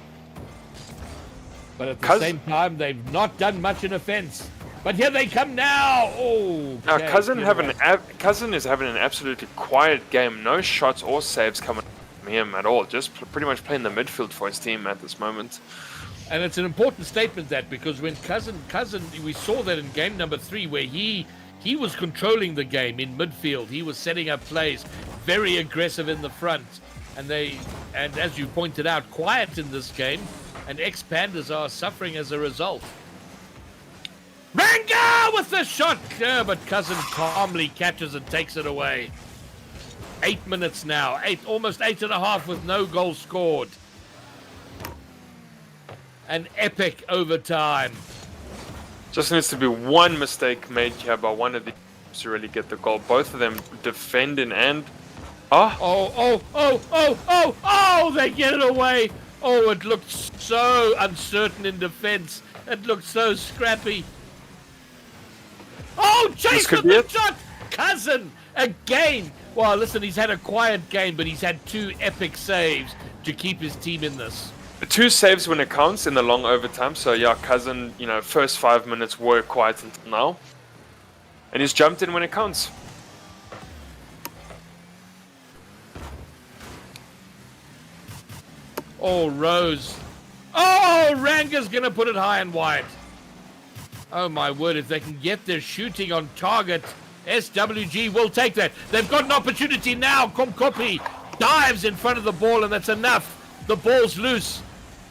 But at the same time, they've not done much in offense. But here they come now. Oh, Now okay, Cousin is having an absolutely quiet game. No shots or saves coming from him at all. Just pretty much playing the midfield for his team at this moment. And it's an important statement that because when Cousin, we saw that in game number 3 where he was controlling the game in midfield. He was setting up plays, very aggressive in the front, and as you pointed out, quiet in this game. And X-Pandas are suffering as a result. Ranga with the shot clear, but Cousin calmly catches and takes it away. 8 minutes now, almost 8.5 with no goal scored. An epic overtime. Just needs to be one mistake made here by one of the to really get the goal. Both of them defending and... Oh, Oh, they get it away. Oh, it looked so uncertain in defense. It looked so scrappy. Oh, Chase could with be the it. shot. Cousin, again. Well, listen, he's had a quiet game, but he's had 2 epic saves to keep his team in this. 2 saves when it counts in the long overtime. So yeah, Cousin, you know, first 5 minutes were quiet until now. And he's jumped in when it counts. Oh, Rose. Oh, Ranga's going to put it high and wide. Oh, my word. If they can get their shooting on target, SWG will take that. They've got an opportunity now. Komkopi dives in front of the ball, and that's enough. The ball's loose.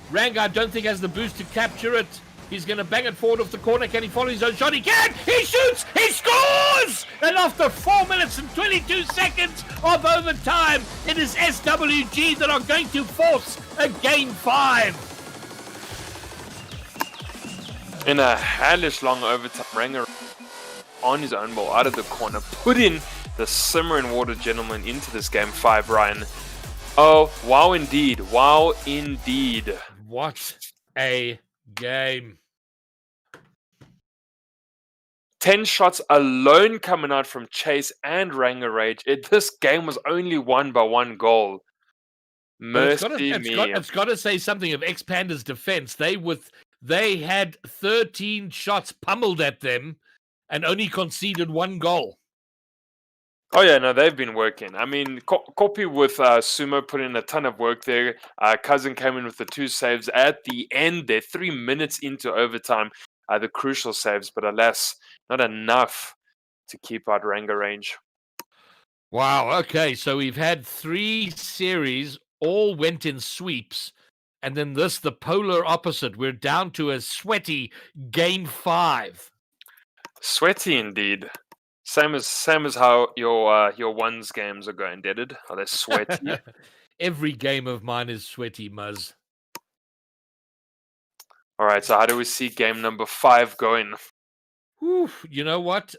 Ranga, I don't think, has the boost to capture it. He's going to bang it forward off the corner. Can he follow his own shot? He can! He shoots! He scores! And after 4 minutes and 22 seconds of overtime, it is SWG that are going to force a game 5. In a hellish long overtime, Ranga on his own ball out of the corner, putting the simmering water gentleman into this game 5, Ryan. Oh, wow indeed. Wow indeed. What a game. 10 shots alone coming out from Chase and Ranga Rage. This game was only won by 1 goal. But Mercy me. it's got to say something of X-Panda's defense. They had 13 shots pummeled at them and only conceded 1 goal. Oh yeah, no, they've been working. I mean, Kopi with Sumo put in a ton of work there. Cousin came in with the 2 saves at the end there, 3 minutes into overtime. The crucial saves, but alas, not enough to keep out Ranga Range. Wow, okay, so we've had 3 series, all went in sweeps, and then this, the polar opposite. We're down to a sweaty game 5. Sweaty indeed. Same as how your ones games are going, did it? Are they sweaty? Every game of mine is sweaty, Muzz. All right, so how do we see game number 5 going? Whew, you know what?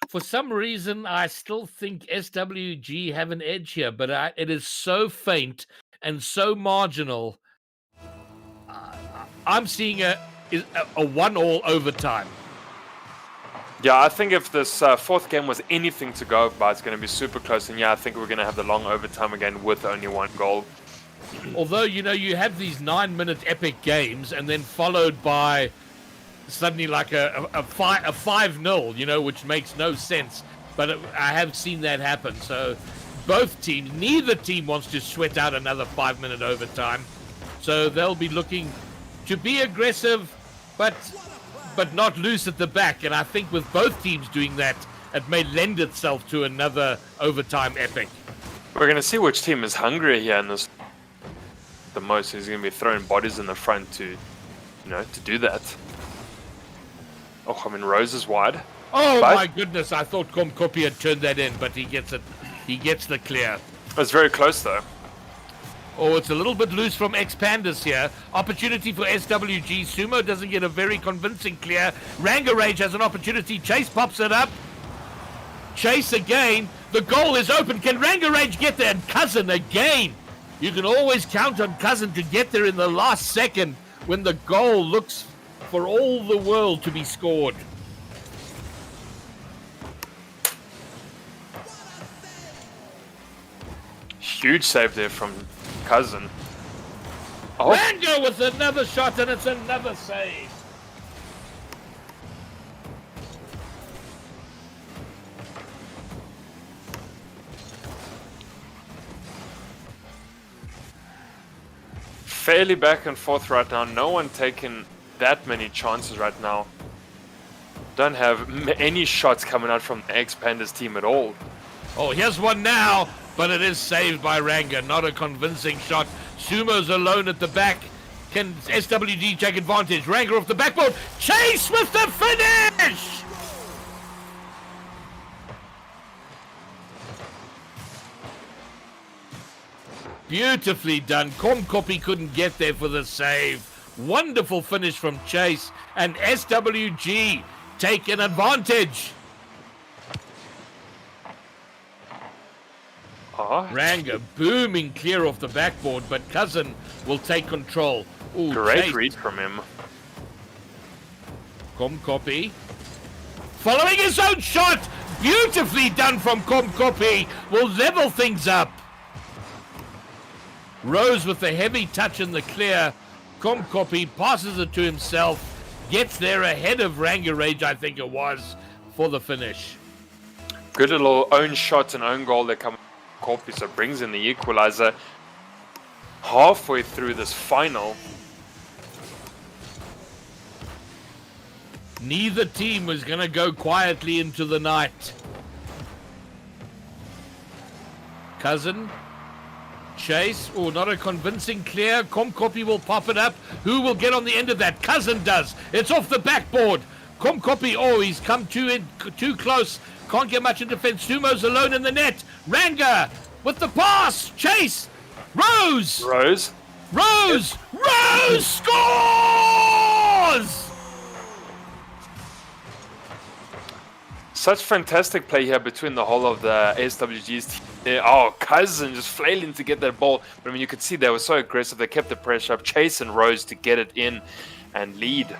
For some reason, I still think SWG have an edge here, but it is so faint and so marginal. I'm seeing a 1-all overtime. Yeah, I think if this 4th game was anything to go by, it's going to be super close. And yeah, I think we're going to have the long overtime again with only 1 goal. Although, you know, you have these 9-minute epic games and then followed by suddenly like a 5-0, you know, which makes no sense. But I have seen that happen. So both teams, neither team wants to sweat out another 5-minute overtime. So they'll be looking to be aggressive, but not loose at the back. And I think with both teams doing that, it may lend itself to another overtime epic. We're going to see which team is hungrier here in this the most. He's going to be throwing bodies in the front to do that. Oh, I mean, Rose is wide. Oh But- my goodness, I thought Komkopi had turned that in, but he gets it. He gets the clear. It's very close though. Oh, it's a little bit loose from X-Pandas here. Opportunity for SWG. Sumo doesn't get a very convincing clear. Ranga Rage has an opportunity. Chase pops it up. Chase again. The goal is open. Can Ranga Rage get there? And Cousin again. You can always count on Cousin to get there in the last second when the goal looks for all the world to be scored. Huge save there from Cousin. Oh, Ranga with another shot, and it's another save. fairly back and forth right now. No one taking that many chances right now. Don't have any shots coming out from the X-Pandas team at all. Oh, here's one now, but it is saved by Ranga. Not a convincing shot. Sumo's alone at the back. Can SWG take advantage? Ranga off the backboard. Chase with the finish! Beautifully done. Komkopi couldn't get there for the save. Wonderful finish from Chase. And SWG take an advantage. Oh, Ranga booming clear off the backboard, but Cousin will take control. Ooh, great Chase. read from him. Komkopi. Following his own shot. Beautifully done from Komkopi. Will level things up. Rose with the heavy touch in the clear. Komkopi passes it to himself. Gets there ahead of Ranga Rage, I think it was, for the finish. Good little own shot and own goal that come Komkopi, so brings in the equalizer halfway through this final. Neither team was going to go quietly into the night. Cousin. Chase. Oh, not a convincing clear. Komkopi will pop it up. Who will get on the end of that? Cousin does. It's off the backboard. Komkopi. Oh, he's come too close. Can't get much in defense. Sumo's alone in the net. Ranga with the pass. Chase. Rose. Rose. Rose. Rose scores! Such fantastic play here between the whole of the SWG's team. Oh, Cousin just flailing to get that ball. But I mean, you could see they were so aggressive. They kept the pressure up. Chase and Rose to get it in and lead.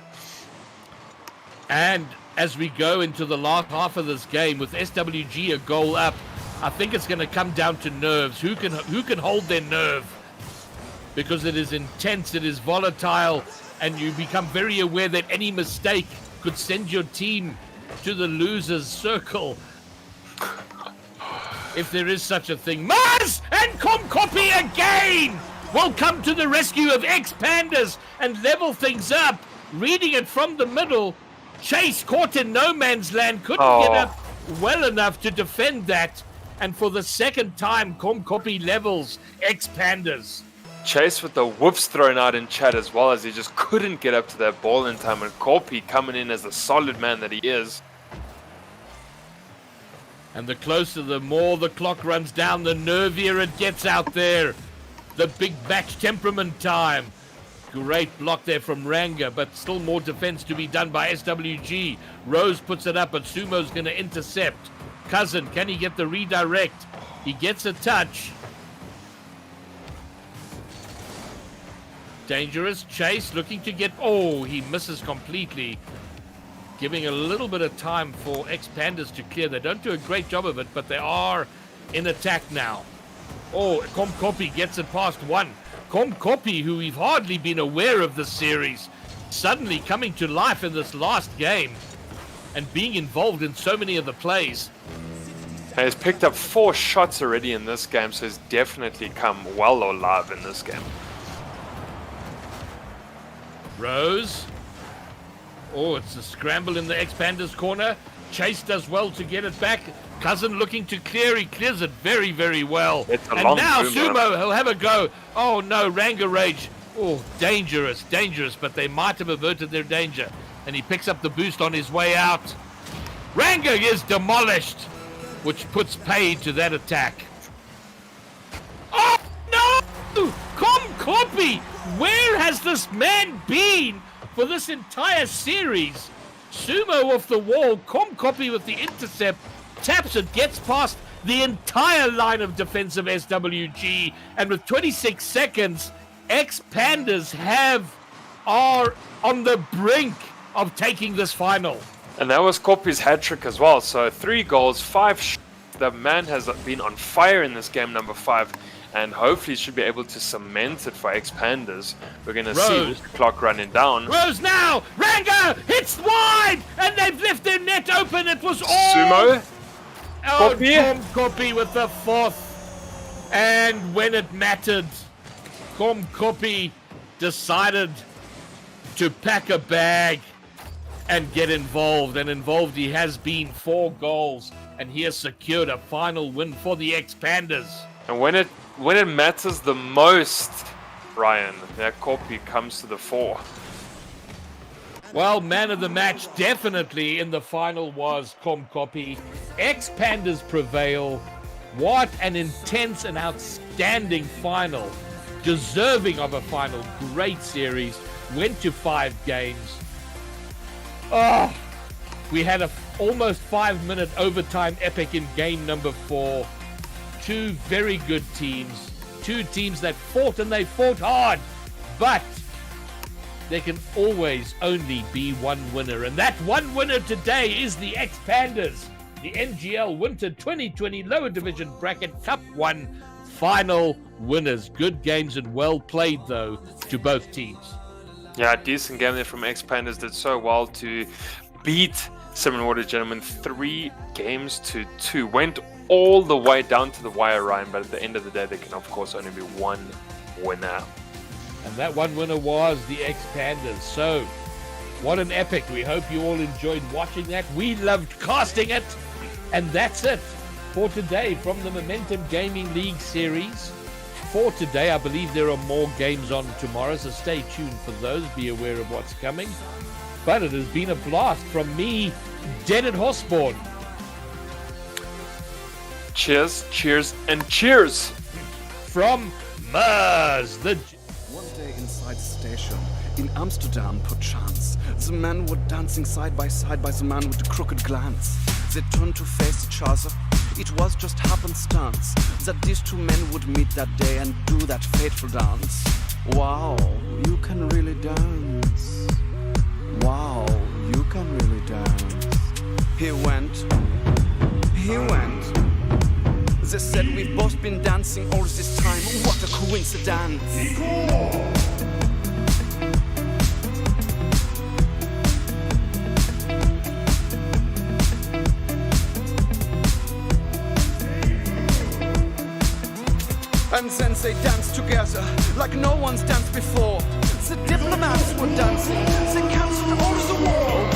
And as we go into the last half of this game with SWG a goal up, I think it's going to come down to nerves. Who can hold their nerve? Because it is intense, it is volatile, and you become very aware that any mistake could send your team to the loser's circle. If there is such a thing. Mars and Komkopi again will come to the rescue of X-Pandas and level things up. Reading it from the middle, Chase caught in no man's land, couldn't get up well enough to defend that. And for the second time, Komkopi levels X-Pandas. Chase with the whoops thrown out in chat as well, as he just couldn't get up to that ball in time. And Kopi coming in as the solid man that he is. And the closer, the more the clock runs down, the nervier it gets out there. The big batch temperament time. Great block there from Ranga, but still more defense to be done by SWG. Rose puts it up, but Sumo's going to intercept. Cousin, can he get the redirect? He gets a touch. Dangerous. Chase looking to get... Oh, he misses completely. Giving a little bit of time for X-Pandas to clear. They don't do a great job of it, but they are in attack now. Oh, Komkopi gets it past one. Komkopi, who we've hardly been aware of this series, suddenly coming to life in this last game and being involved in so many of the plays. And he's picked up 4 shots already in this game, so he's definitely come well alive in this game. Rose. Oh, it's a scramble in the X-Pandas corner. Chase does well to get it back. Cousin looking to clear. He clears it very, very well. It's a and long now boomer. Sumo, he'll have a go. Oh no, Ranga Rage. Oh, dangerous, dangerous, but they might have averted their danger. And he picks up the boost on his way out. Ranga is demolished, which puts paid to that attack. Oh no! Komkopi! Where has this man been for this entire series? Sumo off the wall, Komkopi with the intercept, taps it, gets past the entire line of defense of SWG, and with 26 seconds, X-Pandas are on the brink of taking this final. And that was Kopi's hat-trick as well. So 3 goals, 5 shots. The man has been on fire in this game, number 5. And hopefully should be able to cement it for X-Pandas. We're going to see Rose. the clock running down. Rose now! Ranga hits wide! And they've left their net open. It was all... Sumo. Oh, Kopi. Komkopi with the 4th. And when it mattered, Komkopi decided to pack a bag and get involved. And involved he has been. 4 goals. And he has secured a final win for the X-Pandas. And when it matters the most, Ryan, that Kopi comes to the fore. Well, man of the match definitely in the final was Komkopi. X-Pandas prevail. What an intense and outstanding final. Deserving of a final. Great series. Went to 5 games. Oh, we had a almost 5-minute overtime epic in game number 4. two very good teams, two teams that fought and they fought hard, but there can always only be one winner, and that one winner today is the Expanders, the NGL Winter 2020 Lower Division Bracket Cup 1 final winners. Good games and well played, though, to both teams. Yeah, decent game there from Expanders. Did so well to beat Seven Water Gentlemen 3 games to 2. Went all the way down to the wire, Ryan, but at the end of the day, there can, of course, only be one winner. And that one winner was the Expanders. So, what an epic. We hope you all enjoyed watching that. We loved casting it. And that's it for today from the Momentum Gaming League series. For today, I believe there are more games on tomorrow, so stay tuned for those. Be aware of what's coming. But it has been a blast from me, Dennet Horsborn. Cheers, cheers, and cheers! From Mars, the... One day inside the station, in Amsterdam, perchance, the men were dancing side by the man with the crooked glance. They turned to face each other. It was just happenstance that these two men would meet that day and do that fateful dance. Wow, you can really dance. Wow, you can really dance. He went. They said we've both been dancing all this time. What a coincidence. And then they danced together like no one's danced before. The diplomats were dancing, they cancelled all the war.